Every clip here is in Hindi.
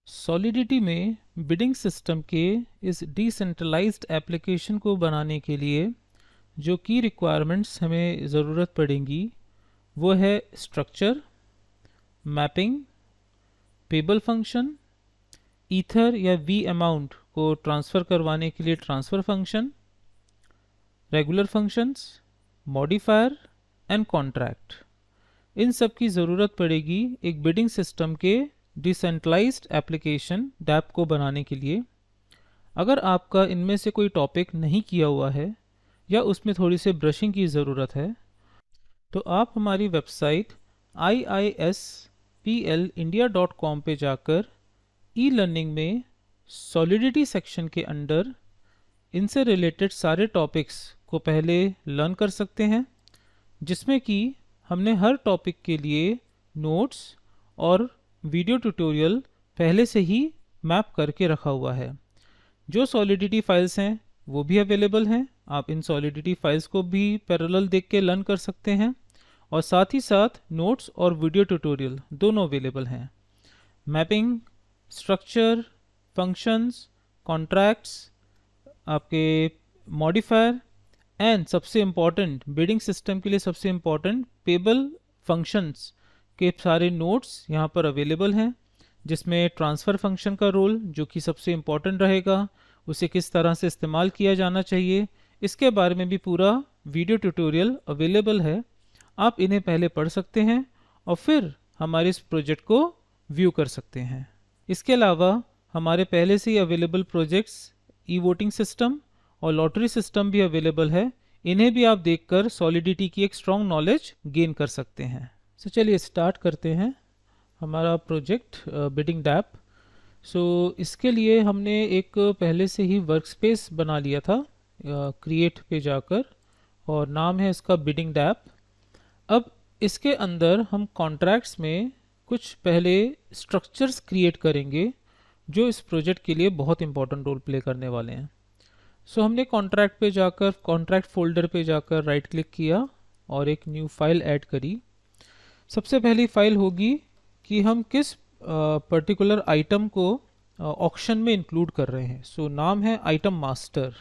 सॉलिडिटी में बिडिंग सिस्टम के इस डिसेंट्रलाइज्ड एप्लीकेशन को बनाने के लिए जो की रिक्वायरमेंट्स हमें ज़रूरत पड़ेंगी वो है structure, mapping, payable function, ether या वी अमाउंट को ट्रांसफ़र करवाने के लिए transfer function, regular functions, modifier and contract. इन सब की ज़रूरत पड़ेगी एक बिडिंग सिस्टम के डिसेंट्रलाइज्ड एप्लीकेशन डैप को बनाने के लिए। अगर आपका इनमें से कोई टॉपिक नहीं किया हुआ है या उसमें थोड़ी सी ब्रशिंग की ज़रूरत है तो आप हमारी वेबसाइट iisplindia.com पे जाकर ई लर्निंग में सॉलिडिटी सेक्शन के अंडर इनसे रिलेटेड सारे टॉपिक्स को पहले लर्न कर सकते हैं, जिसमें कि हमने हर टॉपिक के लिए नोट्स और वीडियो ट्यूटोरियल पहले से ही मैप करके रखा हुआ है। जो सॉलिडिटी फाइल्स हैं वो भी अवेलेबल हैं, आप इन सॉलिडिटी फाइल्स को भी पैरेलल देख के लर्न कर सकते हैं और साथ ही साथ नोट्स और वीडियो ट्यूटोरियल दोनों अवेलेबल हैं। मैपिंग, स्ट्रक्चर, फंक्शंस, कॉन्ट्रैक्ट्स, आपके मॉडिफायर एंड सबसे इम्पॉर्टेंट बिडिंग सिस्टम के लिए सबसे इम्पॉर्टेंट पेबल फंक्शंस के सारे नोट्स यहाँ पर अवेलेबल हैं, जिसमें ट्रांसफ़र फंक्शन का रोल जो कि सबसे इम्पॉर्टेंट रहेगा, उसे किस तरह से इस्तेमाल किया जाना चाहिए, इसके बारे में भी पूरा वीडियो ट्यूटोरियल अवेलेबल है। आप इन्हें पहले पढ़ सकते हैं और फिर हमारे इस प्रोजेक्ट को व्यू कर सकते हैं। इसके अलावा हमारे पहले से ही available projects e voting system और लॉटरी सिस्टम भी अवेलेबल है, इन्हें भी आप देखकर सॉलिडिटी की एक स्ट्रॉन्ग नॉलेज गेन कर सकते हैं। सो चलिए स्टार्ट करते हैं हमारा प्रोजेक्ट बिडिंग डैप। सो इसके लिए हमने एक पहले से ही वर्कस्पेस बना लिया था क्रिएट पे जाकर, और नाम है इसका बिडिंग डैप। अब इसके अंदर हम कॉन्ट्रैक्ट्स में कुछ पहले स्ट्रक्चर्स क्रिएट करेंगे जो इस प्रोजेक्ट के लिए बहुत इंपॉर्टेंट रोल प्ले करने वाले हैं। सो हमने कॉन्ट्रैक्ट पे जाकर कॉन्ट्रैक्ट फोल्डर पे जाकर राइट क्लिक किया और एक न्यू फाइल ऐड करी। सबसे पहली फाइल होगी कि हम किस पर्टिकुलर आइटम को ऑक्शन में इंक्लूड कर रहे हैं। सो नाम है item master,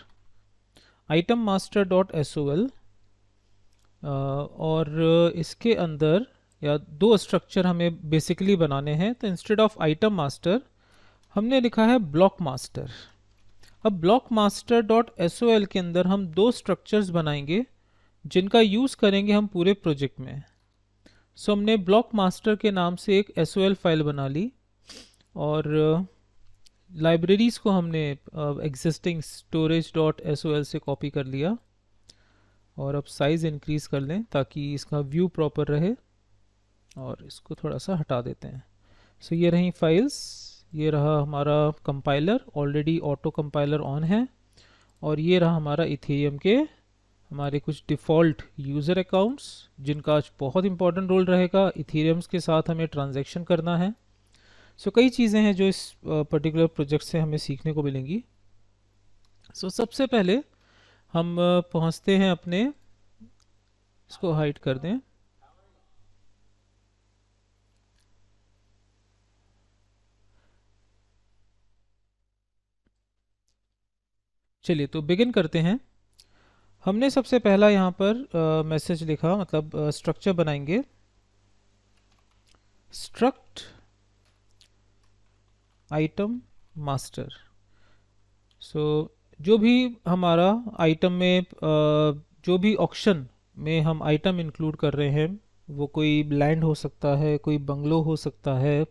item master dot SOL, और इसके अंदर या दो स्ट्रक्चर हमें बेसिकली बनाने हैं। तो इंस्टेड ऑफ आइटम मास्टर हमने लिखा है ब्लॉक मास्टर। अब ब्लॉक मास्टर डॉट SOL के अंदर हम दो स्ट्रक्चर्स बनाएंगे जिनका यूज़ करेंगे हम पूरे प्रोजेक्ट में। सो हमने ब्लॉक मास्टर के नाम से एक SOL फाइल बना ली और लाइब्रेरीज़ को हमने एग्जिस्टिंग स्टोरेज डॉट SOL से कॉपी कर लिया और अब साइज़ इंक्रीज़ कर लें ताकि इसका व्यू प्रॉपर रहे, और इसको थोड़ा सा हटा देते हैं। सो ये रही फाइल्स, ये रहा हमारा compiler, already auto compiler on है, और ये रहा हमारा इथेरियम के हमारे कुछ डिफ़ॉल्ट यूज़र अकाउंट्स जिनका आज बहुत इंपॉर्टेंट रोल रहेगा। इथेरियम्स के साथ हमें ट्रांजैक्शन करना है। सो कई चीज़ें हैं जो इस पर्टिकुलर प्रोजेक्ट से हमें सीखने को मिलेंगी। सो सबसे पहले हम पहुंचते हैं अपने, इसको हाइड कर दें, चलिए तो बिगिन करते हैं। हमने सबसे पहला यहाँ पर मैसेज लिखा, मतलब स्ट्रक्चर बनाएंगे स्ट्रक्ट आइटम मास्टर। सो जो भी हमारा आइटम में जो भी ऑक्शन में हम आइटम इंक्लूड कर रहे हैं, वो कोई लैंड हो सकता है, कोई बंगलो हो सकता है,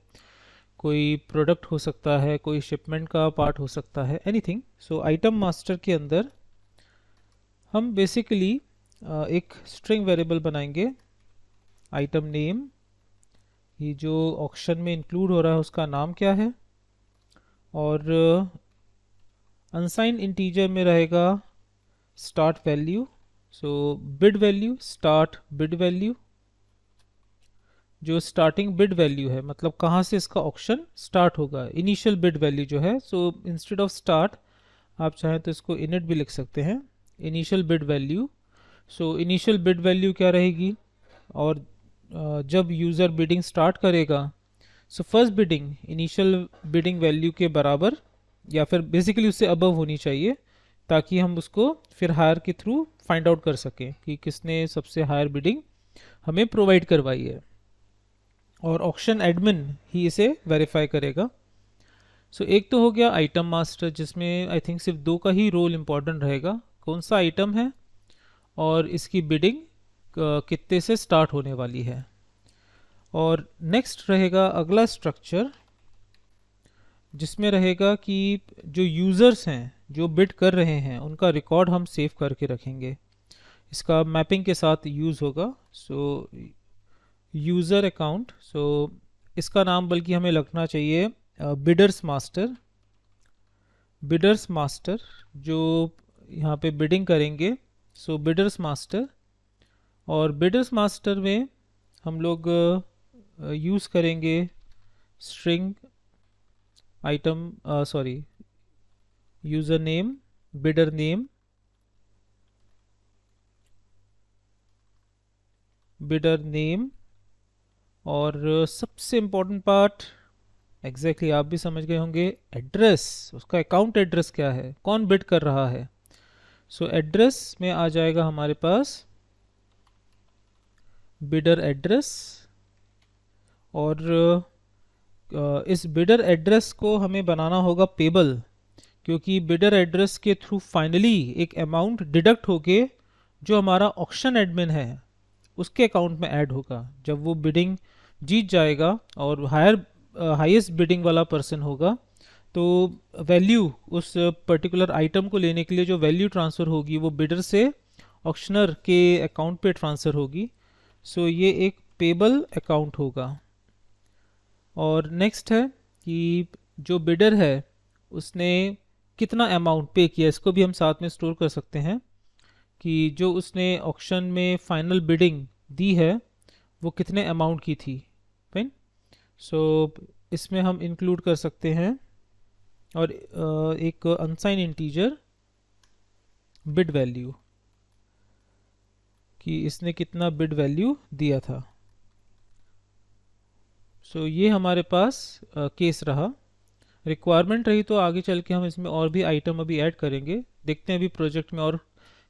कोई प्रोडक्ट हो सकता है, कोई शिपमेंट का पार्ट हो सकता है, एनीथिंग। सो आइटम मास्टर के अंदर हम बेसिकली एक स्ट्रिंग वेरिएबल बनाएंगे आइटम नेम, ये जो ऑक्शन में इंक्लूड हो रहा है उसका नाम क्या है, और अनसाइंड इंटीजर में रहेगा start value. So bid value, start bid value, जो स्टार्टिंग बिड वैल्यू है, मतलब कहाँ से इसका ऑक्शन स्टार्ट होगा, इनिशियल बिड वैल्यू जो है। सो इंस्टेड ऑफ स्टार्ट आप चाहें तो इसको इनिट भी लिख सकते हैं, initial bid value. So initial bid value क्या रहेगी, और जब यूज़र बिडिंग स्टार्ट करेगा so first bidding initial bidding value के बराबर या फिर बेसिकली उससे अबव होनी चाहिए, ताकि हम उसको फिर हायर के थ्रू फाइंड आउट कर सकें कि किसने सबसे हायर बिडिंग हमें प्रोवाइड करवाई है, और ऑक्शन एडमिन ही इसे वेरीफाई करेगा। सो एक तो हो गया आइटम मास्टर, जिसमें आई थिंक सिर्फ दो का ही रोल इम्पॉर्टेंट रहेगा, कौन सा आइटम है और इसकी बिडिंग कितने से स्टार्ट होने वाली है। और नेक्स्ट रहेगा अगला स्ट्रक्चर, जिसमें रहेगा कि जो यूज़र्स हैं जो बिड कर रहे हैं उनका रिकॉर्ड हम सेव करके रखेंगे, इसका मैपिंग के साथ यूज़ होगा। सो यूज़र अकाउंट, सो इसका नाम बल्कि हमें रखना चाहिए बिडर्स मास्टर। बिडर्स मास्टर जो यहाँ पे बिडिंग करेंगे, सो बिडर्स मास्टर, और बिडर्स मास्टर में हम लोग यूज़ करेंगे string item sorry user name, bidder name, bidder name, और सबसे इम्पोर्टेंट पार्ट एग्जैक्टली आप भी समझ गए होंगे, एड्रेस, उसका अकाउंट एड्रेस क्या है, कौन बिड कर रहा है। सो एड्रेस में आ जाएगा हमारे पास बिडर एड्रेस, और इस बिडर एड्रेस को हमें बनाना होगा पेबल, क्योंकि बिडर एड्रेस के थ्रू फाइनली एक अमाउंट डिडक्ट होके जो हमारा ऑक्शन एडमिन है उसके अकाउंट में ऐड होगा। जब वो बिडिंग जीत जाएगा और हाईएस्ट बिडिंग वाला पर्सन होगा, तो वैल्यू उस पर्टिकुलर आइटम को लेने के लिए जो वैल्यू ट्रांसफ़र होगी वो बिडर से ऑक्शनर के अकाउंट पे ट्रांसफ़र होगी। सो ये एक पेबल अकाउंट होगा। और नेक्स्ट है कि जो बिडर है उसने कितना अमाउंट पे किया, इसको भी हम साथ में स्टोर कर सकते हैं कि जो उसने ऑक्शन में फाइनल बिडिंग दी है वो कितने अमाउंट की थी। फाइन। सो इसमें हम इंक्लूड कर सकते हैं और एक अनसाइन इंटीजर बिड वैल्यू कि इसने कितना बिड वैल्यू दिया था। सो ये हमारे पास केस रहा। रिक्वायरमेंट रही तो आगे चल के हम इसमें और भी आइटम अभी ऐड करेंगे, देखते हैं अभी प्रोजेक्ट में और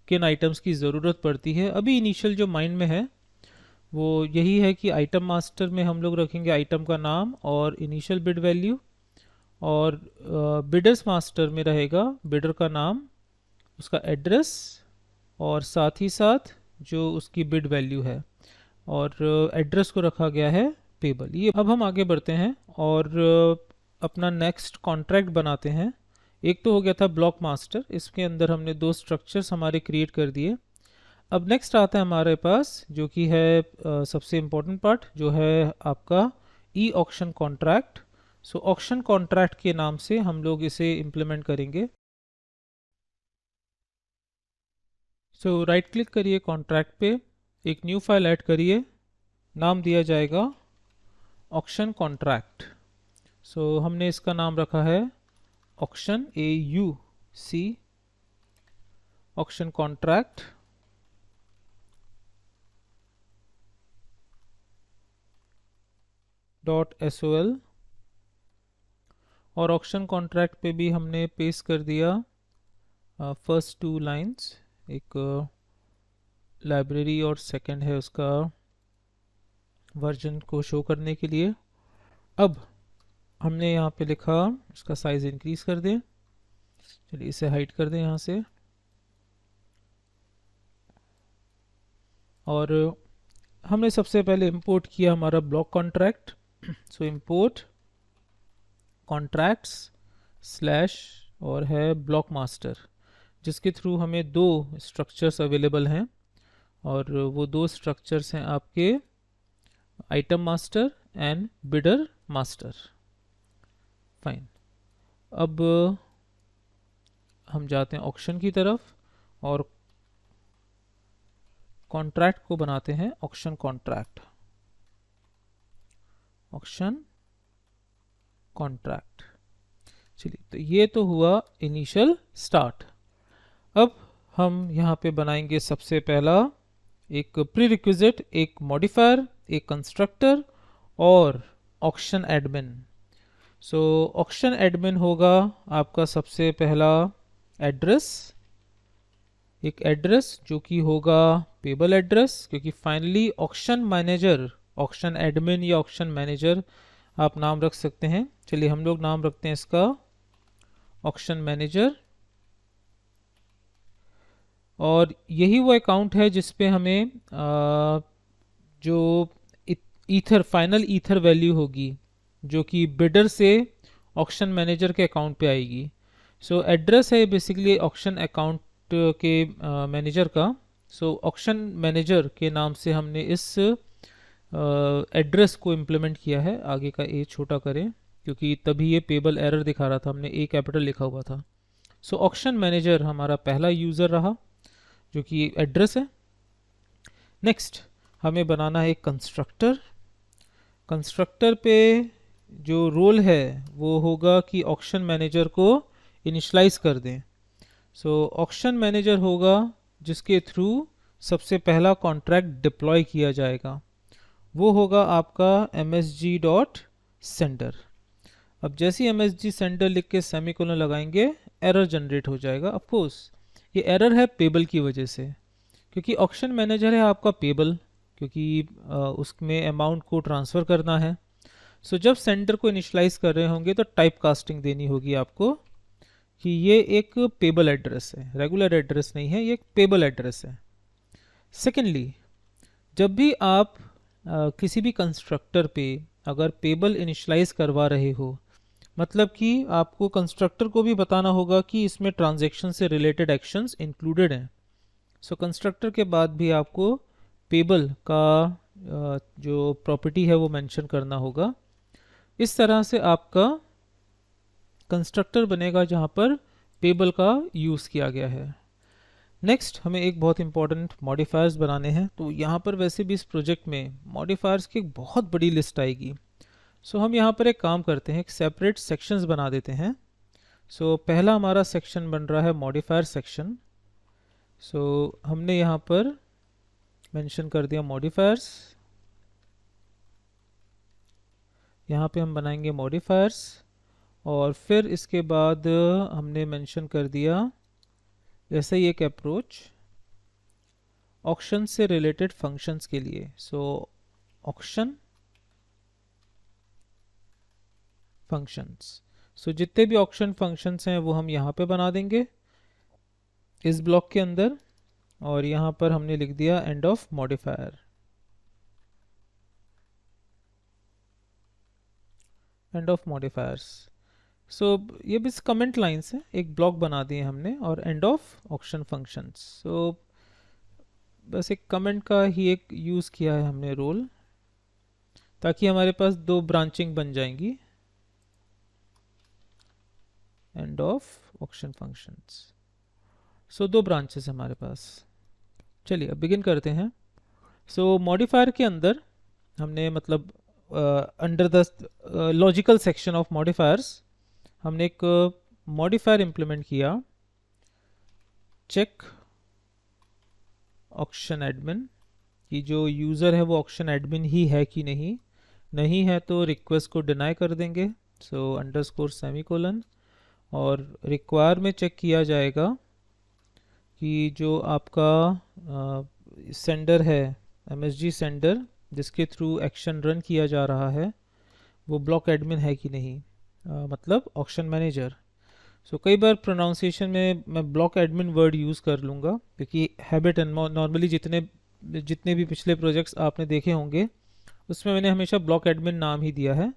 किन आइटम्स की ज़रूरत पड़ती है। अभी इनिशियल जो माइंड में है वो यही है कि आइटम मास्टर में हम लोग रखेंगे आइटम का नाम और इनिशियल बिड वैल्यू, और बिडर्स मास्टर में रहेगा बिडर का नाम, उसका एड्रेस, और साथ ही साथ जो उसकी बिड वैल्यू है, और एड्रेस को रखा गया है पेबल। ये अब हम आगे बढ़ते हैं और अपना नेक्स्ट कॉन्ट्रैक्ट बनाते हैं। एक तो हो गया था ब्लॉक मास्टर, इसके अंदर हमने दो स्ट्रक्चर्स हमारे क्रिएट कर दिए। अब नेक्स्ट आता है हमारे पास जो कि है सबसे इम्पोर्टेंट पार्ट, जो है आपका ई ऑक्शन कॉन्ट्रैक्ट। सो ऑक्शन कॉन्ट्रैक्ट के नाम से हम लोग इसे इम्प्लीमेंट करेंगे। सो राइट क्लिक करिए कॉन्ट्रैक्ट पे, एक न्यू फाइल ऐड करिए, नाम दिया जाएगा ऑक्शन कॉन्ट्रैक्ट। सो हमने इसका नाम रखा है auction AUC auction contract. .sol, और ऑक्शन कॉन्ट्रैक्ट पे भी हमने पेस्ट कर दिया फर्स्ट 2 लाइंस, एक लाइब्रेरी और सेकंड है उसका वर्जन को शो करने के लिए। अब हमने यहाँ पे लिखा इसका साइज इंक्रीज कर दें, चलिए इसे हाइड कर दें यहाँ से, और हमने सबसे पहले इंपोर्ट किया हमारा ब्लॉक कॉन्ट्रैक्ट। सो इंपोर्ट कॉन्ट्रैक्ट्स स्लैश और है ब्लॉक मास्टर, जिसके थ्रू हमें दो स्ट्रक्चर्स अवेलेबल हैं, और वो दो स्ट्रक्चर्स हैं आपके item master and bidder master. Fine. अब हम जाते हैं ऑक्शन की तरफ और कॉन्ट्रैक्ट को बनाते हैं ऑक्शन कॉन्ट्रैक्ट, ऑक्शन कॉन्ट्रैक्ट। चलिए, तो ये तो हुआ इनिशियल स्टार्ट। अब हम यहाँ पे बनाएंगे सबसे पहला एक प्री रिक्विजिट, एक मॉडिफायर, एक कंस्ट्रक्टर और ऑक्शन एडमिन। सो ऑक्शन एडमिन होगा आपका सबसे पहला एड्रेस, एक एड्रेस जो कि होगा पेबल एड्रेस, क्योंकि finally auction manager, auction admin या ऑक्शन मैनेजर आप नाम रख सकते हैं। चलिए हम लोग नाम रखते हैं इसका ऑक्शन मैनेजर। और यही वो अकाउंट है जिस पे हमें जो ईथर फाइनल ईथर वैल्यू होगी जो कि बिडर से ऑक्शन मैनेजर के अकाउंट पे आएगी। सो एड्रेस है बेसिकली ऑक्शन अकाउंट के मैनेजर का। सो ऑक्शन मैनेजर के नाम से हमने इस एड्रेस को इम्प्लीमेंट किया है। आगे का ए छोटा करें क्योंकि तभी ये पेबल एरर दिखा रहा था, हमने ए कैपिटल लिखा हुआ था। सो ऑक्शन मैनेजर हमारा पहला यूज़र रहा जो कि एड्रेस है। नेक्स्ट हमें बनाना है एक कंस्ट्रक्टर। कंस्ट्रक्टर पे जो रोल है वो होगा कि ऑक्शन मैनेजर को इनिशलाइज कर दें। सो ऑक्शन मैनेजर होगा जिसके थ्रू सबसे पहला कॉन्ट्रैक्ट डिप्लॉय किया जाएगा, वो होगा आपका msg डॉट सेंडर। अब जैसे ही msg सेंडर लिख के सेमीकोलन लगाएंगे एरर जनरेट हो जाएगा। ऑफ कोर्स ये एरर है पेबल की वजह से, क्योंकि ऑक्शन मैनेजर है आपका पेबल, क्योंकि उसमें अमाउंट को ट्रांसफ़र करना है। सो जब सेंडर को इनिशलाइज कर रहे होंगे तो टाइप कास्टिंग देनी होगी आपको कि ये एक पेबल एड्रेस है, रेगुलर एड्रेस नहीं है, ये एक पेबल एड्रेस है। सेकेंडली जब भी आप किसी भी कंस्ट्रक्टर पे अगर पेबल इनिशलाइज करवा रहे हो, मतलब कि आपको कंस्ट्रक्टर को भी बताना होगा कि इसमें ट्रांजैक्शन से रिलेटेड एक्शंस इंक्लूडेड हैं। सो कंस्ट्रक्टर के बाद भी आपको पेबल का जो प्रॉपर्टी है वो मेंशन करना होगा। इस तरह से आपका कंस्ट्रक्टर बनेगा जहाँ पर पेबल का यूज़ किया गया है। नेक्स्ट हमें एक बहुत इंपॉर्टेंट मॉडिफायर्स बनाने हैं। तो यहाँ पर वैसे भी इस प्रोजेक्ट में मॉडिफायर्स की एक बहुत बड़ी लिस्ट आएगी। सो हम यहाँ पर एक काम करते हैं, एक सेपरेट सेक्शंस बना देते हैं। सो पहला हमारा सेक्शन बन रहा है मॉडिफायर सेक्शन। सो हमने यहाँ पर मेंशन कर दिया मॉडिफायर्स, यहाँ पे हम बनाएंगे मॉडिफायर्स। और फिर इसके बाद हमने मेंशन कर दिया ऐसा ही एक अप्रोच ऑक्शन से रिलेटेड फंक्शंस के लिए। सो ऑक्शन फंक्शंस, सो जितने भी ऑक्शन फंक्शंस हैं वो हम यहाँ पे बना देंगे इस ब्लॉक के अंदर। और यहाँ पर हमने लिख दिया end of modifier, end of modifiers. So ये बस कमेंट लाइंस हैं, एक ब्लॉक बना दिए हमने, और एंड ऑफ ऑक्शन फंक्शंस। सो बस एक कमेंट का ही एक यूज़ किया है हमने रोल, ताकि हमारे पास दो ब्रांचिंग बन जाएंगी, एंड ऑफ ऑक्शन फंक्शंस। सो दो ब्रांचेस हमारे पास। चलिए अब बिगिन करते हैं। सो मॉडिफायर के अंदर हमने मतलब under the logical section of modifiers हमने एक मॉडिफायर इंप्लीमेंट किया, चेक ऑक्शन एडमिन, कि जो यूज़र है वो ऑक्शन एडमिन ही है कि नहीं, नहीं है तो रिक्वेस्ट को डिनाई कर देंगे। सो अंडरस्कोर सेमीकोलन, और रिक्वायर में चेक किया जाएगा कि जो आपका सेंडर है msg सेंडर जिसके थ्रू एक्शन रन किया जा रहा है वो ब्लॉक एडमिन है कि नहीं, मतलब ऑक्शन मैनेजर। सो कई बार प्रोनाउंसिएशन में मैं ब्लॉक एडमिन वर्ड यूज़ कर लूँगा, क्योंकि हैबिट एंड नॉर्मली जितने भी पिछले प्रोजेक्ट्स आपने देखे होंगे उसमें मैंने हमेशा ब्लॉक एडमिन नाम ही दिया है।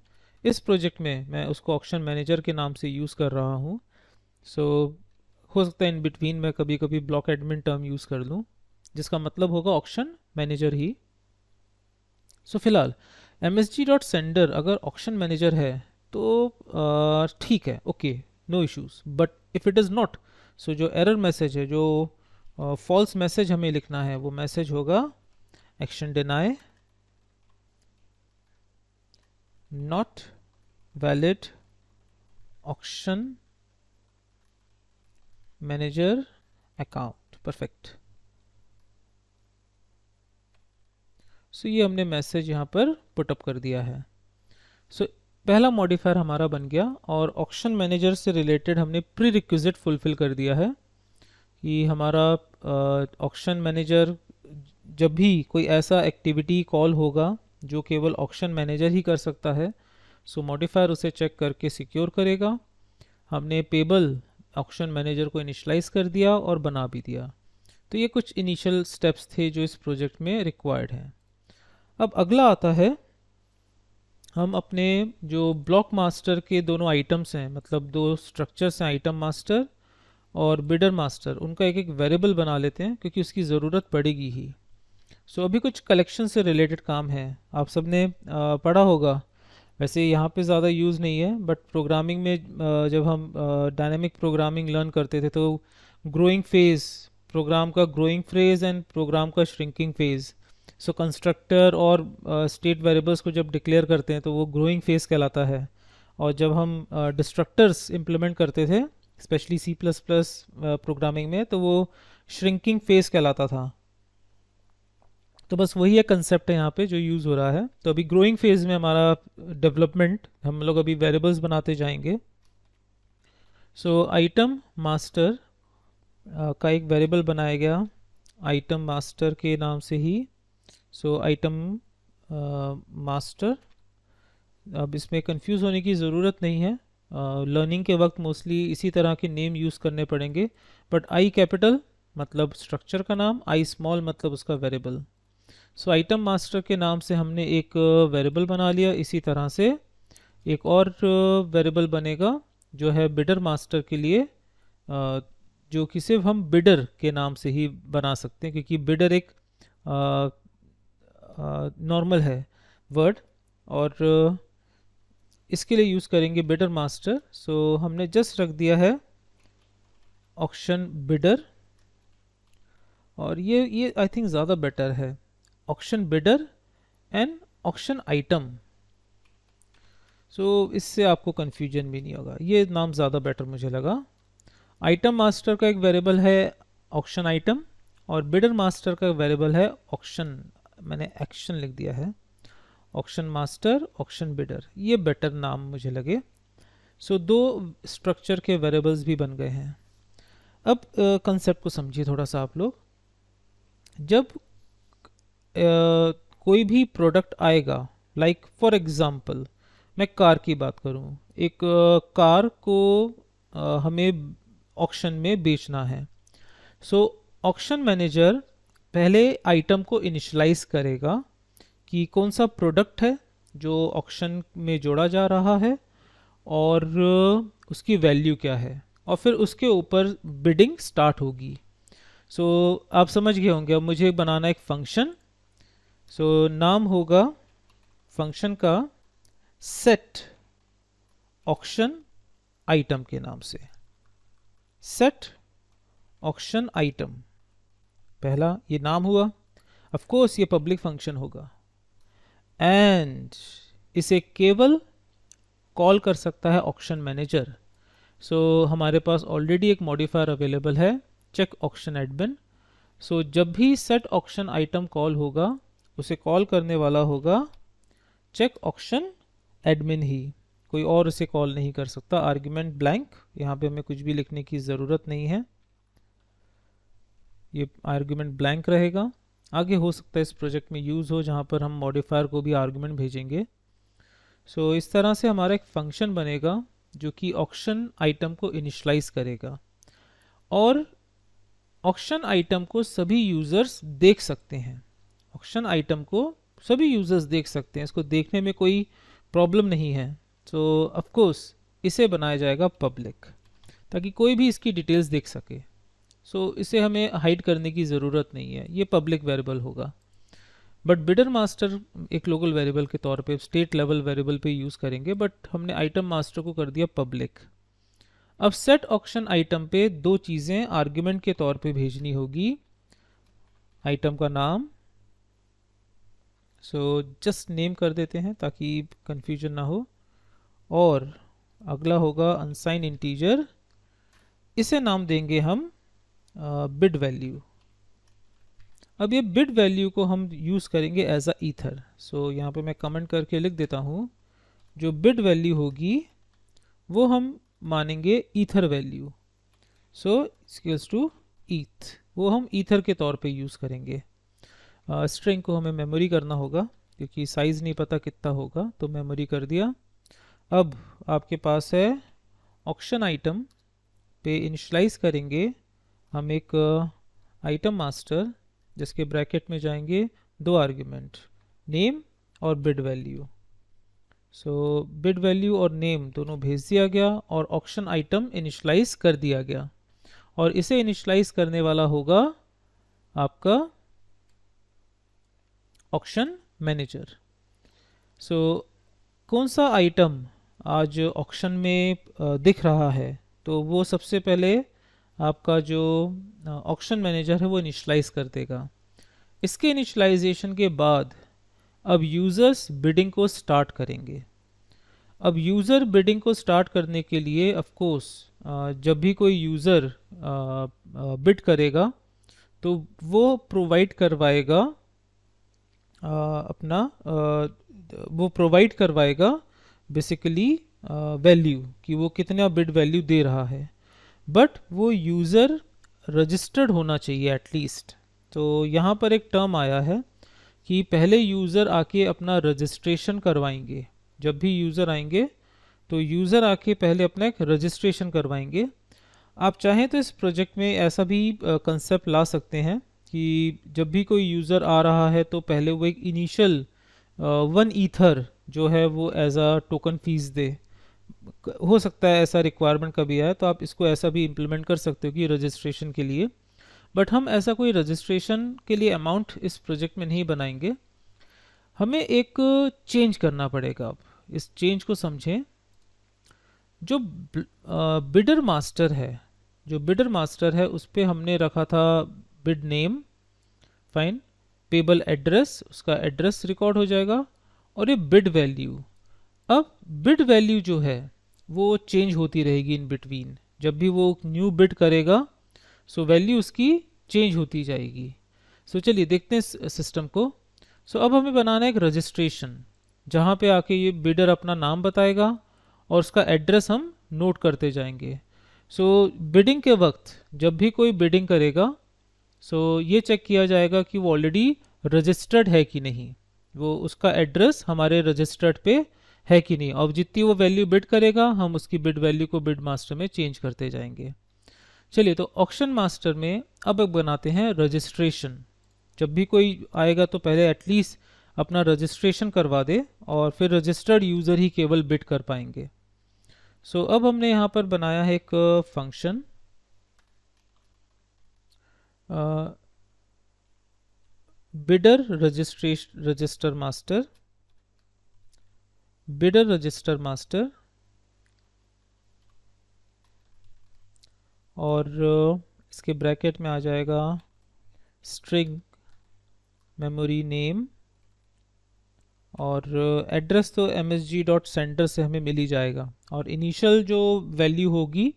इस प्रोजेक्ट में मैं उसको ऑक्शन मैनेजर के नाम से यूज़ कर रहा हूँ। सो हो सकता है इन बिटवीन मैं कभी कभी ब्लॉक एडमिन टर्म यूज़ कर लूँ, जिसका मतलब होगा ऑक्शन मैनेजर ही। सो फिलहाल msg.sender अगर ऑक्शन मैनेजर है तो ठीक है, okay, no issues. But if it is not, so जो एरर मैसेज है, जो फॉल्स मैसेज हमें लिखना है, वो मैसेज होगा action deny, not valid auction manager account. Perfect. So ये हमने मैसेज यहाँ पर पुटअप कर दिया है। सो पहला मॉडिफायर हमारा बन गया और ऑक्शन मैनेजर से रिलेटेड हमने प्री रिक्विजिट फुलफिल कर दिया है कि हमारा ऑक्शन मैनेजर जब भी कोई ऐसा एक्टिविटी कॉल होगा जो केवल ऑक्शन मैनेजर ही कर सकता है, सो मॉडिफायर उसे चेक करके सिक्योर करेगा। हमने पेबल ऑक्शन मैनेजर को इनिशलाइज कर दिया और बना भी दिया। तो ये कुछ इनिशियल स्टेप्स थे जो इस प्रोजेक्ट में रिक्वायर्ड हैं। अब अगला आता है, हम अपने जो ब्लॉक मास्टर के दोनों आइटम्स हैं, मतलब दो स्ट्रक्चर्स हैं, आइटम मास्टर और बिडर मास्टर, उनका एक एक वेरिएबल बना लेते हैं क्योंकि उसकी ज़रूरत पड़ेगी ही। सो अभी कुछ कलेक्शन से रिलेटेड काम है, आप सबने पढ़ा होगा। वैसे यहाँ पे ज़्यादा यूज़ नहीं है, बट प्रोग्रामिंग में जब हम डायनेमिक प्रोग्रामिंग लर्न करते थे तो ग्रोइंग फेज़, प्रोग्राम का ग्रोइंग फेज़ एंड प्रोग्राम का श्रिंकिंग फेज़। सो कंस्ट्रक्टर और स्टेट वेरिएबल्स को जब डिक्लेयर करते हैं तो वो ग्रोइंग फेज़ कहलाता है, और जब हम डिस्ट्रक्टर्स इम्प्लीमेंट करते थे specially C plus plus programming में, तो वो श्रिंकिंग फेज़ कहलाता था। तो बस वही एक कंसेप्ट है यहाँ पे जो यूज़ हो रहा है। तो अभी ग्रोइंग फेज़ में हमारा डेवलपमेंट, हम लोग अभी वेरिएबल्स बनाते जाएंगे। सो आइटम मास्टर का एक वेरिएबल बनाया गया आइटम मास्टर के नाम से ही। सो आइटम मास्टर, अब इसमें कंफ्यूज होने की ज़रूरत नहीं है, लर्निंग के वक्त मोस्टली इसी तरह के नेम यूज़ करने पड़ेंगे। बट आई कैपिटल मतलब स्ट्रक्चर का नाम, आई स्मॉल मतलब उसका वेरिएबल। सो आइटम मास्टर के नाम से हमने एक वेरिएबल बना लिया। इसी तरह से एक और वेरिएबल बनेगा जो है बिडर मास्टर के लिए, जो कि सिर्फ हम बिडर के नाम से ही बना सकते हैं क्योंकि बिडर एक नॉर्मल है वर्ड, और इसके लिए यूज़ करेंगे बिडर मास्टर। सो हमने जस्ट रख दिया है ऑक्शन बिडर, और ये आई थिंक ज़्यादा बेटर है, auction bidder and auction item. So इससे आपको कन्फ्यूजन भी नहीं होगा, ये नाम ज़्यादा बेटर मुझे लगा। आइटम मास्टर का एक वेरिएबल है ऑक्शन आइटम, और बिडर मास्टर का वेरिएबल है ऑक्शन, मैंने एक्शन लिख दिया है, ऑक्शन मास्टर ऑक्शन बिडर, ये बेटर नाम मुझे लगे। सो दो स्ट्रक्चर के वेरिएबल्स भी बन गए हैं। अब कंसेप्ट को समझिए थोड़ा सा आप लोग। जब कोई भी प्रोडक्ट आएगा, लाइक फॉर एग्जांपल मैं कार की बात करूं, एक कार को हमें ऑक्शन में बेचना है। सो ऑक्शन मैनेजर पहले आइटम को इनिशलाइज करेगा कि कौन सा प्रोडक्ट है जो ऑक्शन में जोड़ा जा रहा है और उसकी वैल्यू क्या है, और फिर उसके ऊपर बिडिंग स्टार्ट होगी। सो आप समझ गए होंगे। अब मुझे बनाना एक फंक्शन, सो नाम होगा फंक्शन का सेट ऑक्शन आइटम के नाम से, सेट ऑक्शन आइटम, पहला ये नाम हुआ। ऑफ कोर्स ये पब्लिक फंक्शन होगा, एंड इसे केवल कॉल कर सकता है ऑक्शन मैनेजर। सो हमारे पास ऑलरेडी एक मॉडिफायर अवेलेबल है चेक ऑक्शन एडमिन। सो जब भी सेट ऑक्शन आइटम कॉल होगा, उसे कॉल करने वाला होगा चेक ऑक्शन एडमिन ही, कोई और उसे कॉल नहीं कर सकता। आर्ग्यूमेंट ब्लैंक, यहाँ पे हमें कुछ भी लिखने की ज़रूरत नहीं है, ये आर्ग्यूमेंट ब्लैंक रहेगा। आगे हो सकता है इस प्रोजेक्ट में यूज़ हो जहाँ पर हम मॉडिफायर को भी आर्ग्यूमेंट भेजेंगे। सो इस तरह से हमारा एक फंक्शन बनेगा जो कि ऑक्शन आइटम को इनिशलाइज करेगा, और ऑक्शन आइटम को सभी यूज़र्स देख सकते हैं। ऑक्शन आइटम को सभी यूज़र्स देख सकते हैं, इसको देखने में कोई प्रॉब्लम नहीं है। सो ऑफ कोर्स इसे बनाया जाएगा पब्लिक ताकि कोई भी इसकी डिटेल्स देख सके। सो इसे हमें हाइड करने की ज़रूरत नहीं है, ये पब्लिक वेरिएबल होगा। बट बिडर मास्टर एक लोकल वेरिएबल के तौर पे, स्टेट लेवल वेरिएबल पे यूज़ करेंगे, बट हमने आइटम मास्टर को कर दिया पब्लिक। अब सेट ऑक्शन आइटम पे दो चीज़ें आर्ग्यूमेंट के तौर पे भेजनी होगी, आइटम का नाम, सो जस्ट नेम कर देते हैं ताकि कंफ्यूजन ना हो, और अगला होगा अनसाइन इंटीजर, इसे नाम देंगे हम बिड वैल्यू। अब ये बिड वैल्यू को हम यूज़ करेंगे एज अ ईथर। सो यहाँ पे मैं कमेंट करके लिख देता हूँ जो बिड वैल्यू होगी वो हम मानेंगे ether value. So equals to eth, वो हम ईथर के तौर पे यूज़ करेंगे। स्ट्रिंग को हमें मेमोरी करना होगा क्योंकि साइज़ नहीं पता कितना होगा, तो मेमोरी कर दिया। अब आपके पास है ऑक्शन आइटम पे इनिशलाइज करेंगे हम एक आइटम मास्टर, जिसके ब्रैकेट में जाएंगे दो आर्ग्यूमेंट, नेम और bid value. So bid value और नेम दोनों भेज दिया गया और ऑक्शन आइटम इनिशलाइज कर दिया गया, और इसे इनिशलाइज करने वाला होगा आपका ऑक्शन मैनेजर। सो कौन सा आइटम आज ऑक्शन में दिख रहा है, तो वो सबसे पहले आपका जो ऑक्शन मैनेजर है वो इनिशलाइज कर देगा। इसके इनिशलाइजेशन के बाद अब यूज़र्स बिडिंग को स्टार्ट करेंगे। अब यूज़र बिडिंग को स्टार्ट करने के लिए ऑफ कोर्स जब भी कोई यूज़र बिड करेगा तो वो प्रोवाइड करवाएगा वो प्रोवाइड करवाएगा बेसिकली वैल्यू कि वो कितना बिड वैल्यू दे रहा है, बट वो यूज़र रजिस्टर्ड होना चाहिए एटलीस्ट। तो यहाँ पर एक टर्म आया है कि पहले यूज़र आके अपना रजिस्ट्रेशन करवाएंगे। जब भी यूज़र आएंगे तो यूज़र आके पहले अपना एक रजिस्ट्रेशन करवाएंगे। आप चाहें तो इस प्रोजेक्ट में ऐसा भी कंसेप्ट ला सकते हैं कि जब भी कोई यूज़र आ रहा है तो पहले वो एक इनिशियल 1 ईथर जो है वो एज अ टोकन फीस दे। हो सकता है ऐसा रिक्वायरमेंट कभी आए तो आप इसको ऐसा भी इम्प्लीमेंट कर सकते हो कि रजिस्ट्रेशन के लिए, बट हम ऐसा कोई रजिस्ट्रेशन के लिए अमाउंट इस प्रोजेक्ट में नहीं बनाएंगे। हमें एक चेंज करना पड़ेगा। अब इस चेंज को समझें। जो बिडर मास्टर है, जो बिडर मास्टर है उस पर हमने रखा था bid name, fine, payable address, उसका एड्रेस रिकॉर्ड हो जाएगा, और ये बिड वैल्यू। अब बिड वैल्यू जो है वो चेंज होती रहेगी इन बिटवीन। जब भी वो न्यू बिड करेगा सो वैल्यू उसकी चेंज होती जाएगी। सो चलिए देखते हैं सिस्टम को। सो अब हमें बनाना है एक रजिस्ट्रेशन जहाँ पे आके ये बिडर अपना नाम बताएगा और उसका एड्रेस हम नोट करते जाएंगे। सो बिडिंग के वक्त जब भी कोई बिडिंग करेगा सो ये चेक किया जाएगा कि वो ऑलरेडी रजिस्टर्ड है कि नहीं, वो उसका एड्रेस हमारे रजिस्टर्ड पे है कि नहीं, और जितनी वो वैल्यू बिड करेगा हम उसकी बिड वैल्यू को बिड मास्टर में चेंज करते जाएंगे। चलिए तो ऑक्शन मास्टर में अब बनाते हैं रजिस्ट्रेशन। जब भी कोई आएगा तो पहले एटलीस्ट अपना रजिस्ट्रेशन करवा दे और फिर रजिस्टर्ड यूज़र ही केवल बिड कर पाएंगे। सो अब हमने यहाँ पर बनाया है एक function bidder register master, bidder register master, और इसके ब्रैकेट में आ जाएगा स्ट्रिंग मेमोरी नेम, और एड्रेस तो msg.sender से हमें मिल ही जाएगा, और इनिशियल जो वैल्यू होगी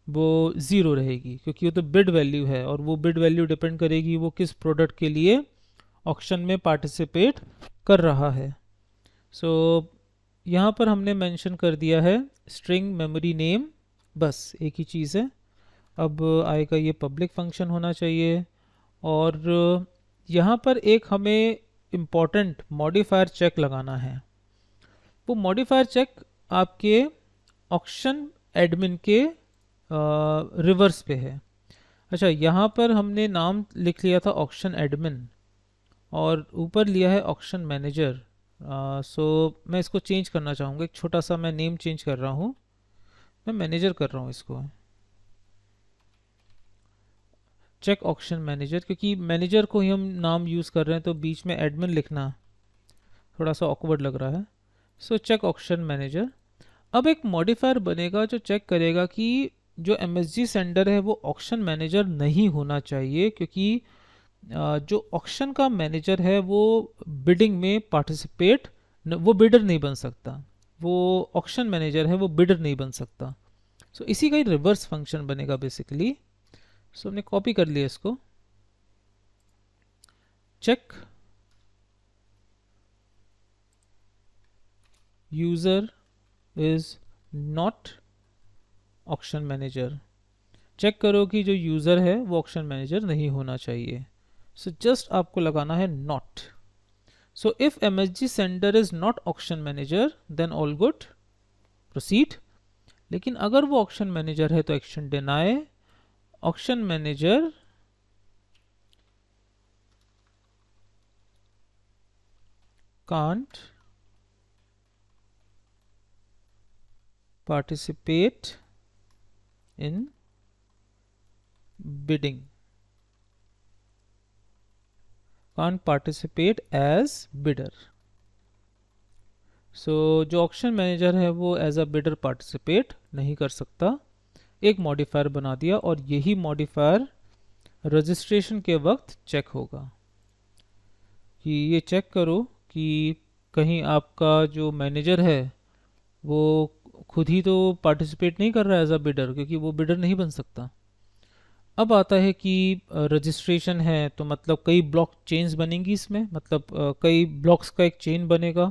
वो 0 रहेगी क्योंकि वो तो बिड वैल्यू है, और वो बिड वैल्यू डिपेंड करेगी वो किस प्रोडक्ट के लिए ऑक्शन में पार्टिसिपेट कर रहा है। सो यहाँ पर हमने मेंशन कर दिया है स्ट्रिंग मेमोरी नेम, बस एक ही चीज़ है। अब आएगा ये पब्लिक फंक्शन होना चाहिए, और यहाँ पर एक हमें इम्पॉर्टेंट मॉडिफायर चेक लगाना है। वो मॉडिफायर चेक आपके ऑक्शन एडमिन के रिवर्स पे है। अच्छा, यहाँ पर हमने नाम लिख लिया था ऑक्शन एडमिन और ऊपर लिया है ऑक्शन मैनेजर। सो मैं इसको चेंज करना चाहूँगा, एक छोटा सा मैं नेम चेंज कर रहा हूँ, मैं मैनेजर कर रहा हूँ इसको, चेक ऑक्शन मैनेजर, क्योंकि मैनेजर को ही हम नाम यूज़ कर रहे हैं तो बीच में एडमिन लिखना थोड़ा सा ऑकवर्ड लग रहा है। So check auction manager. अब एक मॉडिफायर बनेगा जो चेक करेगा कि जो MSG सेंडर है वो ऑक्शन मैनेजर नहीं होना चाहिए, क्योंकि जो ऑक्शन का मैनेजर है वो बिडिंग में पार्टिसिपेट, वो बिडर नहीं बन सकता, वो ऑक्शन मैनेजर है वो बिडर नहीं बन सकता। सो इसी का ही रिवर्स फंक्शन बनेगा बेसिकली। सो हमने कॉपी कर लिया इसको, check user is not auction manager. Check करो कि जो यूज़र है वो ऑक्शन मैनेजर नहीं होना चाहिए। सो जस्ट आपको लगाना है not. So if MSG sender is not auction manager then all good, proceed. लेकिन अगर वो ऑक्शन मैनेजर है तो action deny. Auction manager can't participate in bidding, can't participate as bidder। So जो ऑक्शन मैनेजर है वो एज अ बिडर पार्टिसिपेट नहीं कर सकता। एक मॉडिफायर बना दिया और यही मॉडिफायर रजिस्ट्रेशन के वक्त चेक होगा कि ये चेक करो कि कहीं आपका जो मैनेजर है वो खुद ही तो पार्टिसिपेट नहीं कर रहा है एज अ बिडर, क्योंकि वो बिडर नहीं बन सकता। अब आता है कि रजिस्ट्रेशन है तो मतलब कई ब्लॉक चेन्स बनेंगी इसमें, मतलब कई ब्लॉक्स का एक चेन बनेगा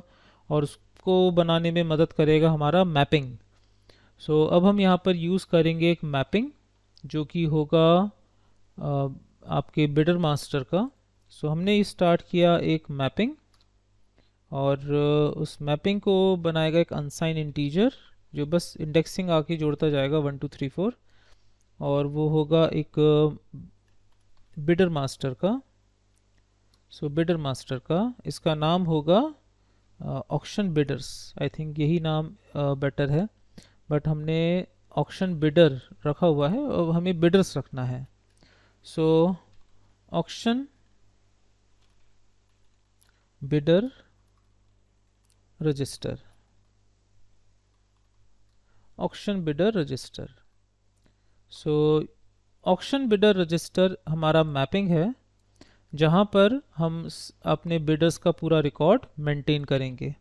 और उसको बनाने में मदद करेगा हमारा मैपिंग। सो अब हम यहाँ पर यूज़ करेंगे एक मैपिंग जो कि होगा आपके बिडर मास्टर का। सो हमने स्टार्ट किया एक मैपिंग और उस मैपिंग को बनाएगा एक अनसाइन इंटीजर जो बस इंडेक्सिंग आके जोड़ता जाएगा 1 2 3 4, और वो होगा एक बिडर मास्टर का। सो बिडर मास्टर का इसका नाम होगा ऑक्शन बिडर्स। आई थिंक यही नाम बेटर है, बट हमने ऑक्शन बिडर रखा हुआ है और हमें बिडर्स रखना है। So auction bidder register, auction bidder register. So auction bidder register हमारा मैपिंग है जहाँ पर हम अपने बिडर्स का पूरा रिकॉर्ड मेंटेन करेंगे।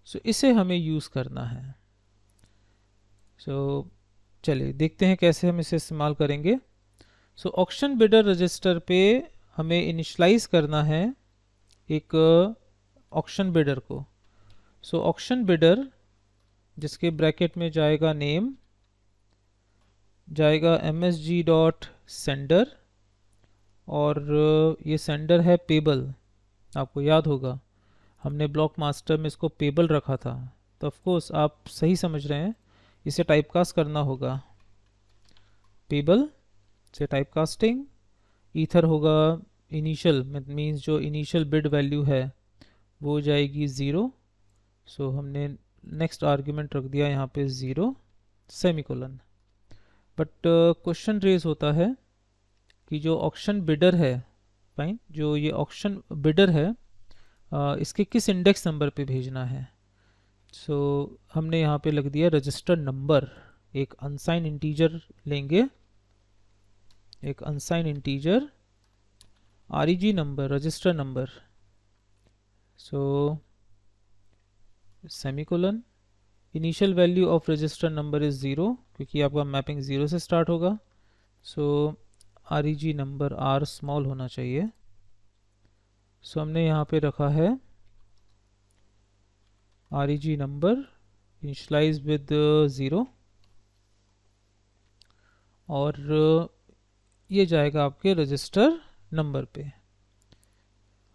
सो इसे हमें यूज़ करना है। सो चलिए देखते हैं कैसे हम इसे इस्तेमाल करेंगे। सो ऑक्शन बिडर रजिस्टर पे हमें इनिशलाइज करना है एक ऑक्शन बिडर को। सो ऑक्शन बिडर जिसके ब्रैकेट में जाएगा नेम, जाएगा MSG डॉट सेंडर, और ये सेंडर है पेबल। आपको याद होगा हमने ब्लॉक मास्टर में इसको पेबल रखा था, तो ऑफ कोर्स आप सही समझ रहे हैं, इसे टाइपकास्ट करना होगा। पेबल से टाइपकास्टिंग, ईथर होगा इनिशियल, मीन्स जो इनिशियल बिड वैल्यू है वो जाएगी 0। सो हमने नेक्स्ट आर्ग्यूमेंट रख दिया यहाँ पे 0 सेमीकोलन। बट क्वेश्चन रेज होता है कि जो ऑक्शन बिडर है, फाइन, जो ये ऑक्शन बिडर है इसके किस इंडेक्स नंबर पे भेजना है। सो हमने यहाँ पे लग दिया रजिस्टर नंबर। एक अनसाइन इंटीजर लेंगे, एक अनसाइन integer REG number, register number. So semicolon, initial value of register number is 0 क्योंकि आपका मैपिंग 0 से स्टार्ट होगा। सो REG नंबर R स्मॉल होना चाहिए। सो हमने यहाँ पे रखा है REG नंबर इनिशलाइज विद 0, और ये जाएगा आपके रजिस्टर नंबर पे।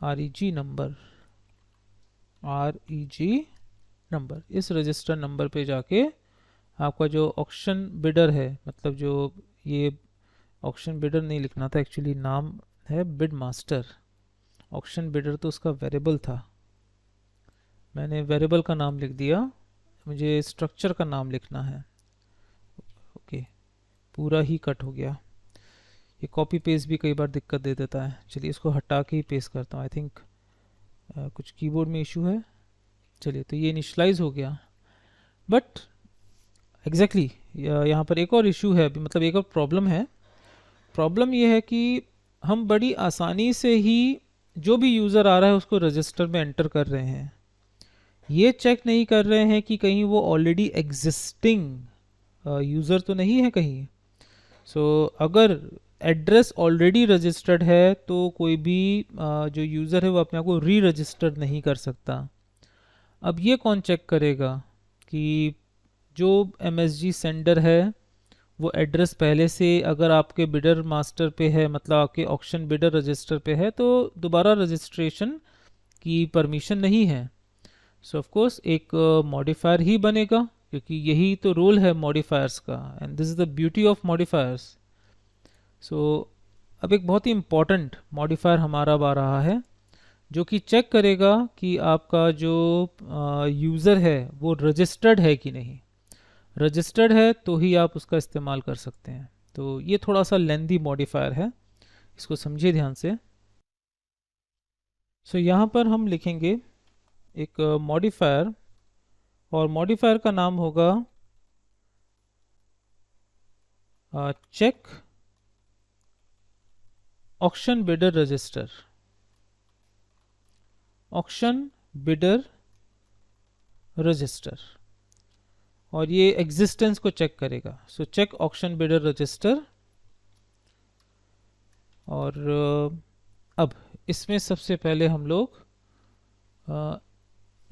REG नंबर, REG नंबर, इस रजिस्टर नंबर पे जाके आपका जो ऑक्शन बिडर है, मतलब जो ये ऑक्शन बिडर नहीं लिखना था एक्चुअली, नाम है बिड मास्टर। ऑक्शन बिडर तो उसका वेरिएबल था, मैंने वेरिएबल का नाम लिख दिया, मुझे स्ट्रक्चर का नाम लिखना है। ओके, पूरा ही कट हो गया। ये कॉपी पेस्ट भी कई बार दिक्कत दे देता है। चलिए इसको हटा के ही पेस्ट करता हूँ। आई थिंक कुछ कीबोर्ड में इशू है। चलिए, तो ये इनिशलाइज हो गया, बट एग्जैक्टली यहाँ पर एक और इशू है, मतलब एक और प्रॉब्लम है। प्रॉब्लम ये है कि हम बड़ी आसानी से ही जो भी यूज़र आ रहा है उसको रजिस्टर में एंटर कर रहे हैं, ये चेक नहीं कर रहे हैं कि कहीं वो ऑलरेडी एग्जिस्टिंग यूज़र तो नहीं है कहीं। सो अगर एड्रेस ऑलरेडी रजिस्टर्ड है तो कोई भी जो यूज़र है वो अपने आप को री रजिस्टर नहीं कर सकता। अब ये कौन चेक करेगा कि जो MSG सेंडर है वो एड्रेस पहले से अगर आपके बिडर मास्टर पे है, मतलब आपके ऑक्शन बिडर रजिस्टर पे है, तो दोबारा रजिस्ट्रेशन की परमिशन नहीं है। सो ऑफ कोर्स एक मॉडिफायर ही बनेगा, क्योंकि यही तो रोल है मॉडिफायर्स का, and this is the beauty of modifiers. So अब एक बहुत ही इम्पॉर्टेंट मॉडिफायर हमारा आ रहा है जो कि चेक करेगा कि आपका जो यूज़र है वो रजिस्टर्ड है कि नहीं। रजिस्टर्ड है तो ही आप उसका इस्तेमाल कर सकते हैं। तो ये थोड़ा सा लेंदी मॉडिफायर है, इसको समझिए ध्यान से। सो यहाँ पर हम लिखेंगे एक मॉडिफायर, और मॉडिफायर का नाम होगा check auction bidder register. Auction bidder register, और ये एग्जिस्टेंस को चेक करेगा। So check auction bidder register. और अब इसमें सबसे पहले हम लोग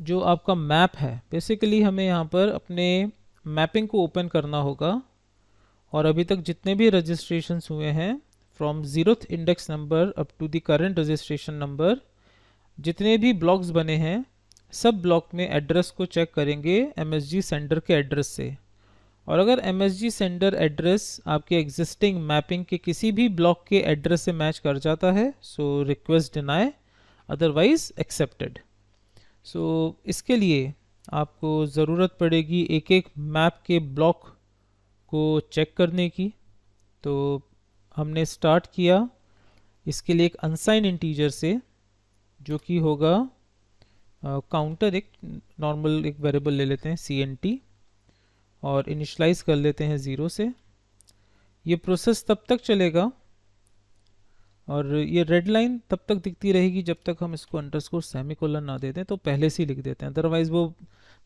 जो आपका मैप है, बेसिकली हमें यहाँ पर अपने मैपिंग को ओपन करना होगा। और अभी तक जितने भी रजिस्ट्रेशंस हुए हैं from 0th index number up to the current registration number, जितने भी ब्लॉक्स बने हैं सब ब्लॉक में एड्रेस को चेक करेंगे MSG सेंडर के एड्रेस से। और अगर MSG सेंडर एड्रेस आपके एग्जिस्टिंग मैपिंग के किसी भी ब्लॉक के एड्रेस से मैच कर जाता है, so request deny, otherwise accepted. So इसके लिए आपको ज़रूरत पड़ेगी एक एक मैप के ब्लॉक को चेक करने की। तो हमने स्टार्ट किया इसके लिए एक अनसाइन इंटीजर से, जो कि होगा काउंटर, एक नॉर्मल एक वेरिएबल ले लेते हैं CNT, और इनिशलाइज कर लेते हैं 0 से। ये प्रोसेस तब तक चलेगा और ये रेड लाइन तब तक दिखती रहेगी जब तक हम इसको अंडरस्कोर सेमीकोलन ना दे दें, तो पहले से ही लिख देते हैं, अदरवाइज वो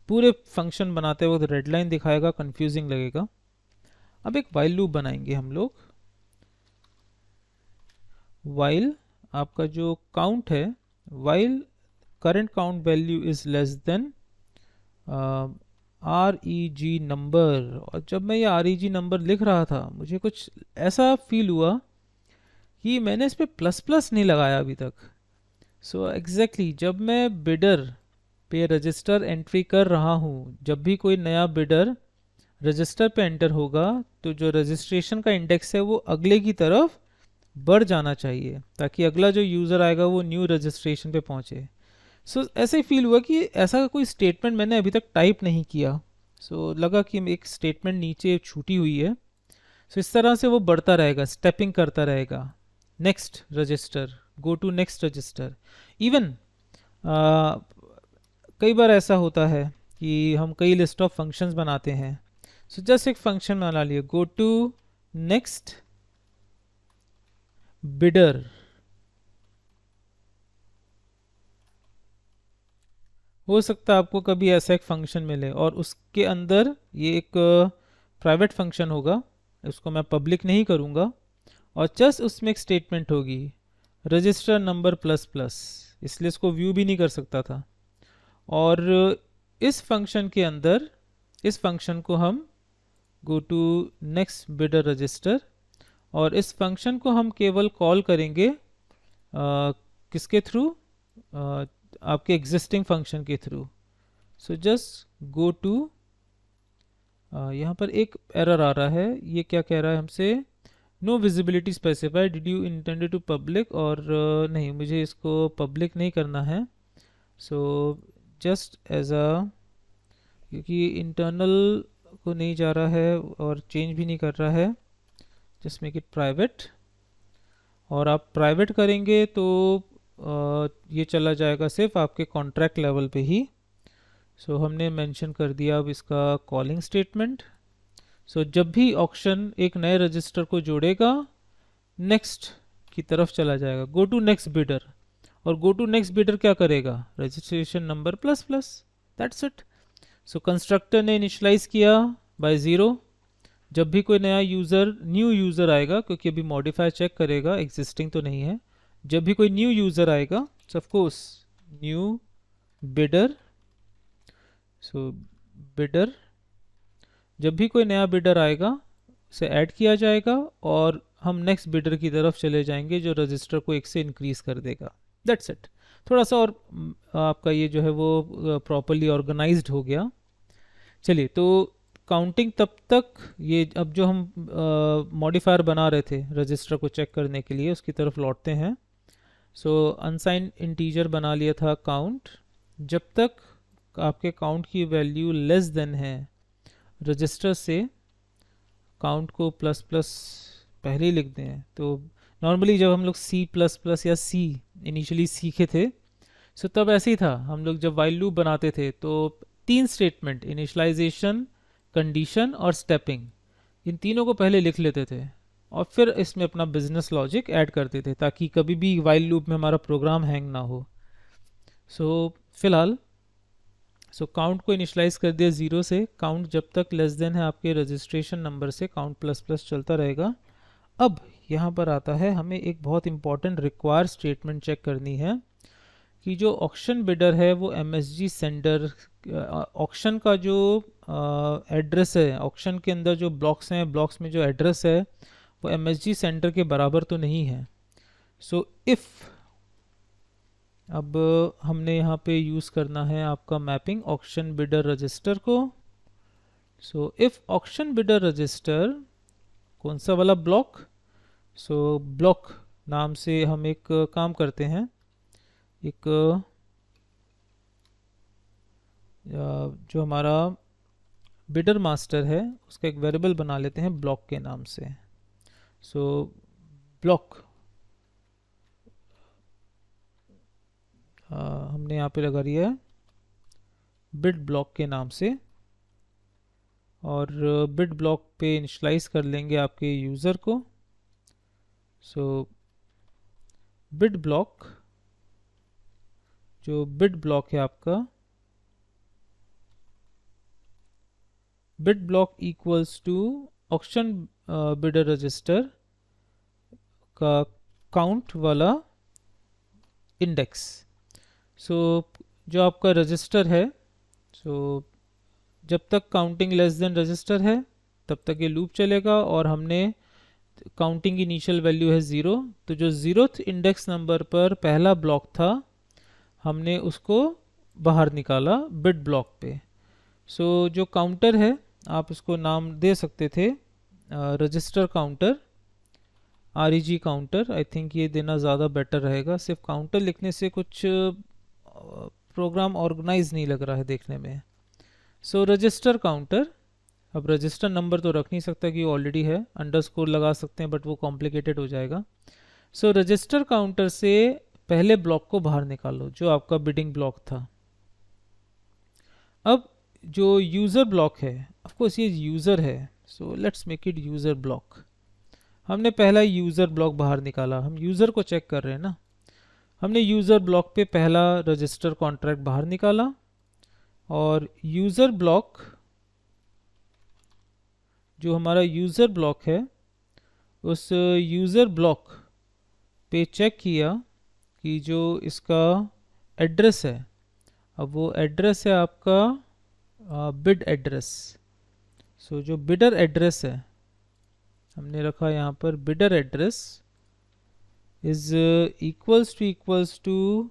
पूरे फंक्शन बनाते वक्त रेड लाइन दिखाएगा, कंफ्यूजिंग लगेगा। अब एक वाइल लूप बनाएंगे हम लोग। वाइल आपका जो काउंट है, while current count value is less than REG number. और जब मैं ये REG नंबर लिख रहा था मुझे कुछ ऐसा फील हुआ कि मैंने इस पर प्लस प्लस नहीं लगाया अभी तक। सो एग्जैक्टली जब मैं बिडर पे रजिस्टर एंट्री कर रहा हूँ, जब भी कोई नया बिडर रजिस्टर पे एंटर होगा तो जो रजिस्ट्रेशन का इंडेक्स है वो अगले की तरफ बढ़ जाना चाहिए, ताकि अगला जो यूज़र आएगा वो न्यू रजिस्ट्रेशन पे पहुँचे। सो ऐसे ही फील हुआ कि ऐसा कोई स्टेटमेंट मैंने अभी तक टाइप नहीं किया। सो लगा कि एक स्टेटमेंट नीचे छूटी हुई है। सो इस तरह से वो बढ़ता रहेगा, स्टेपिंग करता रहेगा, next register, go to next register. Even कई बार ऐसा होता है कि हम कई लिस्ट ऑफ फंक्शंस बनाते हैं। सो जस्ट एक फंक्शन बना लिए, गो टू नेक्स्ट बिडर। हो सकता है आपको कभी ऐसा एक फंक्शन मिले और उसके अंदर ये एक प्राइवेट फंक्शन होगा, उसको मैं पब्लिक नहीं करूँगा, और जस्ट उसमें एक स्टेटमेंट होगी रजिस्टर नंबर प्लस प्लस, इसलिए इसको व्यू भी नहीं कर सकता था। और इस फंक्शन के अंदर, इस फंक्शन को हम go to next bidder register, और इस फंक्शन को हम केवल कॉल करेंगे किसके थ्रू, आपके एग्जिस्टिंग फंक्शन के through. So just go to, यहाँ पर एक एरर आ रहा है, ये क्या कह रहा है हमसे, no visibility specified, did you intended to public, और नहीं, मुझे इसको पब्लिक नहीं करना है। सो जस्ट एज अ, क्योंकि इंटरनल को नहीं जा रहा है और चेंज भी नहीं कर रहा है, जस्ट मेक इट प्राइवेट। और आप प्राइवेट करेंगे तो ये चला जाएगा सिर्फ आपके कॉन्ट्रैक्ट लेवल पे ही। सो हमने मेंशन कर दिया अब इसका कॉलिंग स्टेटमेंट। सो जब भी ऑक्शन एक नए रजिस्टर को जोड़ेगा, नेक्स्ट की तरफ चला जाएगा, गो टू नेक्स्ट बिडर। और गो टू नेक्स्ट बिडर क्या करेगा, registration number plus plus, that's it. So constructor ने इनिशलाइज किया बाय 0। जब भी कोई नया यूज़र, न्यू यूज़र आएगा, क्योंकि अभी मॉडिफायर चेक करेगा, एग्जिस्टिंग तो नहीं है, जब भी कोई न्यू यूज़र आएगा, of course new bidder, so bidder, जब भी कोई नया बिडर आएगा उसे ऐड किया जाएगा और हम नेक्स्ट बिडर की तरफ चले जाएंगे जो रजिस्टर को 1 से इंक्रीज कर देगा। That's it. थोड़ा सा और आपका ये जो है वो प्रॉपरली ऑर्गेनाइज्ड हो गया। चलिए, तो काउंटिंग तब तक, ये अब जो हम मॉडिफायर बना रहे थे रजिस्टर को चेक करने के लिए उसकी तरफ लौटते हैं। सो अनसाइंड इंटीजर बना लिया था काउंट। जब तक आपके काउंट की वैल्यू लेस देन है रजिस्टर से, काउंट को प्लस प्लस पहले ही लिख दें। तो नॉर्मली जब हम लोग सी प्लस प्लस या सी इनिशियली सीखे थे, सो तब ऐसे ही था। हम लोग जब वाइल लूप बनाते थे तो 3 स्टेटमेंट, इनिशियलाइजेशन, कंडीशन और स्टेपिंग, इन तीनों को पहले लिख लेते थे और फिर इसमें अपना बिजनेस लॉजिक ऐड करते थे ताकि कभी भी वाइल लूप में हमारा प्रोग्राम हैंग ना हो। फिलहाल काउंट को इनिशलाइज कर दिया 0 से। काउंट जब तक लेस देन है आपके रजिस्ट्रेशन नंबर से, काउंट प्लस प्लस चलता रहेगा। अब यहाँ पर आता है, हमें एक बहुत इंपॉर्टेंट रिक्वायर स्टेटमेंट चेक करनी है कि जो ऑक्शन बिडर है वो एमएसजी सेंडर, ऑक्शन का जो एड्रेस है, ऑक्शन के अंदर जो ब्लॉक्स हैं, ब्लॉक्स में जो एड्रेस है वो एमएसजी सेंडर के बराबर तो नहीं है। सो इफ़, अब हमने यहाँ पे यूज़ करना है आपका मैपिंग ऑक्शन बिडर रजिस्टर को। So if auction bidder register, कौन सा वाला ब्लॉक? सो ब्लॉक नाम से हम एक काम करते हैं, एक जो हमारा बिडर मास्टर है उसका एक वेरिएबल बना लेते हैं ब्लॉक के नाम से। सो ब्लॉक हमने यहाँ पे लगा दिया है बिड ब्लॉक के नाम से, और बिड ब्लॉक पे इनिशलाइज कर लेंगे आपके यूज़र को। सो बिड ब्लॉक, जो बिड ब्लॉक है आपका, bid block equals to auction bidder register का काउंट वाला इंडेक्स। सो जो आपका रजिस्टर है, जब तक काउंटिंग लेस देन रजिस्टर है तब तक ये लूप चलेगा, और हमने काउंटिंग इनिशियल वैल्यू है 0, तो जो 0th इंडेक्स नंबर पर पहला ब्लॉक था हमने उसको बाहर निकाला बिड ब्लॉक पे। जो काउंटर है, आप इसको नाम दे सकते थे register counter, REG counter. I think ये देना ज़्यादा बेटर रहेगा। सिर्फ काउंटर लिखने से कुछ प्रोग्राम ऑर्गेनाइज नहीं लग रहा है देखने में। रजिस्टर काउंटर, अब रजिस्टर नंबर तो रख नहीं सकता कि ऑलरेडी है, अंडरस्कोर लगा सकते हैं बट वो कॉम्प्लिकेटेड हो जाएगा। रजिस्टर काउंटर से पहले ब्लॉक को बाहर निकालो जो आपका बिडिंग ब्लॉक था। अब जो यूज़र ब्लॉक है, ऑफ कोर्स ये यूज़र है, so let's make it user block. हमने पहला यूज़र ब्लॉक बाहर निकाला, हम यूज़र को चेक कर रहे हैं ना। हमने यूज़र ब्लॉक पे पहला रजिस्टर कॉन्ट्रैक्ट बाहर निकाला, और यूज़र ब्लॉक, जो हमारा यूज़र ब्लॉक है, उस यूज़र ब्लॉक पे चेक किया कि जो इसका एड्रेस है, अब वो एड्रेस है आपका बिड एड्रेस। जो बिडर एड्रेस है हमने रखा यहाँ पर, bidder address is equals to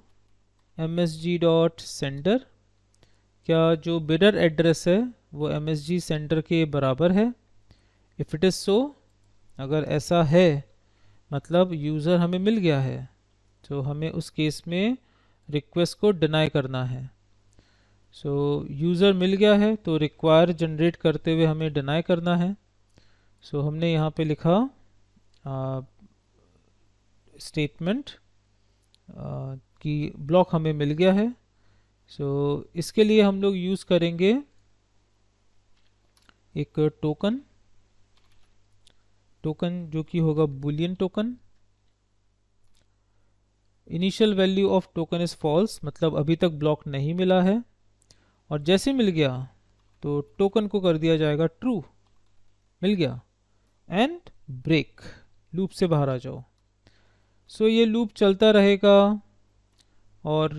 msg dot sender. क्या जो बिडर एड्रेस है वो msg सेंडर के बराबर है? इफ़ इट इज़ सो, अगर ऐसा है मतलब यूज़र हमें मिल गया है, तो हमें उस केस में रिक्वेस्ट को डिनाई करना है। यूज़र मिल गया है तो रिक्वायर जनरेट करते हुए हमें डिनाई करना है। हमने यहाँ पे लिखा स्टेटमेंट कि ब्लॉक हमें मिल गया है। इसके लिए हम लोग यूज़ करेंगे एक टोकन जो कि होगा boolean token. Initial value of token is false, मतलब अभी तक ब्लॉक नहीं मिला है, और जैसे मिल गया तो टोकन को कर दिया जाएगा ट्रू, मिल गया, एंड ब्रेक, लूप से बाहर आ जाओ। ये लूप चलता रहेगा, और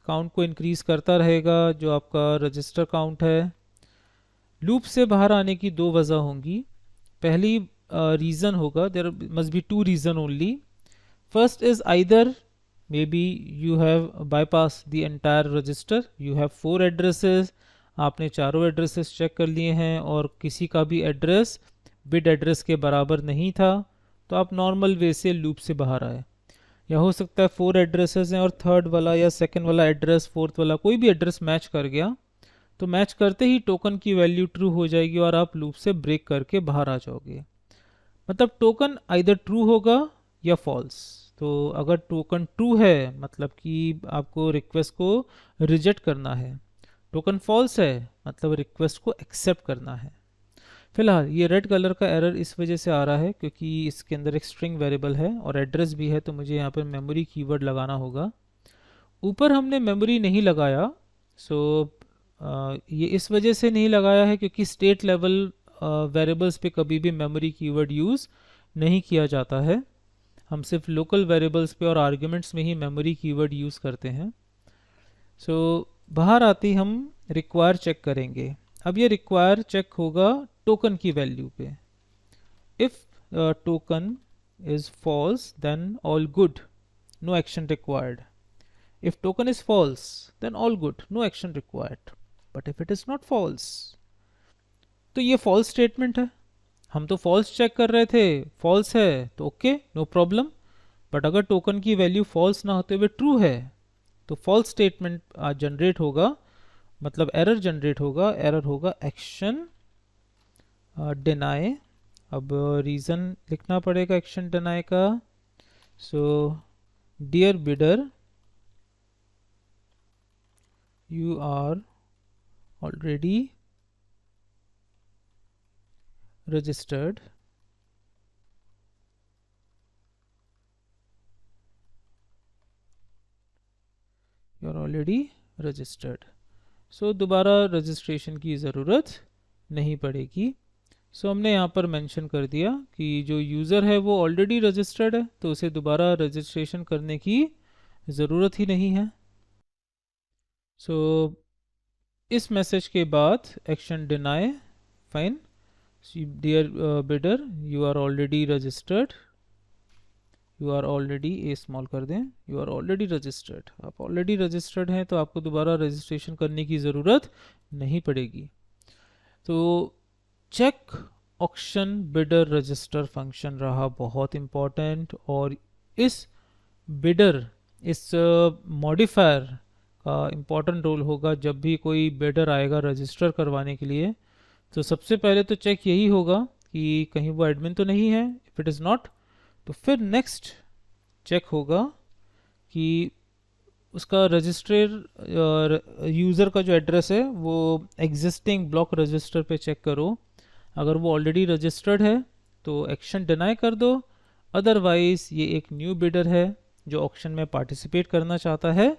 काउंट को इंक्रीज करता रहेगा जो आपका रजिस्टर काउंट है। लूप से बाहर आने की दो वजह होंगी। पहली रीज़न होगा, there must be two reason only. First is either maybe you have bypassed the entire register, you have 4 addresses, आपने चारों एड्रेसेस चेक कर लिए हैं और किसी का भी एड्रेस बिड एड्रेस के बराबर नहीं था, तो आप नॉर्मल वे से लूप से बाहर आए। या हो सकता है 4 एड्रेसेस हैं और थर्ड वाला या सेकंड वाला एड्रेस, फोर्थ वाला कोई भी एड्रेस मैच कर गया, तो मैच करते ही टोकन की वैल्यू ट्रू हो जाएगी और आप लूप से ब्रेक करके बाहर आ जाओगे। मतलब टोकन आइदर ट्रू होगा या फॉल्स। तो अगर टोकन ट्रू है मतलब कि आपको रिक्वेस्ट को रिजेक्ट करना है, टोकन फॉल्स है मतलब रिक्वेस्ट को एक्सेप्ट करना है। फिलहाल ये रेड कलर का एरर इस वजह से आ रहा है क्योंकि इसके अंदर एक स्ट्रिंग वेरिएबल है और एड्रेस भी है, तो मुझे यहाँ पर मेमोरी कीवर्ड लगाना होगा। ऊपर हमने मेमोरी नहीं लगाया, सो ये इस वजह से नहीं लगाया है क्योंकि स्टेट लेवल वेरिएबल्स पे कभी भी मेमोरी कीवर्ड यूज़ नहीं किया जाता है। हम सिर्फ लोकल वेरिएबल्स पे और आर्ग्यूमेंट्स में ही मेमोरी कीवर्ड यूज़ करते हैं। सो बाहर आते ही हम रिक्वायर चेक करेंगे। अब ये रिक्वायर चेक होगा टोकन की वैल्यू पे। If token is false then all good, no action required. If token is false, then all good, no action required. But if it is not false, तो ये false statement है। हम तो false चेक कर रहे थे, false है तो ओके नो प्रॉब्लम। बट अगर टोकन की वैल्यू false ना होते हुए true है तो false statement जनरेट होगा, मतलब एरर जनरेट होगा। एरर होगा एक्शन डिनाई। अब रीज़न लिखना पड़ेगा एक्शन डिनाई का। So dear bidder, you are already registered so दोबारा रजिस्ट्रेशन की ज़रूरत नहीं पड़ेगी। सो हमने यहाँ पर मेंशन कर दिया कि जो यूज़र है वो ऑलरेडी रजिस्टर्ड है, तो उसे दोबारा रजिस्ट्रेशन करने की ज़रूरत ही नहीं है। सो इस मैसेज के बाद action deny fine. Dear bidder, you are already registered, you are already a small कर दें, यू आर ऑलरेडी रजिस्टर्ड। आप ऑलरेडी रजिस्टर्ड हैं तो आपको दोबारा रजिस्ट्रेशन करने की ज़रूरत नहीं पड़ेगी। तो check auction bidder register function रहा बहुत इम्पॉर्टेंट, और इस बिडर, इस मॉडिफायर का इम्पॉर्टेंट रोल होगा जब भी कोई बिडर आएगा रजिस्टर करवाने के लिए। तो सबसे पहले तो चेक यही होगा कि कहीं वो एडमिन तो नहीं है। इफ़ इट इज़ नॉट, तो फिर नेक्स्ट चेक होगा कि उसका रजिस्टर यूज़र का जो एड्रेस है वो एग्जिस्टिंग ब्लॉक रजिस्टर पे चेक करो। अगर वो ऑलरेडी रजिस्टर्ड है तो एक्शन डिनाई कर दो, अदरवाइज ये एक न्यू बिडर है जो ऑक्शन में पार्टिसिपेट करना चाहता है,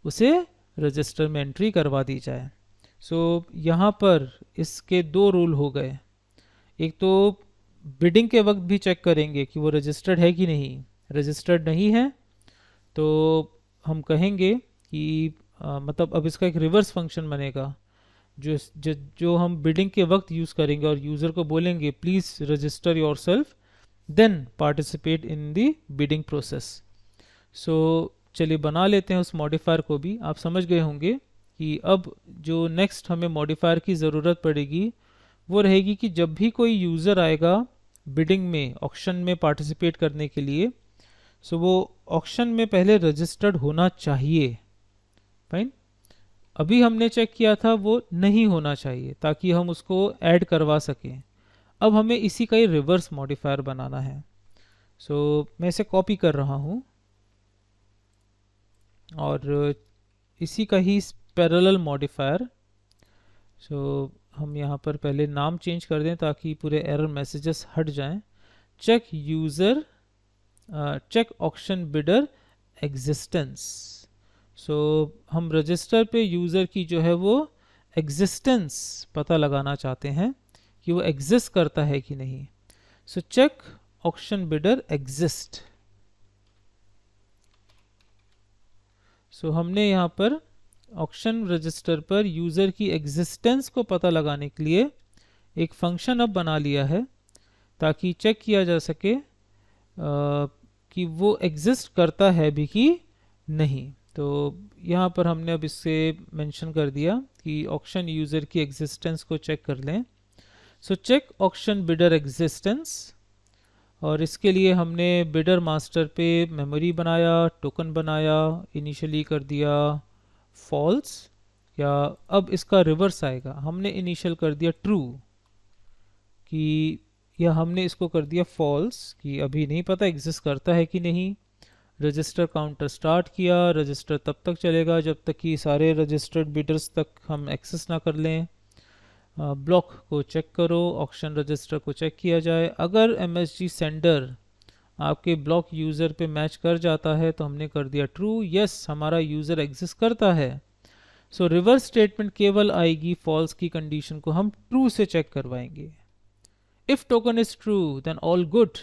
उसे रजिस्टर में एंट्री करवा दी जाए। सो यहाँ पर इसके दो रूल हो गए। एक तो बिडिंग के वक्त भी चेक करेंगे कि वो रजिस्टर्ड है कि नहीं। रजिस्टर्ड नहीं है तो हम कहेंगे कि मतलब अब इसका एक रिवर्स फंक्शन बनेगा जो हम बिडिंग के वक्त यूज़ करेंगे और यूज़र को बोलेंगे please register yourself then participate in the bidding process. So चलिए बना लेते हैं उस मॉडिफायर को भी। आप समझ गए होंगे कि अब जो नेक्स्ट हमें मॉडिफायर की ज़रूरत पड़ेगी वो रहेगी कि जब भी कोई यूज़र आएगा बिडिंग में, ऑक्शन में पार्टिसिपेट करने के लिए, सो वो ऑक्शन में पहले रजिस्टर्ड होना चाहिए। फाइन। अभी हमने चेक किया था वो नहीं होना चाहिए ताकि हम उसको ऐड करवा सकें। अब हमें इसी का ही रिवर्स मॉडिफायर बनाना है। सो मैं इसे कॉपी कर रहा हूँ और इसी का ही पैरेलल मॉडिफायर। सो हम यहाँ पर पहले नाम चेंज कर दें ताकि पूरे एरर मैसेजेस हट जाएं। Check user, check auction bidder existence. So हम रजिस्टर पे यूज़र की जो है वो एग्जिस्टेंस पता लगाना चाहते हैं कि वो एग्जिस्ट करता है कि नहीं। So check auction bidder exist. So हमने यहाँ पर ऑक्शन रजिस्टर पर यूज़र की एग्जिस्टेंस को पता लगाने के लिए एक फंक्शन अब बना लिया है, ताकि चेक किया जा सके कि वो एग्जिस्ट करता है भी कि नहीं। तो यहाँ पर हमने अब इससे मेंशन कर दिया कि ऑक्शन यूज़र की एग्जिस्टेंस को चेक कर लें। So check auction bidder existence, और इसके लिए हमने बिडर मास्टर पे मेमोरी बनाया, टोकन बनाया, इनिशियली कर दिया फॉल्स, या अब इसका रिवर्स आएगा, हमने इनिशियल कर दिया ट्रू कि, या हमने इसको कर दिया फॉल्स कि अभी नहीं पता एग्जिस्ट करता है कि नहीं। रजिस्टर काउंटर स्टार्ट किया, रजिस्टर तब तक चलेगा जब तक कि सारे रजिस्टर्ड बिडर्स तक हम एक्सेस ना कर लें। ब्लॉक को चेक करो, ऑक्शन रजिस्टर को चेक किया जाए, अगर MSG सेंडर आपके ब्लॉक यूज़र पे मैच कर जाता है तो हमने कर दिया ट्रू, यस हमारा यूज़र एग्जिस्ट करता है। सो रिवर्स स्टेटमेंट केवल आएगी फॉल्स की कंडीशन को हम ट्रू से चेक करवाएंगे। If token is true, then all good.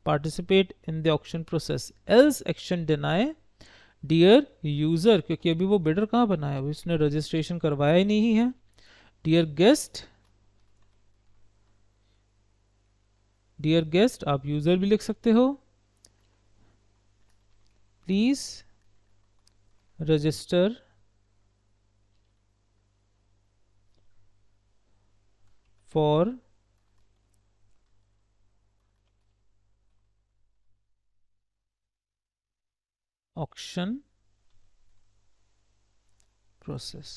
Participate in the auction process. Else action deny. Dear user, क्योंकि अभी वो बिडर कहाँ बना है, उसने रजिस्ट्रेशन करवाया ही नहीं है। Dear guest, आप यूजर भी लिख सकते हो। Please register for auction process,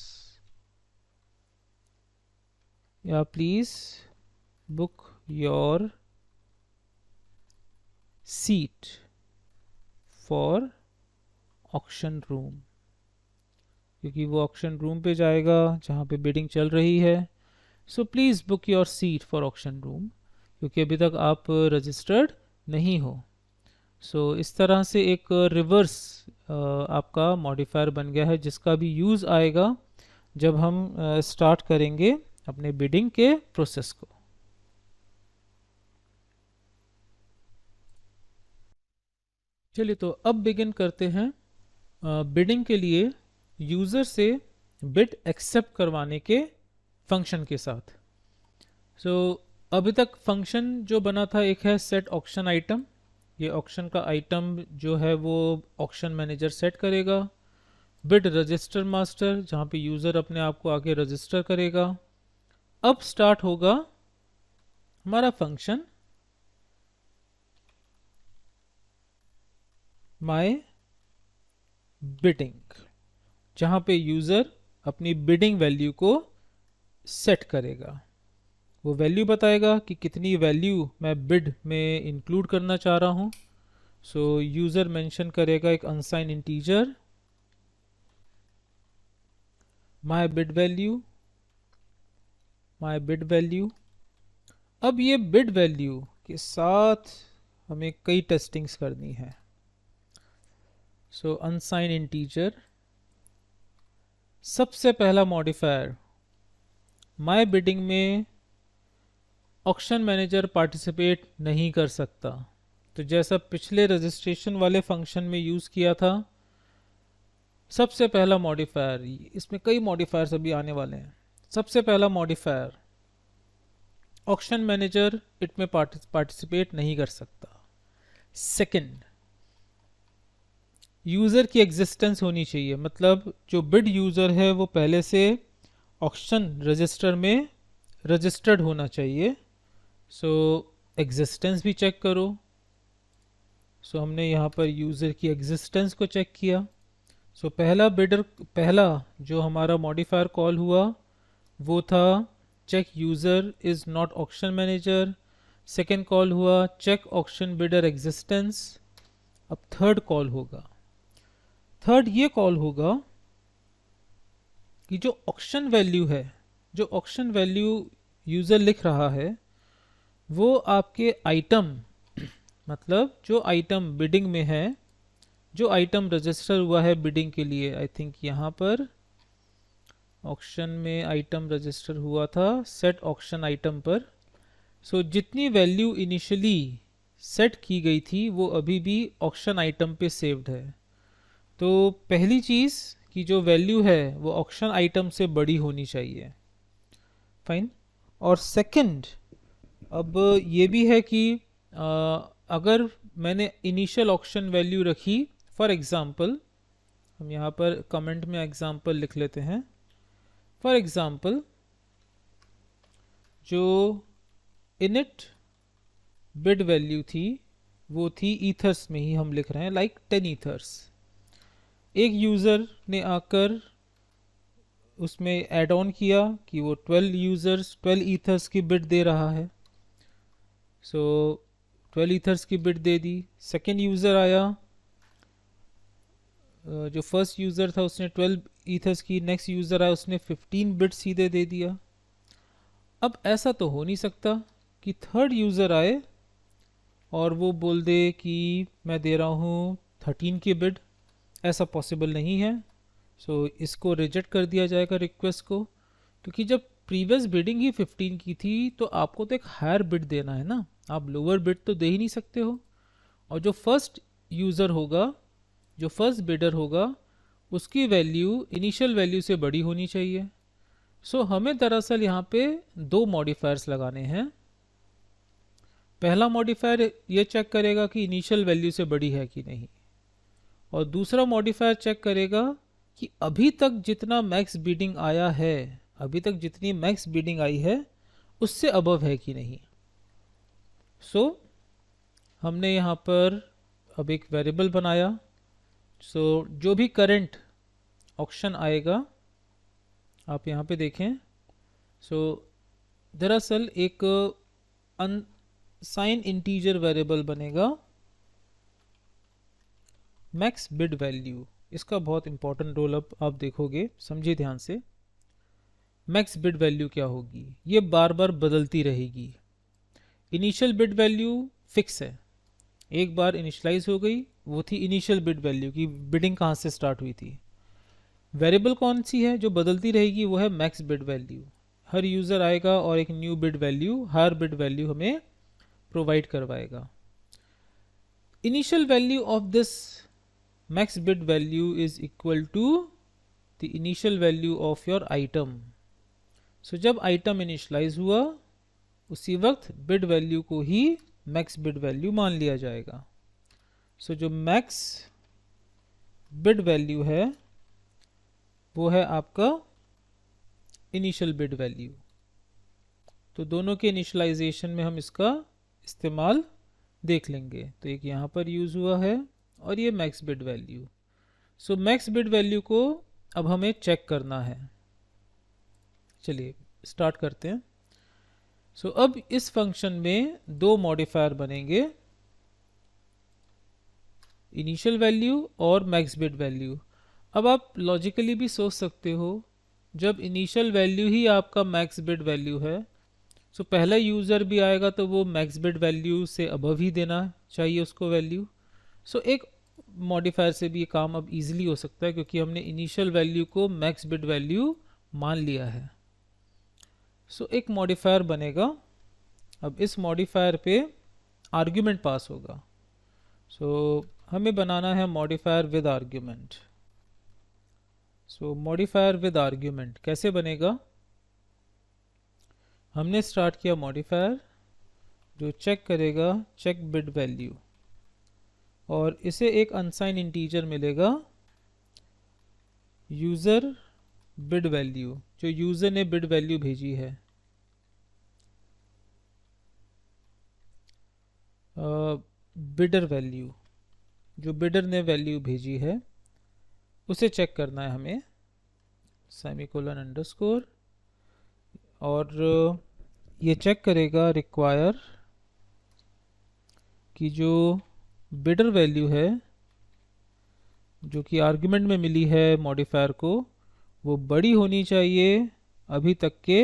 या please book your seat for auction room, क्योंकि वो ऑक्शन रूम पे जाएगा जहाँ पे बिडिंग चल रही है। So please book your seat for auction room, क्योंकि अभी तक आप रजिस्टर्ड नहीं हो। सो इस तरह से एक रिवर्स आपका मॉडिफायर बन गया है, जिसका भी यूज़ आएगा जब हम स्टार्ट करेंगे अपने बिडिंग के प्रोसेस को। चलिए तो अब बिगिन करते हैं बिडिंग के लिए यूज़र से बिड एक्सेप्ट करवाने के फंक्शन के साथ। सो अभी तक फंक्शन जो बना था, एक है सेट ऑक्शन आइटम। ये ऑक्शन का आइटम जो है वो ऑक्शन मैनेजर सेट करेगा। बिड रजिस्टर मास्टर, जहाँ पे यूज़र अपने आप को आके रजिस्टर करेगा। अब स्टार्ट होगा हमारा फंक्शन माय बिडिंग, जहाँ पे यूज़र अपनी बिडिंग वैल्यू को सेट करेगा। वो वैल्यू बताएगा कि कितनी वैल्यू मैं बिड में इंक्लूड करना चाह रहा हूँ। सो यूज़र मेंशन करेगा एक अनसाइन इंटीजर माय बिड वैल्यू। अब ये बिड वैल्यू के साथ हमें कई टेस्टिंग्स करनी है। सो अनसाइन इंटीजर, सबसे पहला मॉडिफायर, माय बिडिंग में ऑक्शन मैनेजर पार्टिसिपेट नहीं कर सकता। तो जैसा पिछले रजिस्ट्रेशन वाले फंक्शन में यूज़ किया था, सबसे पहला मॉडिफायर, इसमें कई मॉडिफायर्स अभी आने वाले हैं। सबसे पहला मॉडिफायर, ऑक्शन मैनेजर इट में पार्टिसिपेट नहीं कर सकता। सेकंड, यूज़र की एग्जिस्टेंस होनी चाहिए, मतलब जो बिड यूज़र है वो पहले से ऑक्शन रजिस्टर में रजिस्टर्ड होना चाहिए। सो एग्जिस्टेंस भी चेक करो। सो हमने यहाँ पर यूज़र की एग्जिस्टेंस को चेक किया। सो पहला जो हमारा मॉडिफायर कॉल हुआ वो था check user is not auction manager. Second call हुआ चेक ऑक्शन बिडर एग्जिस्टेंस। अब थर्ड कॉल होगा, थर्ड ये कॉल होगा कि जो ऑक्शन वैल्यू है, जो ऑक्शन वैल्यू यूज़र लिख रहा है, वो आपके आइटम, मतलब जो आइटम बिडिंग में है, जो आइटम रजिस्टर हुआ है बिडिंग के लिए, आई थिंक यहाँ पर ऑक्शन में आइटम रजिस्टर हुआ था सेट ऑक्शन आइटम पर। सो जितनी वैल्यू इनिशियली सेट की गई थी वो अभी भी ऑक्शन आइटम पे सेव्ड है। तो पहली चीज़ की जो वैल्यू है वो ऑक्शन आइटम से बड़ी होनी चाहिए, फाइन। और सेकंड, अब ये भी है कि अगर मैंने इनिशियल ऑक्शन वैल्यू रखी, फॉर एग्ज़ाम्पल हम यहाँ पर कमेंट में एग्ज़ाम्पल लिख लेते हैं। फॉर एग्ज़ाम्पल जो इनिट बिड वैल्यू थी वो थी ईथर्स में ही हम लिख रहे हैं, लाइक 10 ईथर्स। एक यूज़र ने आकर उसमें ऐड ऑन किया कि वो 12 ईथर्स की बिड दे रहा है, सो 12 ईथर्स की बिड दे दी। सेकेंड यूज़र आया, जो फर्स्ट यूज़र था उसने 12 ईथर्स की, नेक्स्ट यूज़र आया उसने 15 बिड सीधे दे दिया। अब ऐसा तो हो नहीं सकता कि थर्ड यूज़र आए और वो बोल दे कि मैं दे रहा हूँ 13 की बिड, ऐसा पॉसिबल नहीं है। सो इसको रिजेक्ट कर दिया जाएगा रिक्वेस्ट को, क्योंकि जब प्रीवियस बिडिंग ही 15 की थी तो आपको तो एक हायर बिड देना है ना, आप लोअर बिड तो दे ही नहीं सकते हो। और जो फर्स्ट यूज़र होगा, जो फर्स्ट बिडर होगा, उसकी वैल्यू इनिशियल वैल्यू से बड़ी होनी चाहिए। सो हमें दरअसल यहाँ पे दो मॉडिफायर्स लगाने हैं। पहला मॉडिफायर ये चेक करेगा कि इनिशियल वैल्यू से बड़ी है कि नहीं, और दूसरा मॉडिफायर चेक करेगा कि अभी तक जितना मैक्स बिडिंग आया है, अभी तक जितनी मैक्स बिडिंग आई है उससे अबव है कि नहीं। सो हमने यहाँ पर अब एक वेरिएबल बनाया। सो जो भी करंट ऑक्शन आएगा, आप यहाँ पे देखें, सो दरअसल एक अनसाइन इंटीजर वेरिएबल बनेगा मैक्स बिड वैल्यू। इसका बहुत इंपॉर्टेंट रोल अब आप देखोगे, समझिए ध्यान से। मैक्स बिड वैल्यू क्या होगी, ये बार बार बदलती रहेगी। इनिशियल बिड वैल्यू फिक्स है, एक बार इनिशलाइज हो गई, वो थी इनिशियल बिड वैल्यू की बिडिंग कहाँ से स्टार्ट हुई थी। वेरिएबल कौन सी है जो बदलती रहेगी, वो है मैक्स बिड वैल्यू। हर यूज़र आएगा और एक न्यू बिड वैल्यू, हर बिड वैल्यू हमें प्रोवाइड करवाएगा। Initial value of this max bid value is equal to the initial value of your item. So जब item initialize हुआ उसी वक्त bid value को ही max bid value मान लिया जाएगा। So जो max bid value है वो है आपका initial bid value। तो दोनों के initialization में हम इसका इस्तेमाल देख लेंगे। तो एक यहाँ पर यूज़ हुआ है और ये मैक्स बिड वैल्यू। सो मैक्स बिड वैल्यू को अब हमें चेक करना है। चलिए स्टार्ट करते हैं। सो अब इस फंक्शन में दो मॉडिफायर बनेंगे, इनिशियल वैल्यू और मैक्स बिड वैल्यू। अब आप लॉजिकली भी सोच सकते हो, जब इनिशियल वैल्यू ही आपका मैक्स बिड वैल्यू है, सो पहला यूज़र भी आएगा तो वो मैक्स बिड वैल्यू से अबव ही देना चाहिए उसको वैल्यू। सो एक मॉडिफायर से भी ये काम अब इजीली हो सकता है, क्योंकि हमने इनिशियल वैल्यू को मैक्स बिड वैल्यू मान लिया है। सो एक मॉडिफायर बनेगा। अब इस मॉडिफायर पे आर्ग्यूमेंट पास होगा। सो हमें बनाना है modifier with argument. So modifier with argument कैसे बनेगा, हमने स्टार्ट किया मॉडिफायर जो चेक करेगा चेक बिड वैल्यू, और इसे एक अनसाइन इंटीजर मिलेगा यूज़र बिड वैल्यू, जो यूज़र ने बिड वैल्यू भेजी है। बिडर वैल्यू, जो बिडर ने वैल्यू भेजी है उसे चेक करना है हमें, सेमीकोलन अंडरस्कोर, और ये चेक करेगा रिक्वायर कि जो बिडर वैल्यू है जो कि आर्गुमेंट में मिली है मॉडिफायर को, वो बड़ी होनी चाहिए अभी तक के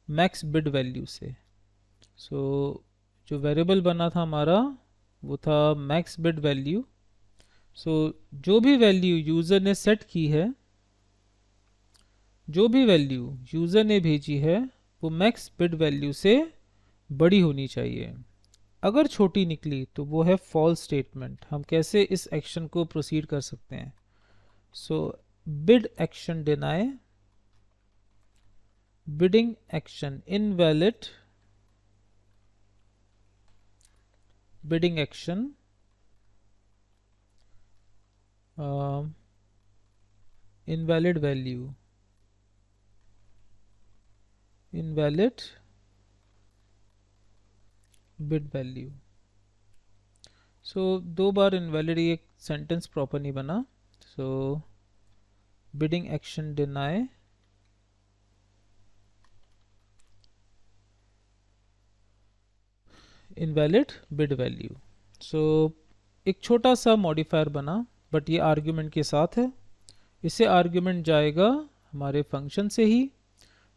मैक्स बिड वैल्यू से। सो जो वेरिएबल बना था हमारा वो था मैक्स बिड वैल्यू। सो जो भी वैल्यू यूज़र ने सेट की है, जो भी वैल्यू यूज़र ने भेजी है, वो मैक्स बिड वैल्यू से बड़ी होनी चाहिए। अगर छोटी निकली तो वो है फॉल्स स्टेटमेंट। हम कैसे इस एक्शन को प्रोसीड कर सकते हैं, so bid action deny, bidding action invalid, bidding action invalid value, invalid bid value. So दो बार इनवैलिड, ये सेंटेंस प्रॉपर नहीं बना. So bidding action deny, invalid bid value. So एक छोटा सा मॉडिफायर बना, बट ये आर्ग्यूमेंट के साथ है. इससे आर्ग्यूमेंट जाएगा हमारे फंक्शन से ही,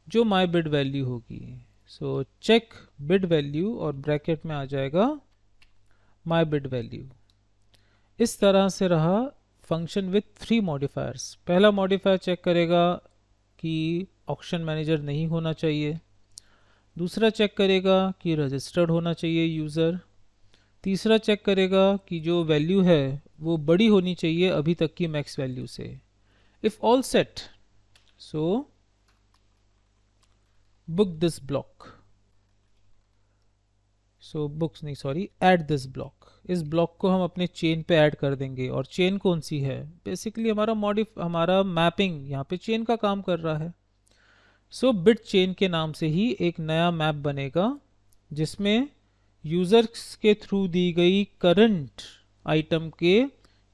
जो माई बिड वैल्यू होगी. सो चेक बिड वैल्यू और ब्रैकेट में आ जाएगा माई बिड वैल्यू. इस तरह से रहा फंक्शन विथ 3 मॉडिफायर्स. पहला मॉडिफायर चेक करेगा कि ऑक्शन मैनेजर नहीं होना चाहिए. दूसरा चेक करेगा कि रजिस्टर्ड होना चाहिए यूज़र. तीसरा चेक करेगा कि जो वैल्यू है वो बड़ी होनी चाहिए अभी तक की मैक्स वैल्यू से. If all set, so book this block, so books नहीं सॉरी ऐड दिस ब्लॉक. इस ब्लॉक को हम अपने चेन पे ऐड कर देंगे. और चेन कौन सी है? बेसिकली हमारा मैपिंग यहाँ पे चेन का काम कर रहा है. सो बिट चेन के नाम से ही एक नया मैप बनेगा, जिसमें यूजर्स के थ्रू दी गई करंट आइटम के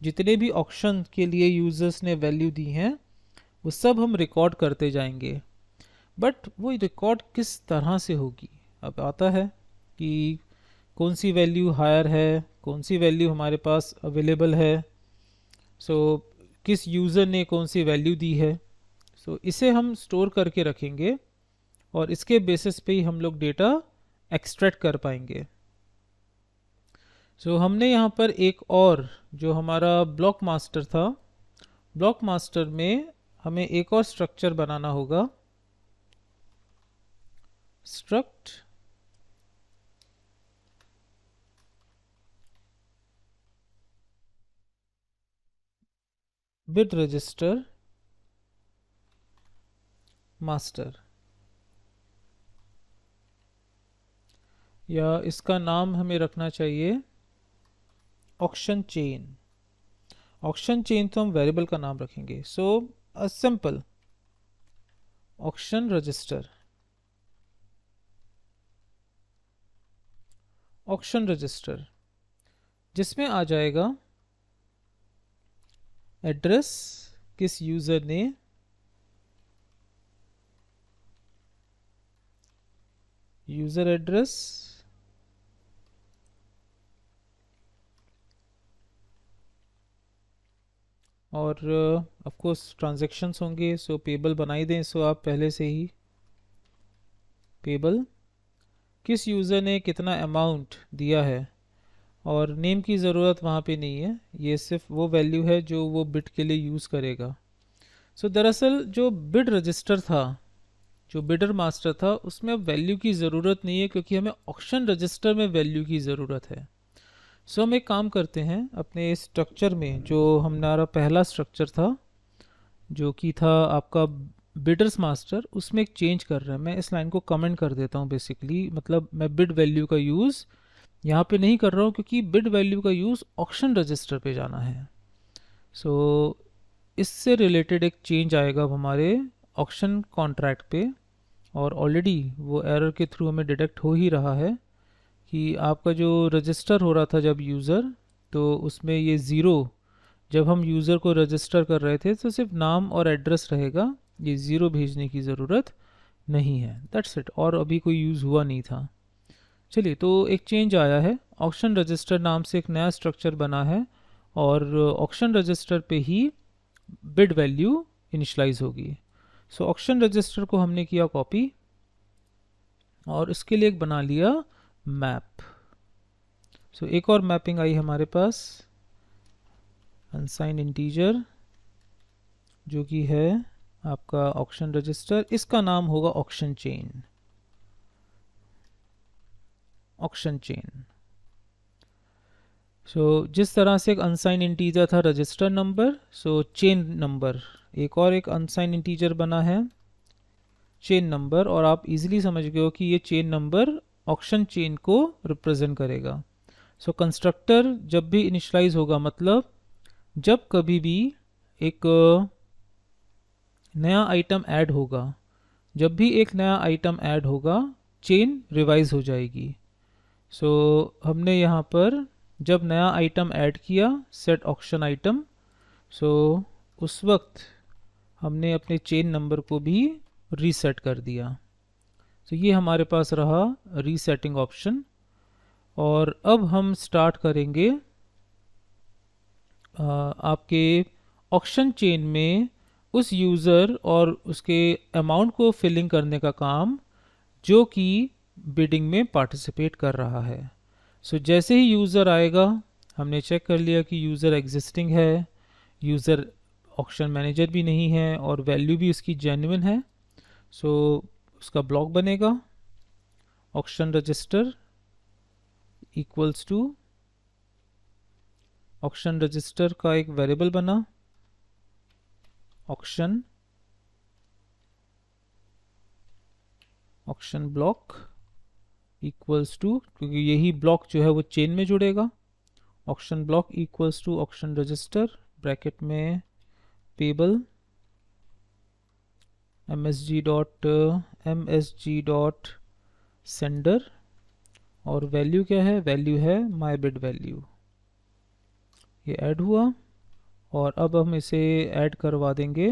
जितने भी ऑक्शन के लिए यूजर्स ने वैल्यू दी हैं वो सब हम रिकॉर्ड करते जाएंगे. बट वो रिकॉर्ड किस तरह से होगी? अब आता है कि कौन सी वैल्यू हायर है, कौन सी वैल्यू हमारे पास अवेलेबल है. सो किस यूज़र ने कौन सी वैल्यू दी है. सो इसे हम स्टोर करके रखेंगे और इसके बेसिस पे ही हम लोग डेटा एक्सट्रैक्ट कर पाएंगे. सो हमने यहाँ पर एक और जो हमारा ब्लॉक मास्टर था, ब्लॉक मास्टर में हमें एक और स्ट्रक्चर बनाना होगा. स्ट्रक्ट बिड रजिस्टर मास्टर, या इसका नाम हमें रखना चाहिए ऑक्शन चेन. ऑक्शन चेन तो हम वेरिएबल का नाम रखेंगे. So a simple auction register, auction register जिसमें आ जाएगा एड्रेस, किस यूजर ने यूजर एड्रेस, और ऑफ कोर्स ट्रांजैक्शंस होंगे. सो पेबल बनाई दें. सो आप पहले से ही पेबल, किस यूज़र ने कितना अमाउंट दिया है, और नेम की ज़रूरत वहाँ पे नहीं है. ये सिर्फ वो वैल्यू है जो वो बिट के लिए यूज़ करेगा. सो दरअसल जो बिड रजिस्टर था, जो बिडर मास्टर था, उसमें अब वैल्यू की ज़रूरत नहीं है, क्योंकि हमें ऑक्शन रजिस्टर में वैल्यू की ज़रूरत है. सो हम एक काम करते हैं, अपने स्ट्रक्चर में जो हमारा पहला स्ट्रक्चर था जो कि था आपका बिडर्स मास्टर, उसमें एक चेंज कर रहे हैं. मैं इस लाइन को कमेंट कर देता हूँ. बेसिकली मतलब मैं बिड वैल्यू का यूज़ यहाँ पे नहीं कर रहा हूँ, क्योंकि बिड वैल्यू का यूज़ ऑक्शन रजिस्टर पे जाना है. सो इससे रिलेटेड एक चेंज आएगा अब हमारे ऑक्शन कॉन्ट्रैक्ट पे, और ऑलरेडी वो एरर के थ्रू हमें डिटेक्ट हो ही रहा है कि आपका जो रजिस्टर हो रहा था जब यूज़र, तो उसमें ये ज़ीरो, जब हम यूज़र को रजिस्टर कर रहे थे तो सिर्फ नाम और एड्रेस रहेगा, ये ज़ीरो भेजने की ज़रूरत नहीं है. That's it. और अभी कोई यूज़ हुआ नहीं था. चलिए, तो एक चेंज आया है. ऑक्शन रजिस्टर नाम से एक नया स्ट्रक्चर बना है, और ऑक्शन रजिस्टर पे ही बिड वैल्यू इनिशलाइज होगी. सो ऑक्शन रजिस्टर को हमने किया कॉपी, और इसके लिए एक बना लिया मैप. सो एक और मैपिंग आई हमारे पास, अनसाइंड इंटीजर, जो कि है आपका ऑक्शन रजिस्टर. इसका नाम होगा ऑक्शन चेन. Auction chain. जिस तरह से एक अनसाइन इंटीजर था रजिस्टर नंबर, चेन नंबर एक अनसाइन इंटीजर बना है चेन नंबर, और आप इजीली समझ गए हो कि ये चेन नंबर ऑक्शन चेन को रिप्रेजेंट करेगा। कंस्ट्रक्टर जब भी इनिशियलाइज होगा, मतलब जब कभी भी एक नया आइटम ऐड होगा, जब भी एक नया आइटम ऐड होगा चेन रिवाइज हो जाएगी। हमने यहाँ पर जब नया आइटम ऐड किया सेट ऑक्शन आइटम, उस वक्त हमने अपने चेन नंबर को भी रीसेट कर दिया। ये हमारे पास रहा रीसेटिंग ऑप्शन। और अब हम स्टार्ट करेंगे आपके ऑक्शन चेन में उस यूज़र और उसके अमाउंट को फिलिंग करने का काम जो कि बिडिंग में पार्टिसिपेट कर रहा है। जैसे ही यूज़र आएगा, हमने चेक कर लिया कि यूज़र एग्जिस्टिंग है, यूज़र ऑक्शन मैनेजर भी नहीं है और वैल्यू भी उसकी जेन्युइन है। उसका ब्लॉक बनेगा auction register equals to auction register का एक वेरिएबल बना ऑक्शन ब्लॉक इक्वल्स टू, क्योंकि यही ब्लॉक जो है वो चेन में जुड़ेगा, auction block equals to auction register bracket में पेबल msg डॉट सेंडर, और वैल्यू क्या है, वैल्यू है माई बिड वैल्यू। ये ऐड हुआ और अब हम इसे ऐड करवा देंगे।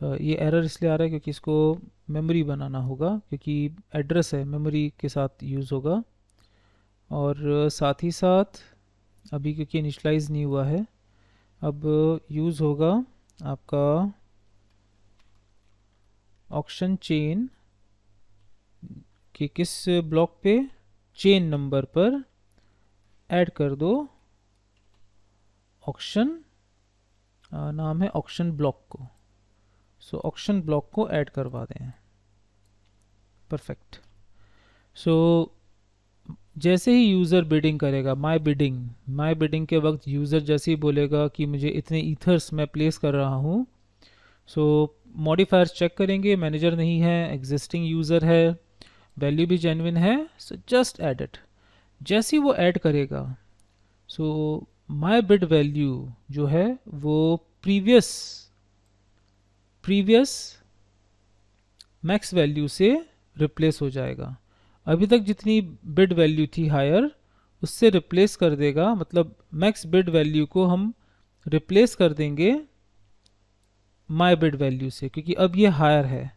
ये एरर इसलिए आ रहा है क्योंकि इसको मेमोरी बनाना होगा, क्योंकि एड्रेस है मेमोरी के साथ यूज़ होगा। और साथ ही साथ अभी क्योंकि इनिशलाइज नहीं हुआ है, अब यूज़ होगा आपका ऑक्शन चेन कि किस ब्लॉक पे, चेन नंबर पर ऐड कर दो ऑक्शन, नाम है ऑक्शन ब्लॉक को। ऑक्शन ब्लॉक को ऐड करवा दें। परफेक्ट। जैसे ही यूज़र बिडिंग करेगा, माय बिडिंग के वक्त यूज़र जैसे ही बोलेगा कि मुझे इतने ईथर्स मैं प्लेस कर रहा हूँ, मॉडिफायर्स चेक करेंगे, मैनेजर नहीं है, एग्जिस्टिंग यूज़र है, वैल्यू भी जेन्युइन है, जस्ट ऐड इट। जैसे ही वो ऐड करेगा, माय बिड वैल्यू जो है वो प्रीवियस मैक्स वैल्यू से रिप्लेस हो जाएगा। अभी तक जितनी बिड वैल्यू थी हायर, उससे रिप्लेस कर देगा, मतलब मैक्स बिड वैल्यू को हम रिप्लेस कर देंगे माय बिड वैल्यू से, क्योंकि अब ये हायर है।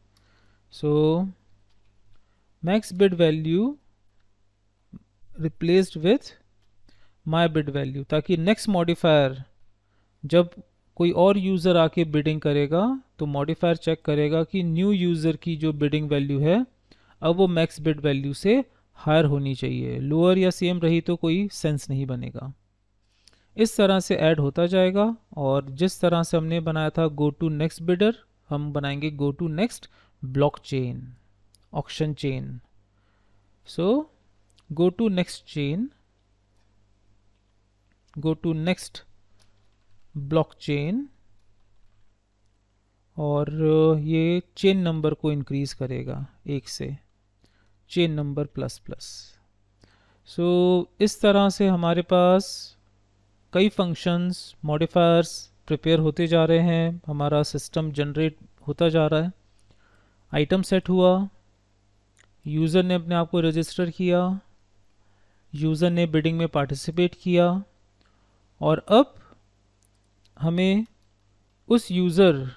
Max bid value replaced with my bid value, ताकि नेक्स्ट मॉडिफायर जब कोई और यूज़र आके बिडिंग करेगा तो मॉडिफायर चेक करेगा कि न्यू यूज़र की जो बिडिंग वैल्यू है अब वो मैक्स बिड वैल्यू से हायर होनी चाहिए। लोअर या सेम रही तो कोई सेंस नहीं बनेगा। इस तरह से ऐड होता जाएगा। और जिस तरह से हमने बनाया था गो टू नेक्स्ट बिडर, हम बनाएंगे go to next block chain, auction chain. Go to next chain, go to next blockchain, और ये चेन नंबर को इंक्रीज करेगा 1 से, चेन नंबर प्लस प्लस। इस तरह से हमारे पास कई फंक्शंस, मॉडिफायर्स प्रिपेयर होते जा रहे हैं, हमारा सिस्टम जनरेट होता जा रहा है। आइटम सेट हुआ, यूज़र ने अपने आप को रजिस्टर किया, यूज़र ने बिडिंग में पार्टिसिपेट किया, और अब हमें उस यूज़र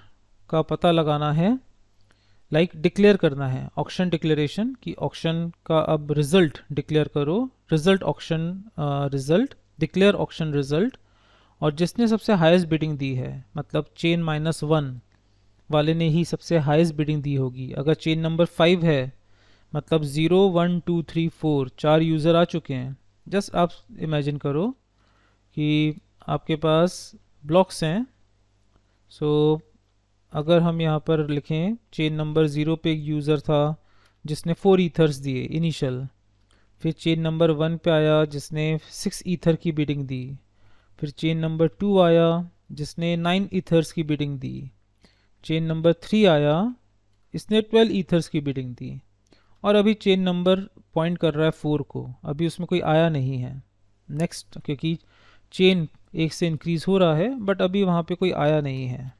का पता लगाना है, डिक्लेयर करना है ऑक्शन डिक्लेरेशन, कि ऑक्शन का अब रिजल्ट डिक्लेयर करो, result auction result, declare auction result. और जिसने सबसे हाईएस्ट बिडिंग दी है, मतलब चेन -1 वाले ने ही सबसे हाईएस्ट बिडिंग दी होगी। अगर चेन नंबर 5 है, मतलब 0 1 2 3 4 4 यूज़र आ चुके हैं। जस्ट आप इमेजिन करो कि आपके पास ब्लॉक्स हैं। अगर हम यहाँ पर लिखें चेन नंबर 0 पे एक यूज़र था जिसने 4 ईथर्स दिए इनिशियल, फिर चेन नंबर 1 पे आया जिसने 6 ईथर की बिडिंग दी। फिर चेन नंबर 2 आया जिसने 9 ईथर्स की बिडिंग दी। चेन नंबर 3 आया, इसने 12 ईथर्स की बिडिंग दी। और अभी चेन नंबर पॉइंट कर रहा है 4 को, अभी उसमें कोई आया नहीं है नेक्स्ट, क्योंकि चेन एक से इंक्रीज हो रहा है बट अभी वहाँ पे कोई आया नहीं है।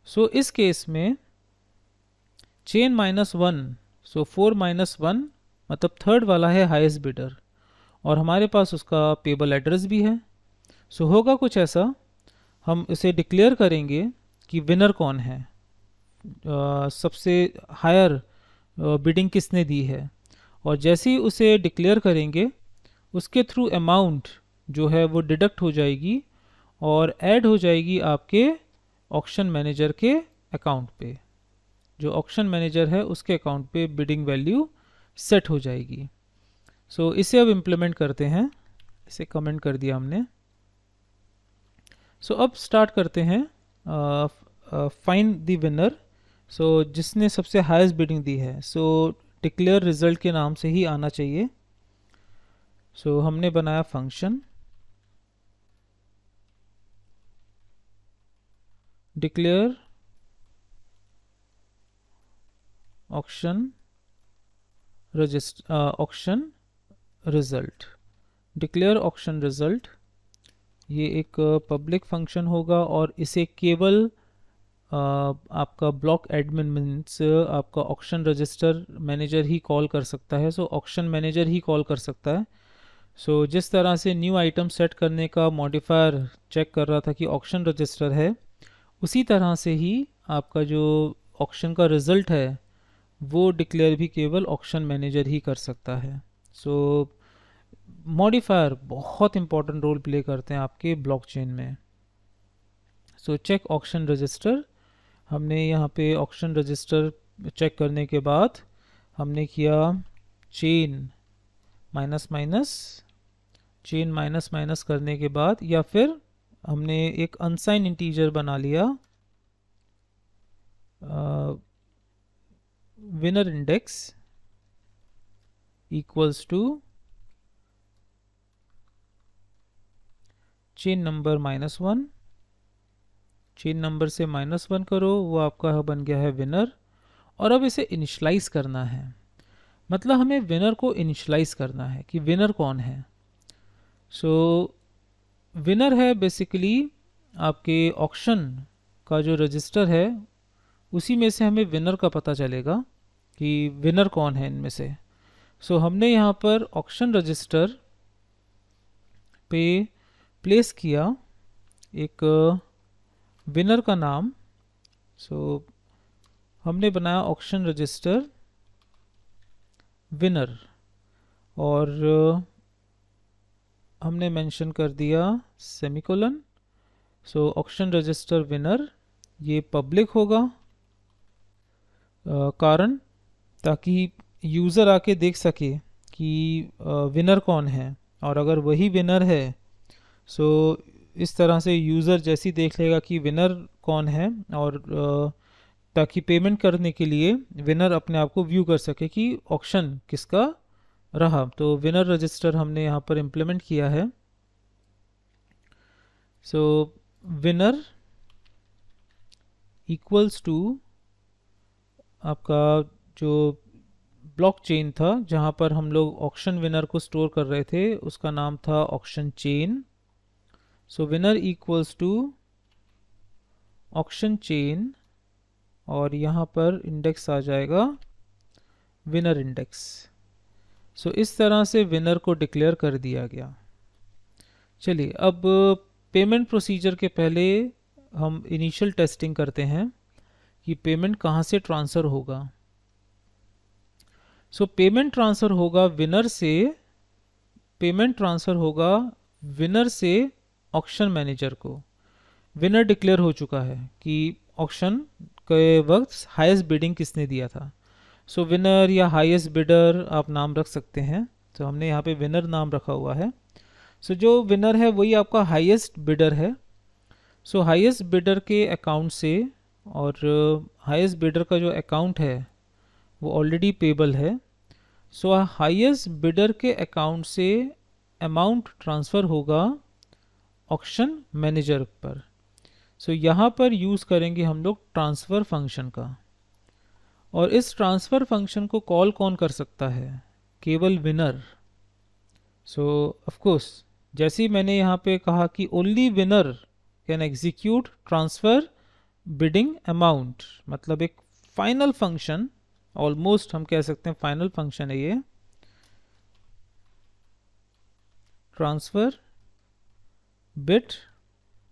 सो इस केस में चेन -1, सो 4 - 1 मतलब थर्ड वाला है हाईएस्ट बिडर, और हमारे पास उसका पेबल एड्रेस भी है। सो होगा कुछ ऐसा, हम इसे डिक्लेयर करेंगे कि विनर कौन है, सबसे हायर बिडिंग किसने दी है, और जैसे ही उसे डिक्लेयर करेंगे उसके थ्रू अमाउंट जो है वो डिडक्ट हो जाएगी और ऐड हो जाएगी आपके ऑक्शन मैनेजर के अकाउंट पे। जो ऑक्शन मैनेजर है उसके अकाउंट पे बिडिंग वैल्यू सेट हो जाएगी। सो इसे अब इम्प्लीमेंट करते हैं, इसे कमेंट कर दिया हमने। सो अब स्टार्ट करते हैं फाइंड द विनर। सो जिसने सबसे हाईएस्ट बिडिंग दी है, सो डिक्लेयर रिजल्ट के नाम से ही आना चाहिए। सो हमने बनाया function declare auction result. Declare auction result ये एक पब्लिक फंक्शन होगा और इसे केवल आपका ब्लॉक एडमिन मीन्स आपका ऑक्शन रजिस्टर मैनेजर ही कॉल कर सकता है। सो ऑक्शन मैनेजर ही कॉल कर सकता है। सो जिस तरह से न्यू आइटम सेट करने का मॉडिफायर चेक कर रहा था कि ऑक्शन रजिस्टर है, उसी तरह से ही आपका जो ऑक्शन का रिज़ल्ट है वो डिक्लेयर भी केवल ऑक्शन मैनेजर ही कर सकता है। सो मॉडिफायर बहुत इंपॉर्टेंट रोल प्ले करते हैं आपके ब्लॉकचेन में। सो चेक ऑक्शन रजिस्टर, हमने यहाँ पे ऑक्शन रजिस्टर चेक करने के बाद हमने किया चेन माइनस करने के बाद, या फिर हमने एक अनसाइन इंटीजर बना लिया winner index equals to chain number -1। Chain number से -1 करो, वो आपका बन गया है विनर। और अब इसे इनिशलाइज करना है, मतलब हमें विनर को इनिशलाइज करना है कि विनर कौन है। सो विनर है बेसिकली आपके ऑक्शन का जो रजिस्टर है, उसी में से हमें विनर का पता चलेगा कि विनर कौन है इनमें से। सो हमने यहाँ पर ऑक्शन रजिस्टर पे प्लेस किया एक विनर का नाम। सो हमने बनाया ऑक्शन रजिस्टर विनर, और हमने मेंशन कर दिया सेमीकोलन। सो ऑक्शन रजिस्टर विनर ये पब्लिक होगा, कारण ताकि यूज़र आके देख सके कि विनर कौन है, और अगर वही विनर है सो इस तरह से यूज़र जैसी देख लेगा कि विनर कौन है, और ताकि पेमेंट करने के लिए विनर अपने आप को व्यू कर सके कि ऑक्शन किसका रहा। तो विनर रजिस्टर हमने यहाँ पर इम्प्लीमेंट किया है। सो विनर इक्वल्स टू आपका जो ब्लॉकचेन था जहाँ पर हम लोग ऑक्शन विनर को स्टोर कर रहे थे, उसका नाम था auction chain. So winner equals to auction chain, और यहाँ पर इंडेक्स आ जाएगा विनर इंडेक्स। सो इस तरह से विनर को डिक्लेयर कर दिया गया। चलिए अब पेमेंट प्रोसीजर के पहले हम इनिशियल टेस्टिंग करते हैं कि पेमेंट कहाँ से ट्रांसफ़र होगा। सो पेमेंट ट्रांसफ़र होगा विनर से ऑक्शन मैनेजर को। विनर डिक्लेयर हो चुका है कि ऑक्शन के वक्त हाईएस्ट बिडिंग किसने दिया था। सो विनर या हाईएस्ट बिडर आप नाम रख सकते हैं, तो हमने यहाँ पे विनर नाम रखा हुआ है। सो जो विनर है वही आपका हाईएस्ट बिडर है। सो हाईएस्ट बिडर के अकाउंट से, और हाईएस्ट बिडर का जो अकाउंट है वो ऑलरेडी पेबल है, सो हाईएस्ट बिडर के अकाउंट से अमाउंट ट्रांसफ़र होगा ऑक्शन मैनेजर पर। सो यहाँ पर यूज़ करेंगे हम लोग ट्रांसफ़र फंक्शन का। और इस ट्रांसफ़र फंक्शन को कॉल कौन कर सकता है? केवल विनर। सो ऑफ कोर्स जैसे ही मैंने यहाँ पे कहा कि only winner can execute transfer bidding amount, मतलब एक फाइनल फंक्शन, ऑलमोस्ट हम कह सकते हैं फाइनल फंक्शन है ये, ट्रांसफ़र बिड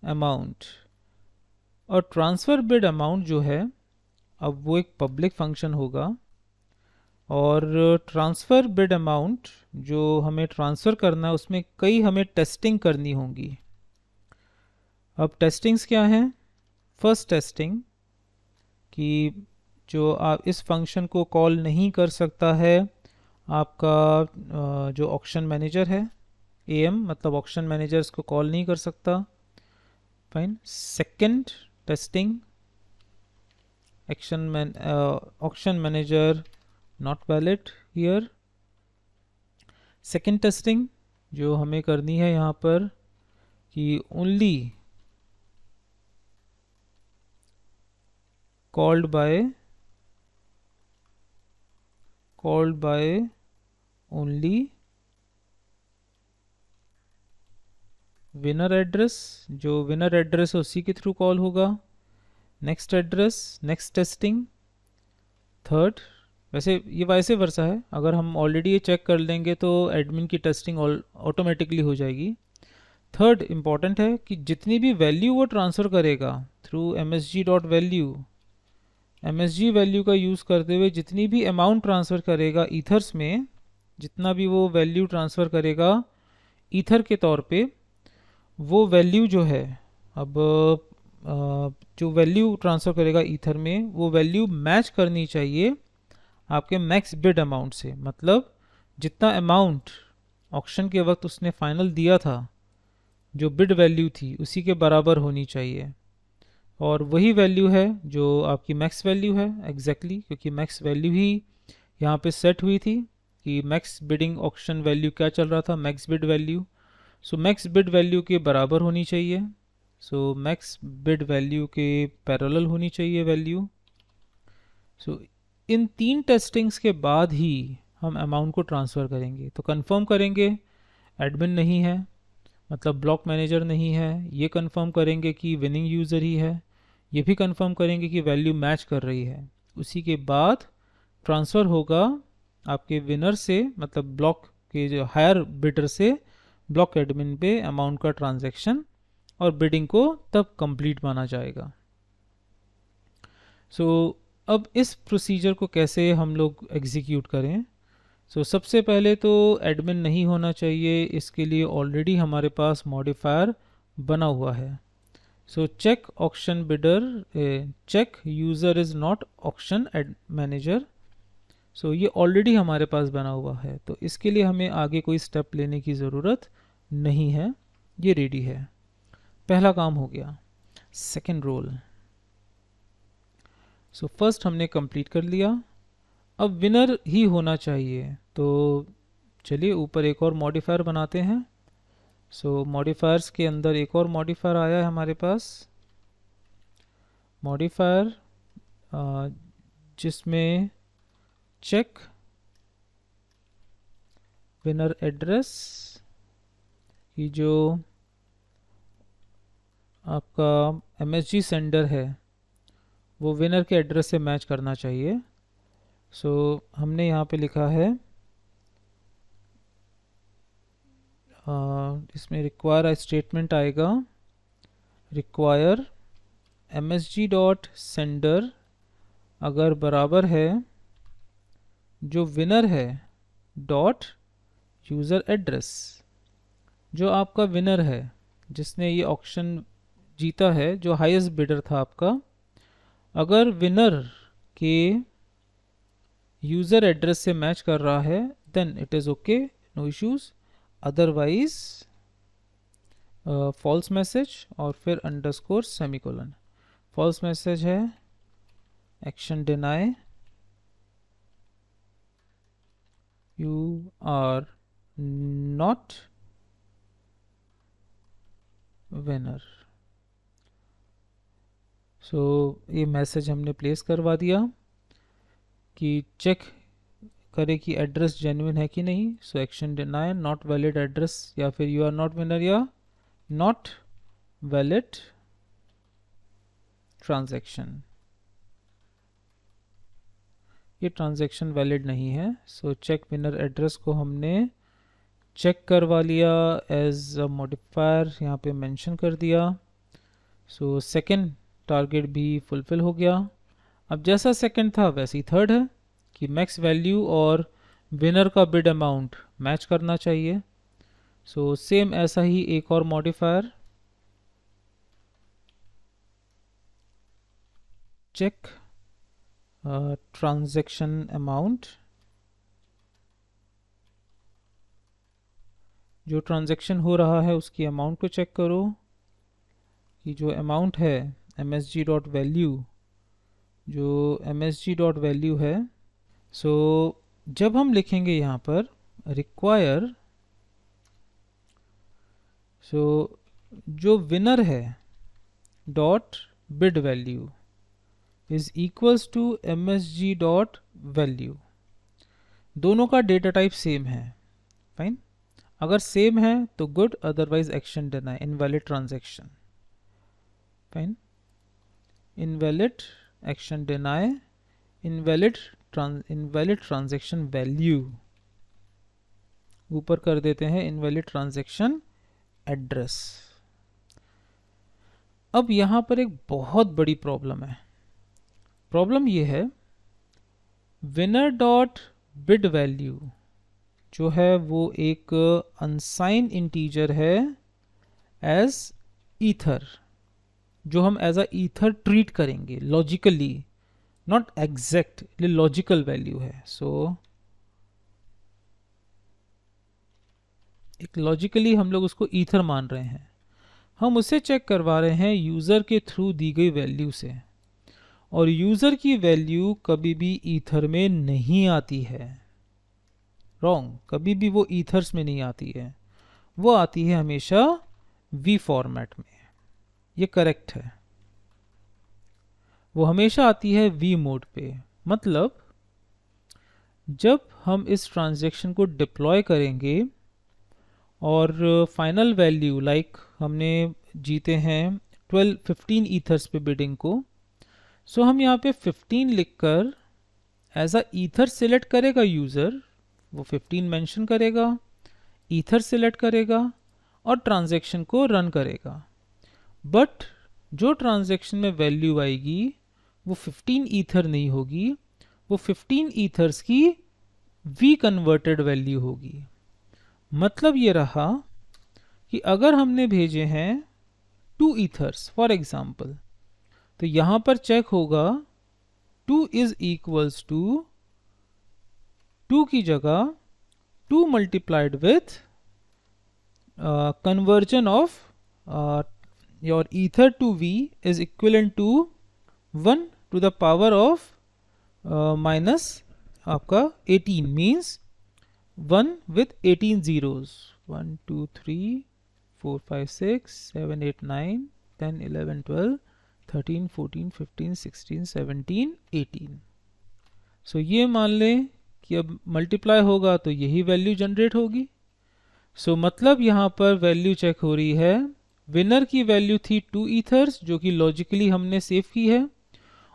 अमाउंट। और ट्रांसफ़र बिड अमाउंट जो है अब वो एक पब्लिक फंक्शन होगा। और ट्रांसफ़र बिड अमाउंट जो हमें ट्रांसफ़र करना है उसमें कई हमें टेस्टिंग करनी होंगी। अब टेस्टिंग्स क्या हैं? फर्स्ट टेस्टिंग कि जो आप इस फंक्शन को कॉल नहीं कर सकता है आपका जो ऑक्शन मैनेजर है, एएम मतलब ऑक्शन मैनेजर इसको कॉल नहीं कर सकता। Fine. Second testing, auction manager not valid here. Second testing जो हमें करनी है यहाँ पर कि only called by only winner address, जो विनर एड्रेस है उसी के थ्रू कॉल होगा। Next address, next testing. Third, वैसे ये वैसे वर्सा है, अगर हम ऑलरेडी ये चेक कर लेंगे तो एडमिन की टेस्टिंग ऑटोमेटिकली हो जाएगी। थर्ड इम्पॉर्टेंट है कि जितनी भी वैल्यू वो ट्रांसफ़र करेगा थ्रू msg.value, msg वैल्यू का यूज़ करते हुए जितनी भी अमाउंट ट्रांसफ़र करेगा ईथर्स में, जितना भी वो वैल्यू ट्रांसफ़र करेगा ईथर के तौर पे, वो वैल्यू जो है अब जो वैल्यू ट्रांसफ़र करेगा ईथर में वो वैल्यू मैच करनी चाहिए आपके मैक्स बिड अमाउंट से। मतलब जितना अमाउंट ऑक्शन के वक्त उसने फाइनल दिया था, जो बिड वैल्यू थी उसी के बराबर होनी चाहिए। और वही वैल्यू है जो आपकी मैक्स वैल्यू है एग्जैक्टली, क्योंकि मैक्स वैल्यू ही यहाँ पे सेट हुई थी कि मैक्स बिडिंग ऑक्शन वैल्यू क्या चल रहा था, मैक्स बिड वैल्यू। सो मैक्स बिड वैल्यू के बराबर होनी चाहिए। सो मैक्स बिड वैल्यू के पैरेलल होनी चाहिए वैल्यू। सो इन तीन टेस्टिंग्स के बाद ही हम अमाउंट को ट्रांसफ़र करेंगे। तो कंफर्म करेंगे एडमिन नहीं है, मतलब ब्लॉक मैनेजर नहीं है, ये कंफर्म करेंगे कि विनिंग यूज़र ही है, ये भी कंफर्म करेंगे कि वैल्यू मैच कर रही है। उसी के बाद ट्रांसफ़र होगा आपके विनर से, मतलब ब्लॉक के जो हायर बिडर से ब्लॉक एडमिन पे अमाउंट का ट्रांजैक्शन, और बिडिंग को तब कंप्लीट माना जाएगा। सो अब इस प्रोसीजर को कैसे हम लोग एग्जीक्यूट करें? सबसे पहले तो एडमिन नहीं होना चाहिए, इसके लिए ऑलरेडी हमारे पास मॉडिफायर बना हुआ है। Check auction bidder, check user is not auction manager. ये ऑलरेडी हमारे पास बना हुआ है, तो इसके लिए हमें आगे कोई स्टेप लेने की ज़रूरत नहीं है, ये रेडी है। पहला काम हो गया। सेकेंड रोल, फर्स्ट हमने कंप्लीट कर लिया। अब विनर ही होना चाहिए, तो चलिए ऊपर एक और मॉडिफायर बनाते हैं। मॉडिफायर्स के अंदर एक और मॉडिफायर आया है हमारे पास, मॉडिफायर जिसमें चेक विनर एड्रेस की जो आपका MSG सेंडर है वो विनर के एड्रेस से मैच करना चाहिए। हमने यहाँ पे लिखा है इसमें रिक्वायर स्टेटमेंट आएगा, रिक्वायर MSG.sender अगर बराबर है जो विनर है डॉट यूज़र एड्रेस, जो आपका विनर है जिसने ये ऑक्शन जीता है, जो हाईएस्ट बिडर था आपका, अगर विनर के यूज़र एड्रेस से मैच कर रहा है then it is okay, no issues. Otherwise false message और फिर अंडरस्कोर सेमीकोलन। फॉल्स मैसेज है action deny, you are not winner। So ये मैसेज हमने प्लेस करवा दिया कि चेक करे कि एड्रेस जेन्युइन है कि नहीं। सो action deny not valid address, या फिर यू आर नॉट विनर या नॉट वैलिड ट्रांजैक्शन। ये ट्रांजैक्शन वैलिड नहीं है। सो चेक विनर एड्रेस को हमने चेक करवा लिया, एज अ मॉडिफायर यहाँ पे मेंशन कर दिया। सो सेकंड टारगेट भी फुलफिल हो गया। अब जैसा सेकंड था वैसे ही थर्ड है कि मैक्स वैल्यू और विनर का बिड अमाउंट मैच करना चाहिए। सो सेम ऐसा ही एक और मॉडिफायर चेक ट्रांजैक्शन अमाउंट। जो ट्रांजैक्शन हो रहा है उसकी अमाउंट को चेक करो कि जो अमाउंट है msg डॉट वैल्यू, जो msg डॉट वैल्यू है। सो जब हम लिखेंगे यहाँ पर रिक्वायर, सो जो विनर है dot bid value is equals to msg dot value. दोनों का डेटा टाइप सेम है, फाइन। अगर सेम है तो good, otherwise action deny, invalid transaction, fine. Invalid action deny, invalid transaction value, ऊपर कर देते हैं इनवैलिड ट्रांजैक्शन एड्रेस। अब यहां पर एक बहुत बड़ी प्रॉब्लम है। प्रॉब्लम ये है, विनर डॉट बिड वैल्यू जो है वो एक अनसाइन इंटीजर है एज ईथर, जो हम एज अ ईथर ट्रीट करेंगे logically, not exact, logical value है। सो एक लॉजिकली हम लोग उसको ईथर मान रहे हैं। हम उसे चेक करवा रहे हैं यूज़र के थ्रू दी गई वैल्यू से, और यूज़र की वैल्यू कभी भी ईथर में नहीं आती है। रॉन्ग, कभी भी वो ईथर्स में नहीं आती है, वो आती है हमेशा वी फॉर्मेट में। ये करेक्ट है, वो हमेशा आती है वी मोड पे। मतलब जब हम इस ट्रांजैक्शन को डिप्लॉय करेंगे और फाइनल वैल्यू लाइक हमने जीते हैं 15 ईथर्स पे बिडिंग को, सो हम यहाँ पे 15 लिखकर एज अ ईथर सिलेक्ट करेगा यूज़र, वो 15 मेंशन करेगा, ईथर सिलेक्ट करेगा और ट्रांजैक्शन को रन करेगा। बट जो ट्रांजैक्शन में वैल्यू आएगी वो 15 ईथर नहीं होगी, वो 15 ईथर्स की वी कन्वर्टेड वैल्यू होगी। मतलब ये रहा कि अगर हमने भेजे हैं 2 ईथर्स फॉर एग्जाम्पल, तो यहां पर चेक होगा 2 इज इक्वल्स टू 2 की जगह 2 multiplied with conversion of your ether to V is equivalent to 1 to the power of minus आपका 18 means 1 with 18 zeros, 1 2 3 4 5 6 7 8 9 10 11 12 13 14 15 16 17 18। सो ये मान लें कि अब मल्टीप्लाई होगा तो यही वैल्यू जनरेट होगी। सो मतलब यहाँ पर वैल्यू चेक हो रही है, विनर की वैल्यू थी 2 ईथर्स जो कि लॉजिकली हमने सेव की है,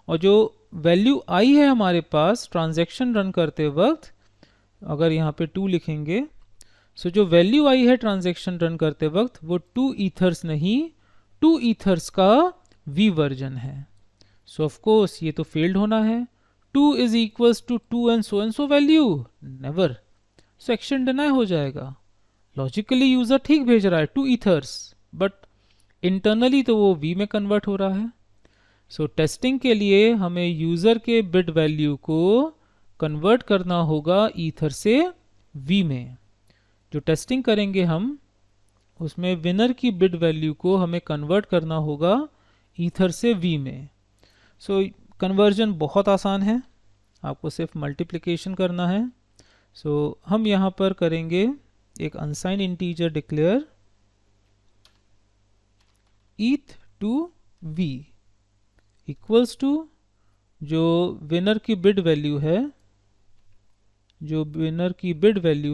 और जो वैल्यू आई है हमारे पास ट्रांजैक्शन रन करते वक्त, अगर यहाँ पे 2 लिखेंगे, सो जो वैल्यू आई है ट्रांजैक्शन रन करते वक्त वो 2 ईथर्स नहीं, 2 ईथर्स का वी वर्जन है। सो ऑफ कोर्स ये तो फेल्ड होना है। 2 is equals to 2 and so value, never. So action deny हो जाएगा। लॉजिकली यूजर ठीक भेज रहा है 2 ईथर्स, बट इंटरनली तो वो वी में कन्वर्ट हो रहा है। सो टेस्टिंग के लिए हमें यूजर के बिड वैल्यू को कन्वर्ट करना होगा ईथर से वी में। जो टेस्टिंग करेंगे हम उसमें विनर की बिड वैल्यू को हमें कन्वर्ट करना होगा ईथर से वी में। सो कन्वर्जन बहुत आसान है, आपको सिर्फ मल्टीप्लिकेशन करना है। हम यहाँ पर करेंगे एक unsigned integer declare eth to v equals to जो विनर की बिड वैल्यू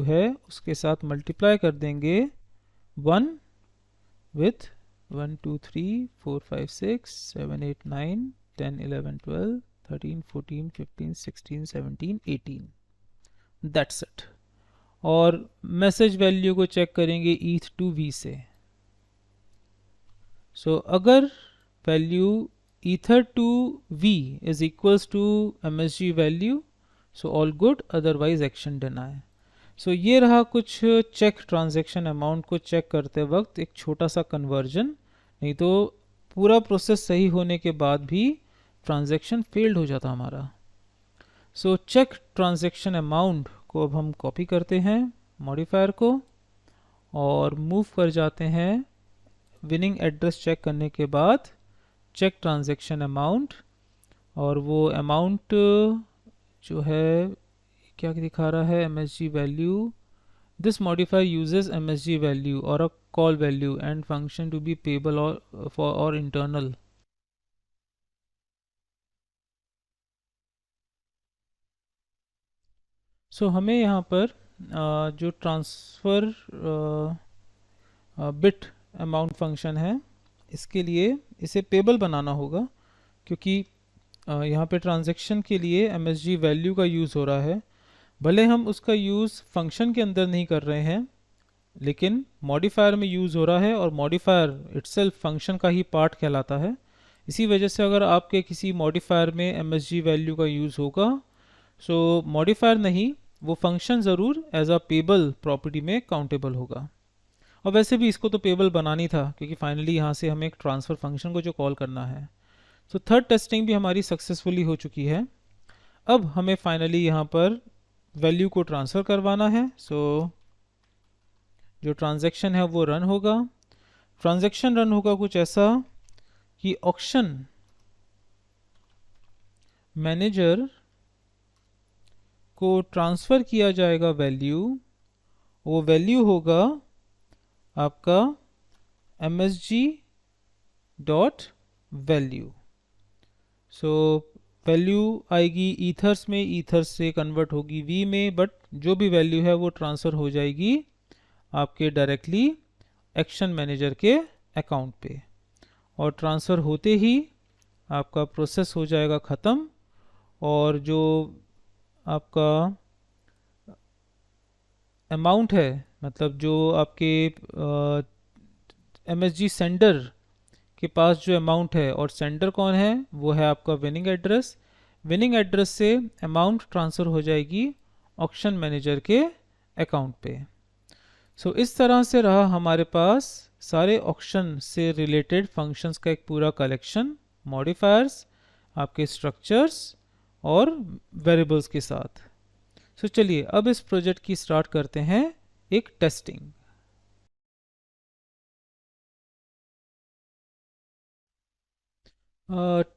है, उसके साथ मल्टीप्लाई कर देंगे 1 विथ 1 2 3 4 5 6 7 8 9 10 11 12 13 14 15 16 17 18, दैट्स इट। और मैसेज वैल्यू को चेक करेंगे eth टू v से। अगर value ether to v is equals to msg value, all good, otherwise action deny. ये रहा कुछ चेक ट्रांजैक्शन अमाउंट को चेक करते वक्त एक छोटा सा कन्वर्जन, नहीं तो पूरा प्रोसेस सही होने के बाद भी ट्रांजैक्शन फेल्ड हो जाता हमारा। चेक ट्रांजैक्शन अमाउंट को अब हम कॉपी करते हैं मॉडिफायर को और मूव कर जाते हैं विनिंग एड्रेस चेक करने के बाद चेक ट्रांजैक्शन अमाउंट, और वो अमाउंट जो है क्या दिखा रहा है, msg value, this modifier uses msg value और a call value and function to be payable और फॉर और इंटरनल। हमें यहाँ पर जो ट्रांसफ़र बिट अमाउंट फंक्शन है, इसके लिए इसे पेबल बनाना होगा, क्योंकि यहाँ पे ट्रांजैक्शन के लिए msg वैल्यू का यूज़ हो रहा है। भले हम उसका यूज़ फंक्शन के अंदर नहीं कर रहे हैं, लेकिन मॉडिफायर में यूज़ हो रहा है और मॉडिफायर इटसेल्फ फंक्शन का ही पार्ट कहलाता है। इसी वजह से अगर आपके किसी मॉडिफायर में msg वैल्यू का यूज़ होगा, मॉडिफायर नहीं, वो फंक्शन ज़रूर एज अ पेबल प्रॉपर्टी में काउंटेबल होगा। और वैसे भी इसको तो पेबल बनानी था, क्योंकि फाइनली यहाँ से हमें एक ट्रांसफ़र फंक्शन को जो कॉल करना है। थर्ड टेस्टिंग भी हमारी सक्सेसफुली हो चुकी है। अब हमें फाइनली यहाँ पर वैल्यू को ट्रांसफ़र करवाना है। जो ट्रांजैक्शन है वो रन होगा। ट्रांजैक्शन रन होगा कुछ ऐसा कि ऑक्शन मैनेजर को ट्रांसफ़र किया जाएगा वैल्यू, वो वैल्यू होगा आपका msg डॉट वैल्यू। वैल्यू आएगी ईथर्स में, ईथर्स से कन्वर्ट होगी v में, बट जो भी वैल्यू है वो ट्रांसफ़र हो जाएगी आपके डायरेक्टली एक्शन मैनेजर के अकाउंट पे, और ट्रांसफ़र होते ही आपका प्रोसेस हो जाएगा ख़त्म, और जो आपका अमाउंट है, मतलब जो आपके msg सेंडर के पास जो अमाउंट है, और सेंडर कौन है, वो है आपका विनिंग एड्रेस। विनिंग एड्रेस से अमाउंट ट्रांसफ़र हो जाएगी ऑक्शन मैनेजर के अकाउंट पे। इस तरह से रहा हमारे पास सारे ऑक्शन से रिलेटेड फंक्शंस का एक पूरा कलेक्शन, मॉडिफायर्स, आपके स्ट्रक्चर्स और वेरिएबल्स के साथ। चलिए अब इस प्रोजेक्ट की स्टार्ट करते हैं एक टेस्टिंग।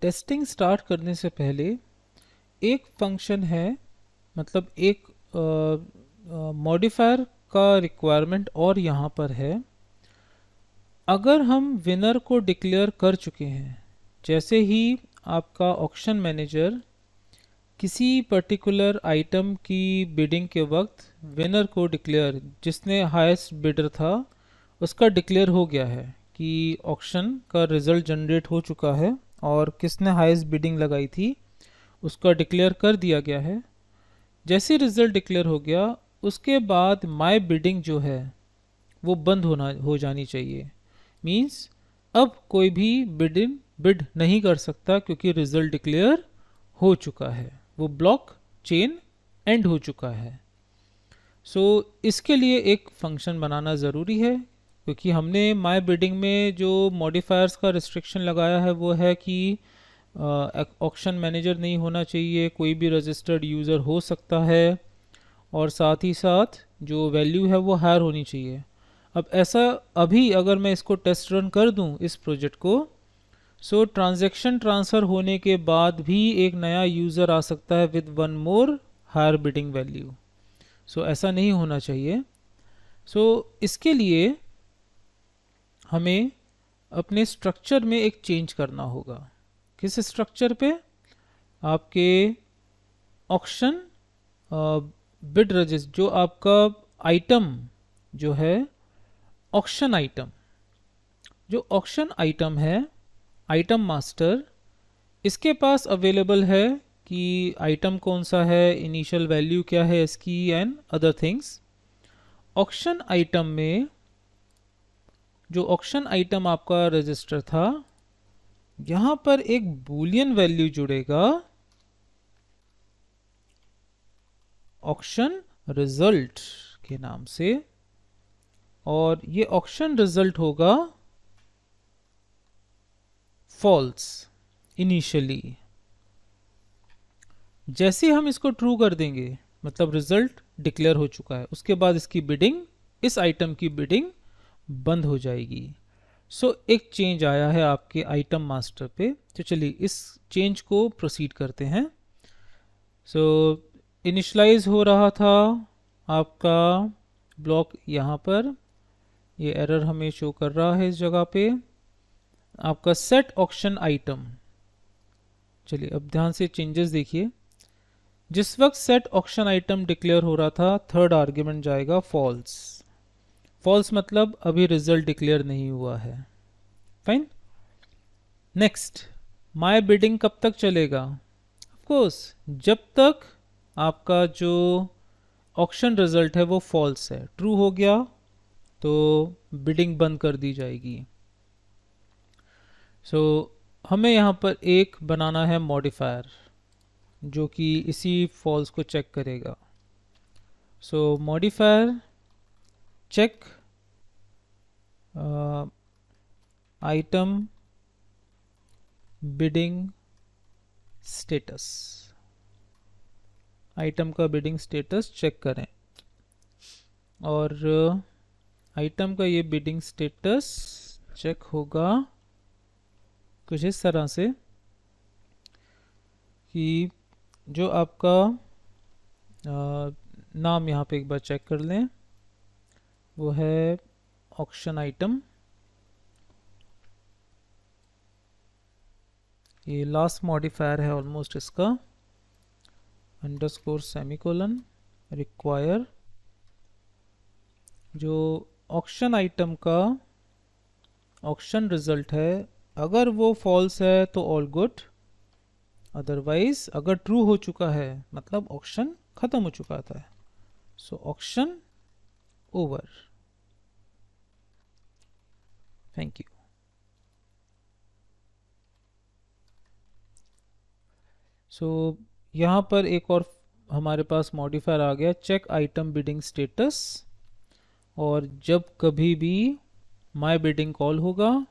टेस्टिंग स्टार्ट करने से पहले एक फंक्शन है, मतलब एक मॉडिफायर का रिक्वायरमेंट और यहाँ पर है। अगर हम विनर को डिक्लेयर कर चुके हैं, जैसे ही आपका ऑक्शन मैनेजर किसी पर्टिकुलर आइटम की बिडिंग के वक्त विनर को डिक्लेयर, जिसने हाईएस्ट बिडर था उसका डिक्लेयर हो गया है कि ऑक्शन का रिज़ल्ट जनरेट हो चुका है और किसने हाईएस्ट बिडिंग लगाई थी उसका डिक्लेयर कर दिया गया है। जैसे रिज़ल्ट डिक्लेयर हो गया, उसके बाद माय बिडिंग जो है वो बंद हो जानी चाहिए। मींस अब कोई भी बिड नहीं कर सकता, क्योंकि रिज़ल्ट डिक्लेयर हो चुका है, वो ब्लॉक चेन एंड हो चुका है। इसके लिए एक फंक्शन बनाना ज़रूरी है, क्योंकि हमने माय बिडिंग में जो मॉडिफायर्स का रिस्ट्रिक्शन लगाया है वो है कि ऑक्शन मैनेजर नहीं होना चाहिए, कोई भी रजिस्टर्ड यूज़र हो सकता है, और साथ ही साथ जो वैल्यू है वो हायर होनी चाहिए। अब ऐसा अभी अगर मैं इसको टेस्ट रन कर दूं इस प्रोजेक्ट को, ट्रांजैक्शन ट्रांसफ़र होने के बाद भी एक नया यूज़र आ सकता है with one more higher bidding value. So ऐसा नहीं होना चाहिए। सो इसके लिए हमें अपने स्ट्रक्चर में एक चेंज करना होगा। किस स्ट्रक्चर पे? आपके ऑक्शन बिड रजिस्टर, जो आपका आइटम जो है, ऑक्शन आइटम, जो ऑक्शन आइटम है, आइटम मास्टर, इसके पास अवेलेबल है कि आइटम कौन सा है, इनिशियल वैल्यू क्या है इसकी, and other things. Auction item में जो ऑक्शन आइटम आपका रजिस्टर था, यहां पर एक बूलियन वैल्यू जुड़ेगा ऑक्शन रिजल्ट के नाम से, और ये ऑक्शन रिजल्ट होगा फॉल्स इनिशियली। जैसे हम इसको ट्रू कर देंगे, मतलब रिजल्ट डिक्लेयर हो चुका है, उसके बाद इसकी बिडिंग, इस आइटम की बिडिंग बंद हो जाएगी। सो एक चेंज आया है आपके आइटम मास्टर पे। तो चलिए इस चेंज को प्रोसीड करते हैं। सो इनिशलाइज हो रहा था आपका ब्लॉक यहाँ पर, ये एरर हमें शो कर रहा है इस जगह पे, आपका सेट ऑक्शन आइटम। चलिए अब ध्यान से चेंजेस देखिए। जिस वक्त सेट ऑक्शन आइटम डिक्लेयर हो रहा था, थर्ड आर्ग्यूमेंट जाएगा फॉल्स। फॉल्स मतलब अभी रिजल्ट डिक्लेयर नहीं हुआ है। फाइन। नेक्स्ट, माय बिडिंग कब तक चलेगा? ऑफ कोर्स जब तक आपका जो ऑक्शन रिजल्ट है वो फॉल्स है। ट्रू हो गया तो बिडिंग बंद कर दी जाएगी। सो हमें यहाँ पर एक बनाना है मॉडिफायर जो कि इसी फॉल्स को चेक करेगा। So modifier check item bidding status, item का बिडिंग स्टेटस चेक करें। और आइटम का ये बिडिंग स्टेटस चेक होगा कुछ इस तरह से कि जो आपका नाम यहाँ पे एक बार चेक कर लें, वो है ऑक्शन आइटम। ये लास्ट मॉडिफायर है ऑलमोस्ट इसका, अंडरस्कोर सेमीकोलन रिक्वायर। जो ऑक्शन आइटम का ऑक्शन रिजल्ट है, अगर वो फॉल्स है तो ऑल गुड, अदरवाइज अगर ट्रू हो चुका है मतलब ऑक्शन खत्म हो चुका था। So auction over. Thank you. So यहाँ पर एक और हमारे पास मॉडिफायर आ गया, चेक आइटम बिडिंग स्टेटस। और जब कभी भी माय बिडिंग कॉल होगा,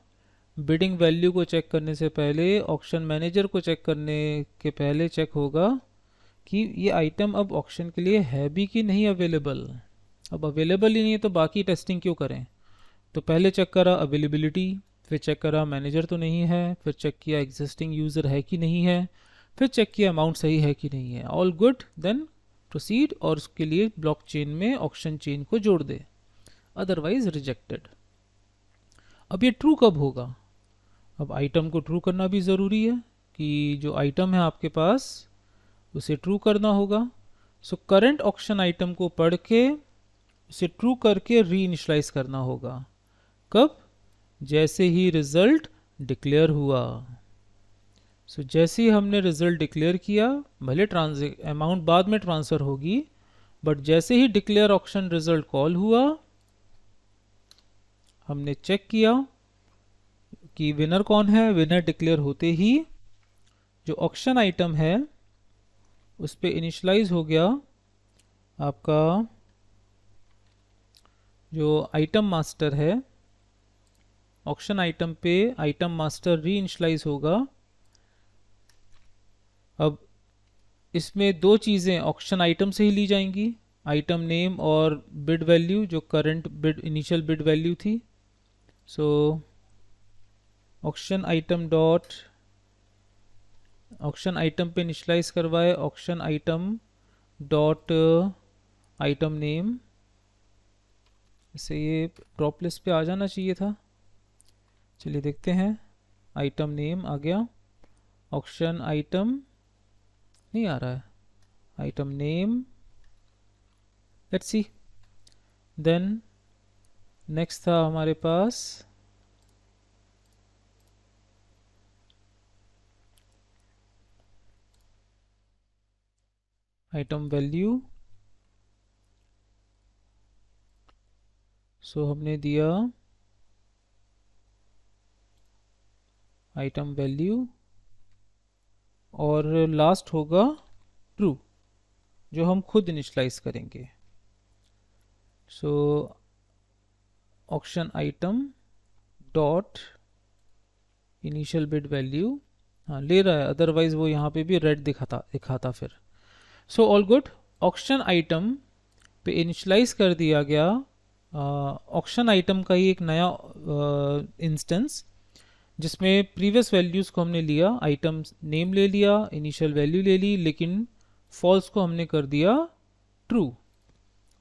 बिडिंग वैल्यू को चेक करने से पहले, ऑक्शन मैनेजर को चेक करने के पहले चेक होगा कि ये आइटम अब ऑक्शन के लिए है भी कि नहीं अवेलेबल। अब अवेलेबल ही नहीं है तो बाकी टेस्टिंग क्यों करें? तो पहले चेक करा अवेलेबिलिटी, फिर चेक करा मैनेजर तो नहीं है, फिर चेक किया एग्जिस्टिंग यूज़र है कि नहीं है, फिर चेक किया अमाउंट सही है कि नहीं है। ऑल गुड, देन प्रोसीड, और उसके लिए ब्लॉक चेन में ऑक्शन चेन को जोड़ दे, अदरवाइज रिजेक्टेड। अब ये ट्रू कब होगा? अब आइटम को ट्रू करना भी ज़रूरी है कि जो आइटम है आपके पास उसे ट्रू करना होगा। सो करंट ऑक्शन आइटम को पढ़ के उसे ट्रू करके री इनिशलाइज करना होगा। कब? जैसे ही रिजल्ट डिक्लेयर हुआ। सो जैसे ही हमने रिजल्ट डिक्लेयर किया, भले अमाउंट बाद में ट्रांसफ़र होगी, बट जैसे ही डिक्लेयर ऑक्शन रिजल्ट कॉल हुआ, हमने चेक किया कि विनर कौन है। विनर डिक्लेयर होते ही जो ऑक्शन आइटम है उस पे इनिशलाइज हो गया आपका जो आइटम मास्टर है। ऑक्शन आइटम पे आइटम मास्टर री इनिशलाइज होगा। अब इसमें दो चीज़ें ऑक्शन आइटम से ही ली जाएंगी, आइटम नेम और बिड वैल्यू, जो current bid initial bid value थी। So auction item dot auction item पे इनिशलाइज करवाए, auction item dot item name, इसे ये ड्रॉप लिस्ट पे आ जाना चाहिए था। चलिए देखते हैं, आइटम नेम आ गया, ऑक्शन आइटम नहीं आ रहा है, item name, let's see. Then next था हमारे पास आइटम वैल्यू, सो हमने दिया आइटम वैल्यू और लास्ट होगा ट्रू, जो हम खुद इनिशलाइज करेंगे। So auction item dot initial bid value, हाँ ले रहा है, अदरवाइज वो यहाँ पे भी रेड दिखाता फिर। So all good, auction item पे इनिशलाइज कर दिया गया ऑक्शन आइटम का ही एक नया इंस्टेंस, जिसमें प्रीवियस वैल्यूज़ को हमने लिया, आइटम नेम ले लिया, इनिशियल वैल्यू ले ली, लेकिन फॉल्स को हमने कर दिया ट्रू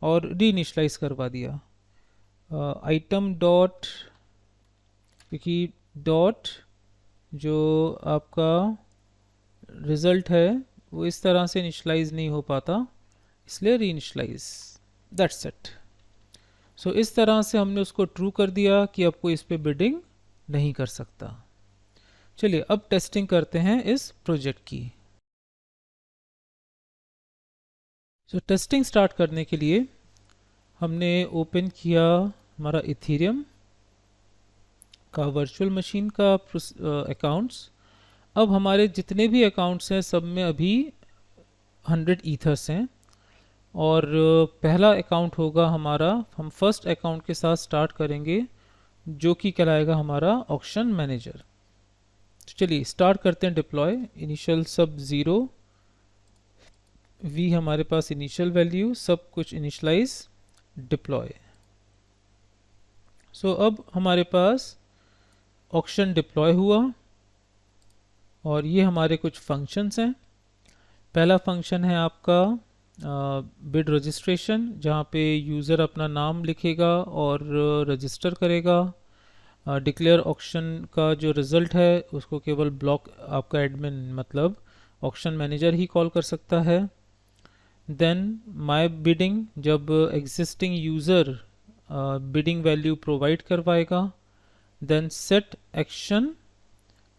और री इनिशलाइज करवा दिया। आइटम डॉट, क्योंकि डॉट जो आपका रिज़ल्ट है वो इस तरह से इनिशलाइज नहीं हो पाता, इसलिए री इनिशलाइज, दैट्स इट। सो इस तरह से हमने उसको ट्रू कर दिया कि अब कोई इस पर बिडिंग नहीं कर सकता। चलिए अब टेस्टिंग करते हैं इस प्रोजेक्ट की। सो टेस्टिंग स्टार्ट करने के लिए हमने ओपन किया हमारा इथेरियम का वर्चुअल मशीन का अकाउंट्स। अब हमारे जितने भी अकाउंट्स हैं सब में अभी 100 ईथर्स हैं, और पहला अकाउंट होगा हमारा, हम फर्स्ट अकाउंट के साथ स्टार्ट करेंगे जो कि कहलाएगा हमारा ऑक्शन मैनेजर। तो चलिए स्टार्ट करते हैं डिप्लॉय। इनिशियल सब 0, वी हमारे पास इनिशियल वैल्यू, सब कुछ इनिशलाइज, डिप्लॉय। सो अब हमारे पास ऑक्शन डिप्लॉय हुआ और ये हमारे कुछ फंक्शंस हैं। पहला फंक्शन है आपका बिड रजिस्ट्रेशन, जहाँ पे यूज़र अपना नाम लिखेगा और रजिस्टर करेगा। डिक्लेयर ऑक्शन का जो रिज़ल्ट है उसको केवल ब्लॉक आपका एडमिन मतलब ऑक्शन मैनेजर ही कॉल कर सकता है। देन माय बिडिंग, जब existing user bidding value provide करवाएगा। देन सेट एक्शन,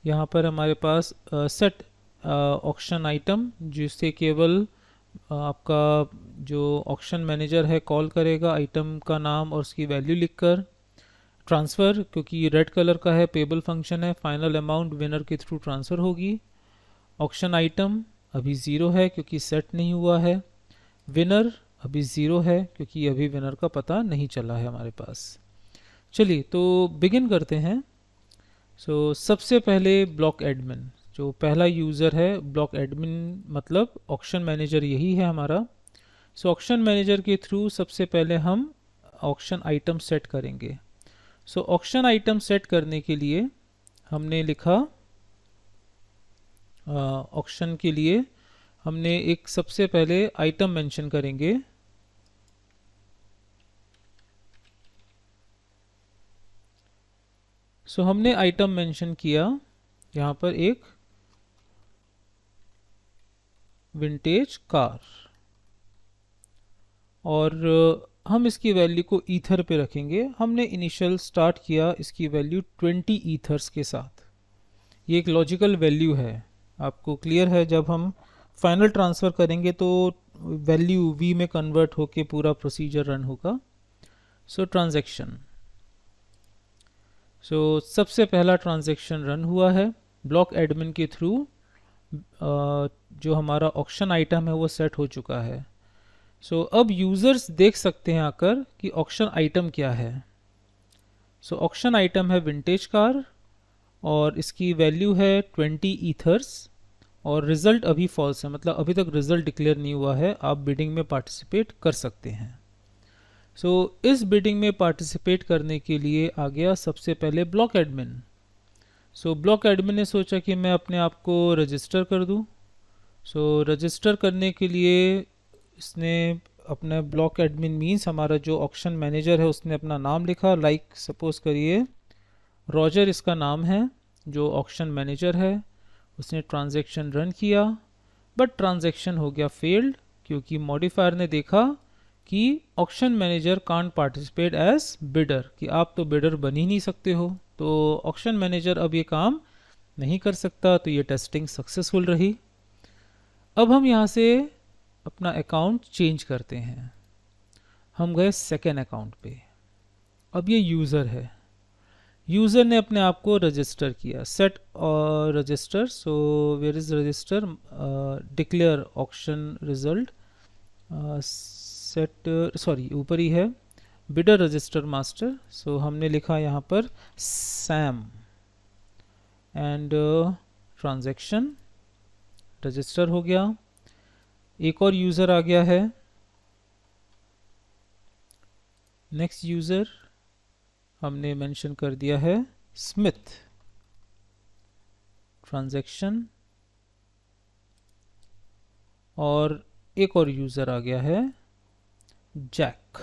यहाँ पर हमारे पास सेट ऑक्शन आइटम, जिससे केवल आपका जो ऑक्शन मैनेजर है कॉल करेगा आइटम का नाम और उसकी वैल्यू लिखकर। ट्रांसफ़र, क्योंकि रेड कलर का है, पेबल फंक्शन है, फाइनल अमाउंट विनर के थ्रू ट्रांसफ़र होगी। ऑक्शन आइटम अभी 0 है क्योंकि सेट नहीं हुआ है। विनर अभी 0 है क्योंकि अभी विनर का पता नहीं चला है हमारे पास। चलिए तो बिगिन करते हैं। सो सबसे पहले ब्लॉक एडमिन, जो पहला यूज़र है ब्लॉक एडमिन मतलब ऑक्शन मैनेजर यही है हमारा। सो ऑक्शन मैनेजर के थ्रू सबसे पहले हम ऑक्शन आइटम सेट करेंगे। सो ऑक्शन आइटम सेट करने के लिए हमने लिखा, ऑक्शन के लिए हमने एक सबसे पहले आइटम मेंशन करेंगे। सो हमने आइटम मेंशन किया यहाँ पर एक विंटेज कार, और हम इसकी वैल्यू को ईथर पे रखेंगे। हमने इनिशियल स्टार्ट किया इसकी वैल्यू 20 ईथर्स के साथ। ये एक लॉजिकल वैल्यू है, आपको क्लियर है, जब हम फाइनल ट्रांसफ़र करेंगे तो वैल्यू वी में कन्वर्ट होके पूरा प्रोसीजर रन होगा। सो ट्रांजैक्शन, सो सबसे पहला ट्रांजैक्शन रन हुआ है ब्लॉक एडमिन के थ्रू। जो हमारा ऑक्शन आइटम है वो सेट हो चुका है। सो अब यूज़र्स देख सकते हैं आकर कि ऑक्शन आइटम क्या है। सो ऑक्शन आइटम है विंटेज कार और इसकी वैल्यू है 20 ईथर्स, और रिज़ल्ट अभी फॉल्स है, मतलब अभी तक रिज़ल्ट डिक्लेयर नहीं हुआ है। आप बिडिंग में पार्टिसिपेट कर सकते हैं। सो इस बिडिंग में पार्टिसिपेट करने के लिए आ गया सबसे पहले block admin. So block admin ने सोचा कि मैं अपने आप को रजिस्टर कर दूं। सो रजिस्टर करने के लिए इसने अपने ब्लॉक एडमिन मीन्स हमारा जो ऑक्शन मैनेजर है उसने अपना नाम लिखा, लाइक सपोज करिए रॉजर इसका नाम है जो ऑक्शन मैनेजर है। उसने ट्रांजैक्शन रन किया बट ट्रांजैक्शन हो गया फेल्ड, क्योंकि मॉडिफायर ने देखा कि auction manager can't participate as bidder, कि आप तो बिडर बन ही नहीं सकते हो, तो ऑक्शन मैनेजर अब ये काम नहीं कर सकता। तो ये टेस्टिंग सक्सेसफुल रही। अब हम यहाँ से अपना अकाउंट चेंज करते हैं। हम गए सेकेंड अकाउंट पे। अब ये यूज़र है, यूज़र ने अपने आप को रजिस्टर किया, सेट और register. So where is register, declare auction result, set sorry ऊपर ही है, बिडर रजिस्टर मास्टर। सो हमने लिखा यहाँ पर सैम एंड ट्रांजैक्शन रजिस्टर हो गया। एक और यूज़र आ गया है, नेक्स्ट यूज़र हमने मेंशन कर दिया है स्मिथ, ट्रांजैक्शन, और एक और यूज़र आ गया है जैक।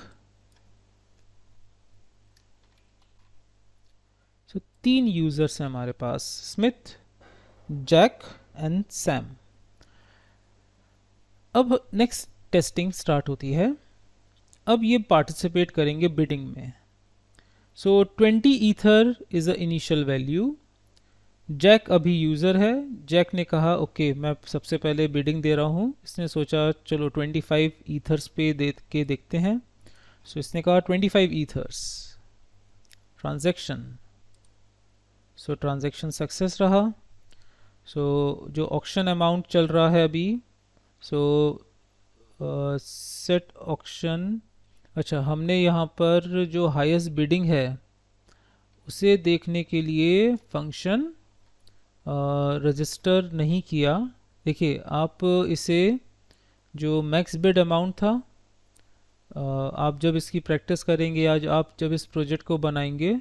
सो 3 यूज़र्स हैं हमारे पास, स्मिथ, जैक एंड सैम। अब नेक्स्ट टेस्टिंग स्टार्ट होती है। अब ये पार्टिसिपेट करेंगे बिडिंग में। So 20 ether is a initial value. Jack अभी यूज़र है, जैक ने कहा ओके मैं सबसे पहले बिडिंग दे रहा हूँ। इसने सोचा चलो 25 ईथर्स पे दे के देखते हैं। सो इसने कहा 25 ईथर्स, ट्रांजैक्शन। सो ट्रांजैक्शन सक्सेस रहा। सो जो ऑक्शन अमाउंट चल रहा है अभी, सो सेट ऑक्शन, अच्छा हमने यहाँ पर जो हाईएस्ट बिडिंग है उसे देखने के लिए फंक्शन रजिस्टर नहीं किया। देखिए आप इसे जो मैक्स बिड अमाउंट था, आप जब इसकी प्रैक्टिस करेंगे या आप जब इस प्रोजेक्ट को बनाएंगे,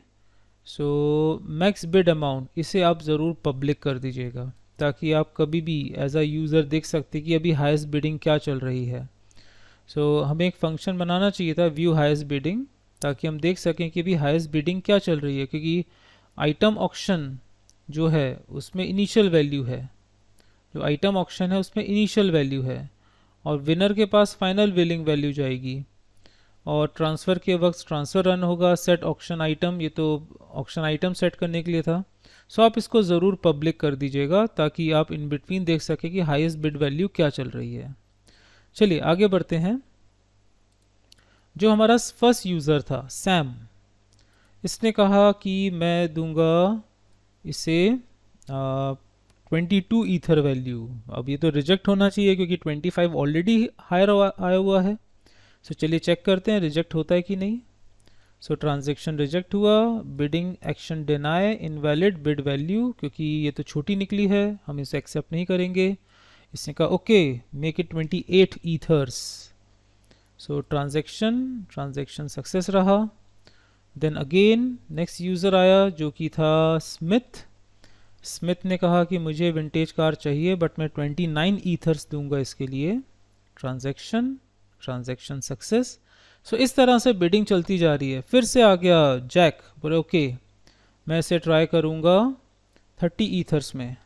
सो मैक्स बिड अमाउंट इसे आप ज़रूर पब्लिक कर दीजिएगा, ताकि आप कभी भी एज अ यूज़र देख सकते कि अभी हाईएस्ट बिडिंग क्या चल रही है। सो हमें एक फंक्शन बनाना चाहिए था व्यू हाईएस्ट बिडिंग, ताकि हम देख सकें कि अभी हाईएस्ट बिडिंग क्या चल रही है, क्योंकि आइटम ऑक्शन जो है उसमें इनिशियल वैल्यू है, जो आइटम ऑक्शन है उसमें इनिशियल वैल्यू है, और विनर के पास फाइनल बिलिंग वैल्यू जाएगी, और ट्रांसफ़र के वक्त ट्रांसफ़र रन होगा। सेट ऑक्शन आइटम, ये तो ऑक्शन आइटम सेट करने के लिए था। सो आप इसको ज़रूर पब्लिक कर दीजिएगा ताकि आप इन बिटवीन देख सकें कि हाईएस्ट बिड वैल्यू क्या चल रही है। चलिए आगे बढ़ते हैं। जो हमारा फर्स्ट यूज़र था सैम, इसने कहा कि मैं दूंगा इसे 22 ईथर वैल्यू। अब ये तो रिजेक्ट होना चाहिए क्योंकि 25 ऑलरेडी हायर आया हुआ है। सो चलिए चेक करते हैं रिजेक्ट होता है कि नहीं। सो ट्रांजैक्शन रिजेक्ट हुआ, bidding action deny, invalid bid value, क्योंकि ये तो छोटी निकली है, हम इसे एक्सेप्ट नहीं करेंगे। इसने कहा okay make it 28 ethers. So transaction success रहा। देन अगेन नेक्स्ट यूज़र आया जो कि था स्मिथ। स्मिथ ने कहा कि मुझे विंटेज कार चाहिए बट मैं 29 ईथर्स दूंगा इसके लिए। Transaction success. सो इस तरह से बिडिंग चलती जा रही है। फिर से आ गया जैक, बोले ओके मैं इसे ट्राई करूंगा 30 ईथर्स में,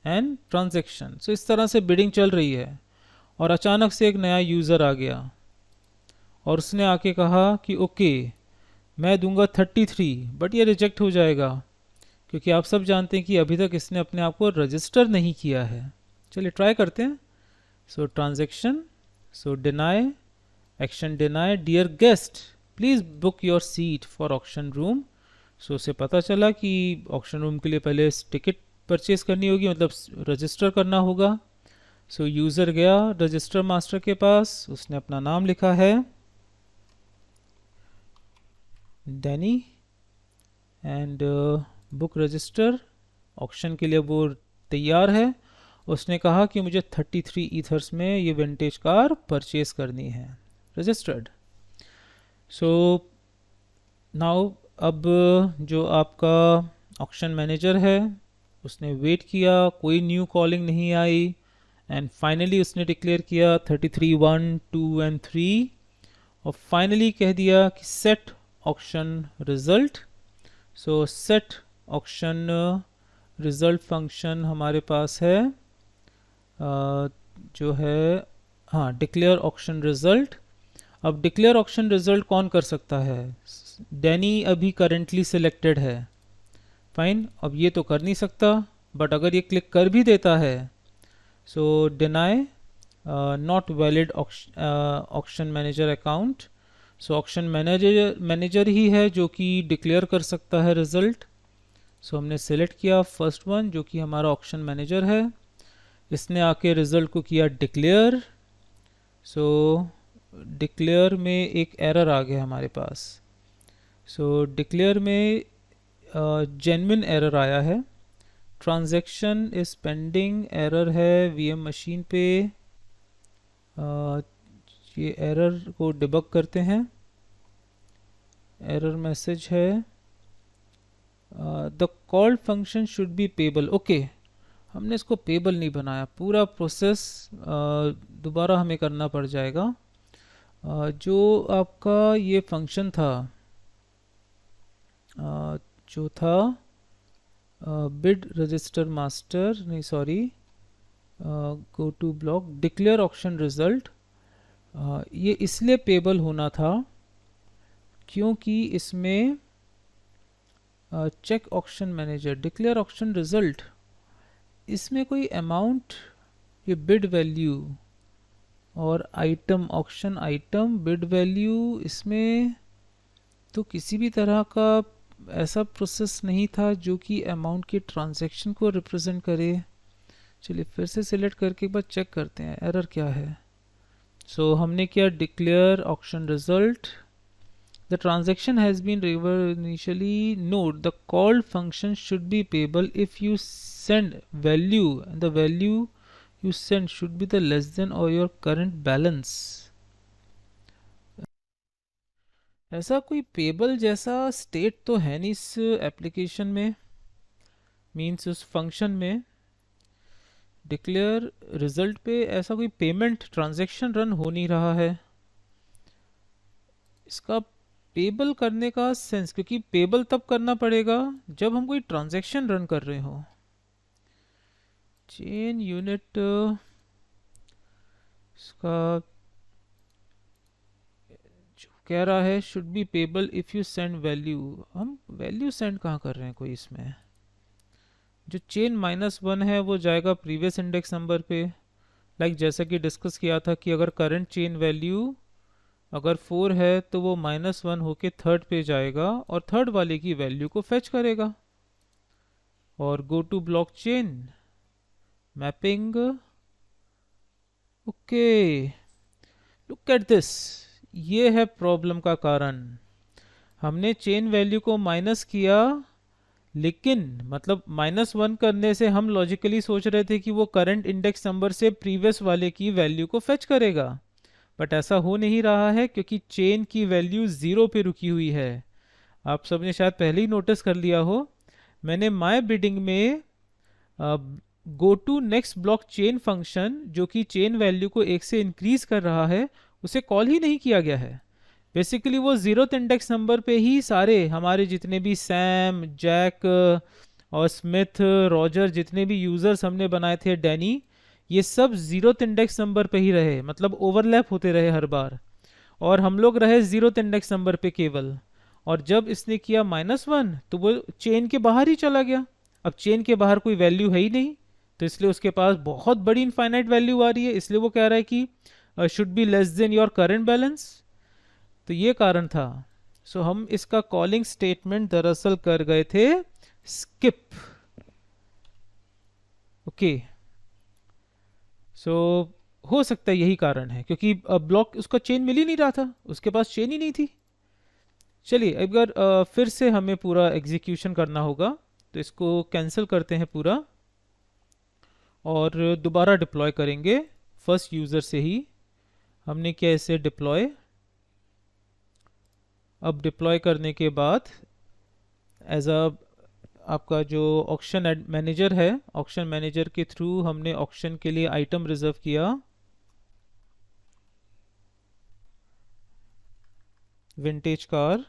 एंड ट्रांजैक्शन। सो इस तरह से बिडिंग चल रही है, और अचानक से एक नया यूज़र आ गया और उसने आके कहा कि ओके मैं दूंगा 33, बट ये रिजेक्ट हो जाएगा क्योंकि आप सब जानते हैं कि अभी तक इसने अपने आप को रजिस्टर नहीं किया है। चलिए ट्राई करते हैं। So transaction, so deny, action deny, dear guest please book your seat for auction room. So उसे पता चला कि ऑक्शन रूम के लिए पहले टिकट परचेज करनी होगी, मतलब रजिस्टर करना होगा। सो यूज़र गया रजिस्टर मास्टर के पास, उसने अपना नाम लिखा है Danny, and book register, auction के लिए वो तैयार है। उसने कहा कि मुझे 33 ईथर्स में ये विंटेज कार परचेज करनी है, रजिस्टर्ड। सो नाउ अब जो आपका ऑक्शन मैनेजर है उसने वेट किया, कोई न्यू कॉलिंग नहीं आई, एंड फाइनली उसने डिक्लेयर किया 33 1 2 एंड 3 और फाइनली कह दिया कि सेट ऑक्शन रिजल्ट। सो सेट ऑक्शन रिजल्ट फंक्शन हमारे पास है जो है हाँ डिक्लेयर ऑक्शन रिजल्ट। अब डिक्लेयर ऑक्शन रिजल्ट कौन कर सकता है? डैनी अभी करेंटली सिलेक्टेड है, फाइन। अब ये तो कर नहीं सकता, बट अगर ये क्लिक कर भी देता है so deny not valid auction manager account. So auction manager ही है जो कि डिक्लेयर कर सकता है रिजल्ट। सो हमने सेलेक्ट किया फर्स्ट वन जो कि हमारा ऑक्शन मैनेजर है, इसने आके रिजल्ट को किया डिक्लेयर। सो डिक्लेयर में एक एरर आ गया हमारे पास। सो डिक्लेयर में जेन्युइन एरर आया है, ट्रांजैक्शन इज पेंडिंग एरर है वीएम मशीन पे। ये एरर को डिबग करते हैं। एरर मैसेज है the called function should be payable. Okay, हमने इसको पेबल नहीं बनाया, पूरा प्रोसेस दोबारा हमें करना पड़ जाएगा। जो आपका ये फंक्शन था जो था बिड रजिस्टर मास्टर, नहीं sorry, go to block declare auction result, ये इसलिए पेबल होना था क्योंकि इसमें check auction manager declare auction result, इसमें कोई अमाउंट, ये बिड वैल्यू और item auction item bid value, इसमें तो किसी भी तरह का ऐसा प्रोसेस नहीं था जो कि अमाउंट के ट्रांजैक्शन को रिप्रेजेंट करे। चलिए फिर से सिलेक्ट करके एक बार चेक करते हैं एरर क्या है। सो हमने किया declare auction result, the transaction has been initially note the called function should be payable if you send value and the value you send should be the less than or your current balance। ऐसा कोई पेबल जैसा स्टेट तो है नहीं इस एप्लीकेशन में, मीन्स उस फंक्शन में डिक्लेयर रिजल्ट पे ऐसा कोई पेमेंट ट्रांजैक्शन रन हो नहीं रहा है। इसका पेबल करने का सेंस, क्योंकि पेबल तब करना पड़ेगा जब हम कोई ट्रांजैक्शन रन कर रहे हो। चेन यूनिट इसका जो कह रहा है should be payable if you send value, हम वैल्यू सेंड कहाँ कर रहे हैं कोई इसमें? जो चेन -1 है वो जाएगा प्रीवियस इंडेक्स नंबर पे, लाइक जैसा कि डिस्कस किया था कि अगर करंट चेन वैल्यू अगर 4 है तो वो -1 होके थर्ड पे जाएगा और थर्ड वाले की वैल्यू को फेच करेगा। और go to block chain mapping, okay look at this, ये है प्रॉब्लम का कारण। हमने चेन वैल्यू को माइनस किया, लेकिन मतलब -1 करने से हम लॉजिकली सोच रहे थे कि वो करंट इंडेक्स नंबर से प्रीवियस वाले की वैल्यू को फेच करेगा, बट ऐसा हो नहीं रहा है क्योंकि चेन की वैल्यू 0 पे रुकी हुई है। आप सबने शायद पहले ही नोटिस कर लिया हो, मैंने माय बिडिंग में go to next block chain function जो कि चेन वैल्यू को 1 से इंक्रीज कर रहा है उसे कॉल ही नहीं किया गया है। बेसिकली वो 0th इंडेक्स नंबर पे ही सारे हमारे जितने भी सैम, जैक और स्मिथ, रॉजर, जितने भी यूजर्स हमने बनाए थे, डैनी, ये सब 0th इंडेक्स नंबर पे ही रहे, मतलब ओवरलैप होते रहे हर बार, और हम लोग रहे 0th इंडेक्स नंबर पे केवल। और जब इसने किया -1 तो वो चेन के बाहर ही चला गया। अब चेन के बाहर कोई वैल्यू है ही नहीं, तो इसलिए उसके पास बहुत बड़ी इनफाइनाइट वैल्यू आ रही है, इसलिए वो कह रहा है कि should be less than your current balance. तो ये कारण था। सो हम इसका कॉलिंग स्टेटमेंट दरअसल कर गए थे स्किप। ओके, सो हो सकता है यही कारण है, क्योंकि ब्लॉक उसका चेन मिल ही नहीं रहा था, उसके पास चेन ही नहीं थी। चलिए एक बार फिर से हमें पूरा एग्जीक्यूशन करना होगा, तो इसको कैंसिल करते हैं पूरा और दोबारा डिप्लॉय करेंगे फर्स्ट यूज़र से ही। हमने किया इसे डिप्लॉय। अब डिप्लॉय करने के बाद एज अ आपका जो ऑक्शन मैनेजर है, ऑक्शन मैनेजर के थ्रू हमने ऑक्शन के लिए आइटम रिजर्व किया, विंटेज कार,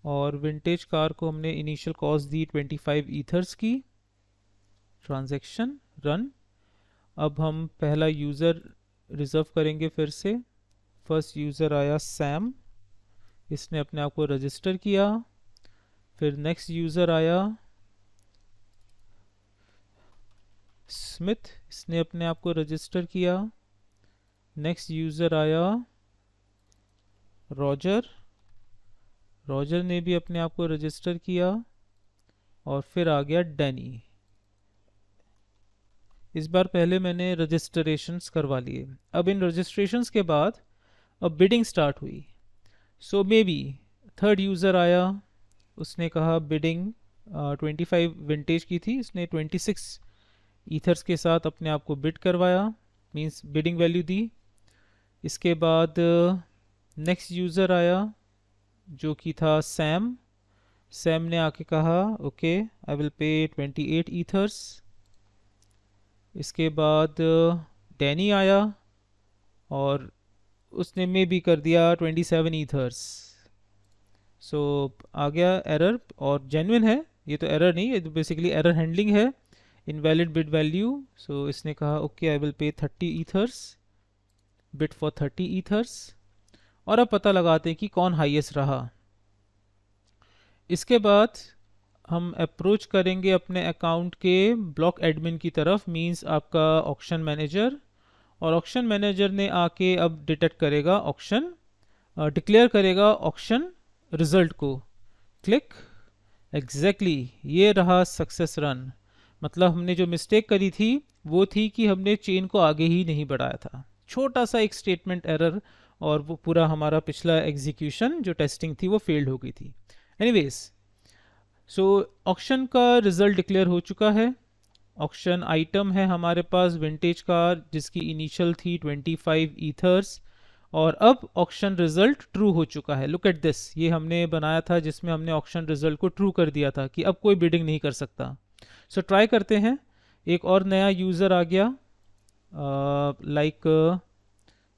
और विंटेज कार को हमने इनिशियल कॉस्ट दी 25 ईथर्स की। Transaction run. अब हम पहला यूज़र रिजर्व करेंगे फिर से। फर्स्ट यूज़र आया सैम, इसने अपने आप को रजिस्टर किया। फिर नेक्स्ट यूज़र आया स्मिथ, इसने अपने आप को रजिस्टर किया। नेक्स्ट यूज़र आया रॉजर, रॉजर ने भी अपने आप को रजिस्टर किया। और फिर आ गया डैनी। इस बार पहले मैंने रजिस्ट्रेशंस करवा लिए। अब इन रजिस्ट्रेशंस के बाद अब बिडिंग स्टार्ट हुई। सो मे बी थर्ड यूज़र आया, उसने कहा बिडिंग 25 विंटेज की थी, इसने 26 ईथर्स के साथ अपने आप को बिड करवाया, मींस बिडिंग वैल्यू दी। इसके बाद नेक्स्ट यूज़र आया जो कि था सैम। सैम ने आके कहा okay I will pay 28 ethers. इसके बाद डैनी आया और उसने मे भी कर दिया 27 ईथर्स। सो आ गया एरर, और जेन्युइन है ये, तो एरर नहीं, ये तो बेसिकली एरर हैंडलिंग है, इनवैलिड बिड वैल्यू। सो इसने कहा okay I will pay 30 ethers, bid for 30 ethers. और अब पता लगाते हैं कि कौन हाईएस्ट रहा। इसके बाद हम अप्रोच करेंगे अपने अकाउंट के ब्लॉक एडमिन की तरफ, मींस आपका ऑक्शन मैनेजर। और ऑक्शन मैनेजर ने आके अब डिटेक्ट करेगा ऑक्शन, डिक्लेयर करेगा ऑक्शन रिजल्ट को। क्लिक, एग्जैक्टली ये रहा सक्सेस रन। मतलब हमने जो मिस्टेक करी थी वो थी कि हमने चेन को आगे ही नहीं बढ़ाया था, छोटा सा एक स्टेटमेंट एरर, और वो पूरा हमारा पिछला एग्जीक्यूशन जो टेस्टिंग थी वो फेल्ड हो गई थी। एनीवेज, सो ऑक्शन का रिजल्ट डिक्लेयर हो चुका है। ऑक्शन आइटम है हमारे पास विंटेज कार, जिसकी इनिशियल थी 25 ईथर्स, और अब ऑक्शन रिजल्ट ट्रू हो चुका है। लुक एट दिस, ये हमने बनाया था जिसमें हमने ऑक्शन रिजल्ट को ट्रू कर दिया था कि अब कोई बिडिंग नहीं कर सकता। सो ट्राई करते हैं। एक और नया यूज़र आ गया,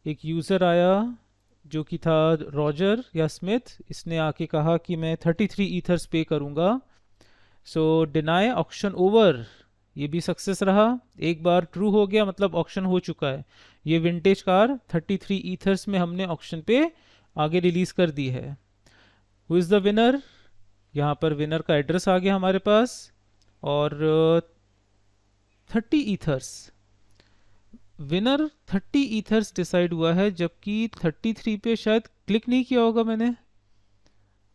एक यूज़र आया जो कि था रॉजर या स्मिथ। इसने आके कहा कि मैं 33 ईथर्स पे करूँगा। सो डिनाई ऑक्शन ओवर, ये भी सक्सेस रहा। एक बार ट्रू हो गया मतलब ऑक्शन हो चुका है। ये विंटेज कार 33 ईथर्स में हमने ऑक्शन पे आगे रिलीज कर दी है। Who is the winner? यहाँ पर विनर का एड्रेस आ गया हमारे पास, और 30 ईथर्स, विनर 30 ईथर्स डिसाइड हुआ है, जबकि 33 पे शायद क्लिक नहीं किया होगा मैंने,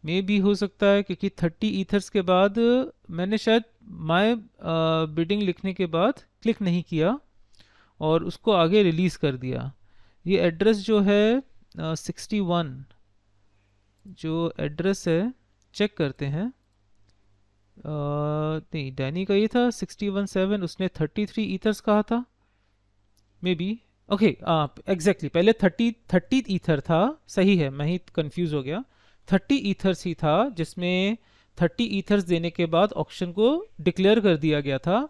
मे भी हो सकता है, क्योंकि 30 ईथर्स के बाद मैंने शायद माय बिडिंग लिखने के बाद क्लिक नहीं किया और उसको आगे रिलीज़ कर दिया। ये एड्रेस जो है 61 जो एड्रेस है, चेक करते हैं। नहीं, डैनी का ये था 61-7, उसने 33 ईथर्स कहा था, मे बी। ओके, एग्जैक्टली पहले 30 ईथर था, सही है, मैं ही कंफ्यूज हो गया। 30 ईथर्स ही था जिसमें 30 ईथर्स देने के बाद ऑक्शन को डिक्लेयर कर दिया गया था।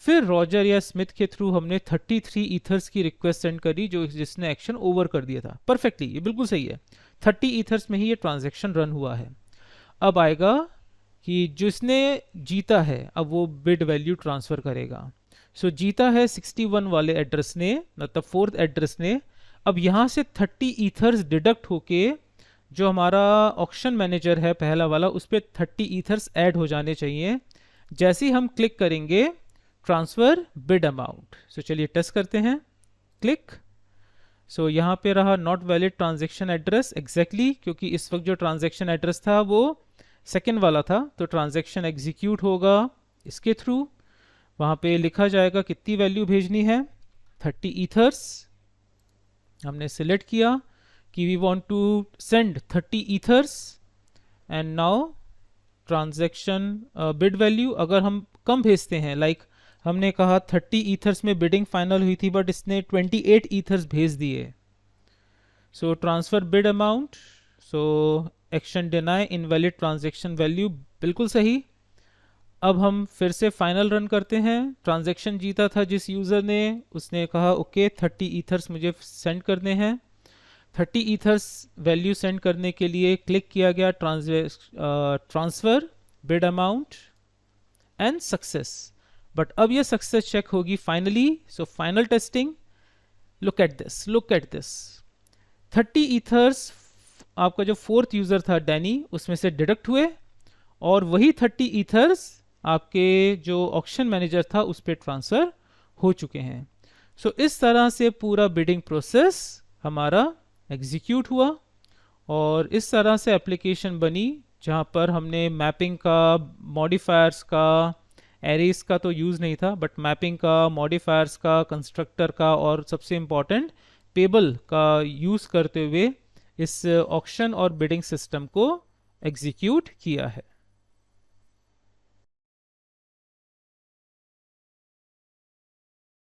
फिर रॉजर या स्मिथ के थ्रू हमने 33 ईथर्स की रिक्वेस्ट सेंड करी, जो जिसने एक्शन ओवर कर दिया था। परफेक्टली, ये बिल्कुल सही है, 30 ईथर्स में ही ये ट्रांजैक्शन रन हुआ है। अब आएगा कि जिसने जीता है, अब वो बिड वैल्यू ट्रांसफर करेगा। सो जीता है 61 वाले एड्रेस ने, मतलब फोर्थ एड्रेस ने। अब यहाँ से 30 ईथर्स डिडक्ट होके जो हमारा ऑक्शन मैनेजर है पहला वाला, उस पर 30 ईथर्स ऐड हो जाने चाहिए। जैसे ही हम क्लिक करेंगे ट्रांसफर बिड अमाउंट। सो चलिए टेस्ट करते हैं। क्लिक। सो यहाँ पे रहा not valid transaction address, exactly क्योंकि इस वक्त जो ट्रांजेक्शन एड्रेस था वो सेकेंड वाला था। तो ट्रांजेक्शन एग्जीक्यूट होगा इसके थ्रू, वहाँ पे लिखा जाएगा कितनी वैल्यू भेजनी है, 30 ईथर्स। हमने सिलेक्ट किया कि we want to send 30 ethers, and now transaction bid value. अगर हम कम भेजते हैं, लाइक हमने कहा 30 ईथर्स में बिडिंग फाइनल हुई थी, बट इसने 28 ईथर्स भेज दिए। सो ट्रांसफर बिड अमाउंट, सो action deny invalid transaction value, बिल्कुल सही। अब हम फिर से फाइनल रन करते हैं। ट्रांजैक्शन जीता था जिस यूज़र ने, उसने कहा ओके 30 ईथर्स मुझे सेंड करने हैं। 30 ईथर्स वैल्यू सेंड करने के लिए क्लिक किया गया transfer bid amount and success. But अब ये सक्सेस चेक होगी finally. So final testing, look at this, look at this. 30 ethers आपका जो फोर्थ यूज़र था डैनी, उसमें से डिडक्ट हुए, और वही 30 ईथर्स आपके जो ऑक्शन मैनेजर था उस पर ट्रांसफ़र हो चुके हैं। सो इस तरह से पूरा बिडिंग प्रोसेस हमारा एग्जीक्यूट हुआ, और इस तरह से एप्लीकेशन बनी जहाँ पर हमने मैपिंग का, मॉडिफायर्स का, एरेस का तो यूज़ नहीं था, बट मैपिंग का, मॉडिफायर्स का, कंस्ट्रक्टर का, और सबसे इम्पॉर्टेंट पेबल का यूज़ करते हुए इस ऑक्शन और बिडिंग सिस्टम को एग्जीक्यूट किया है।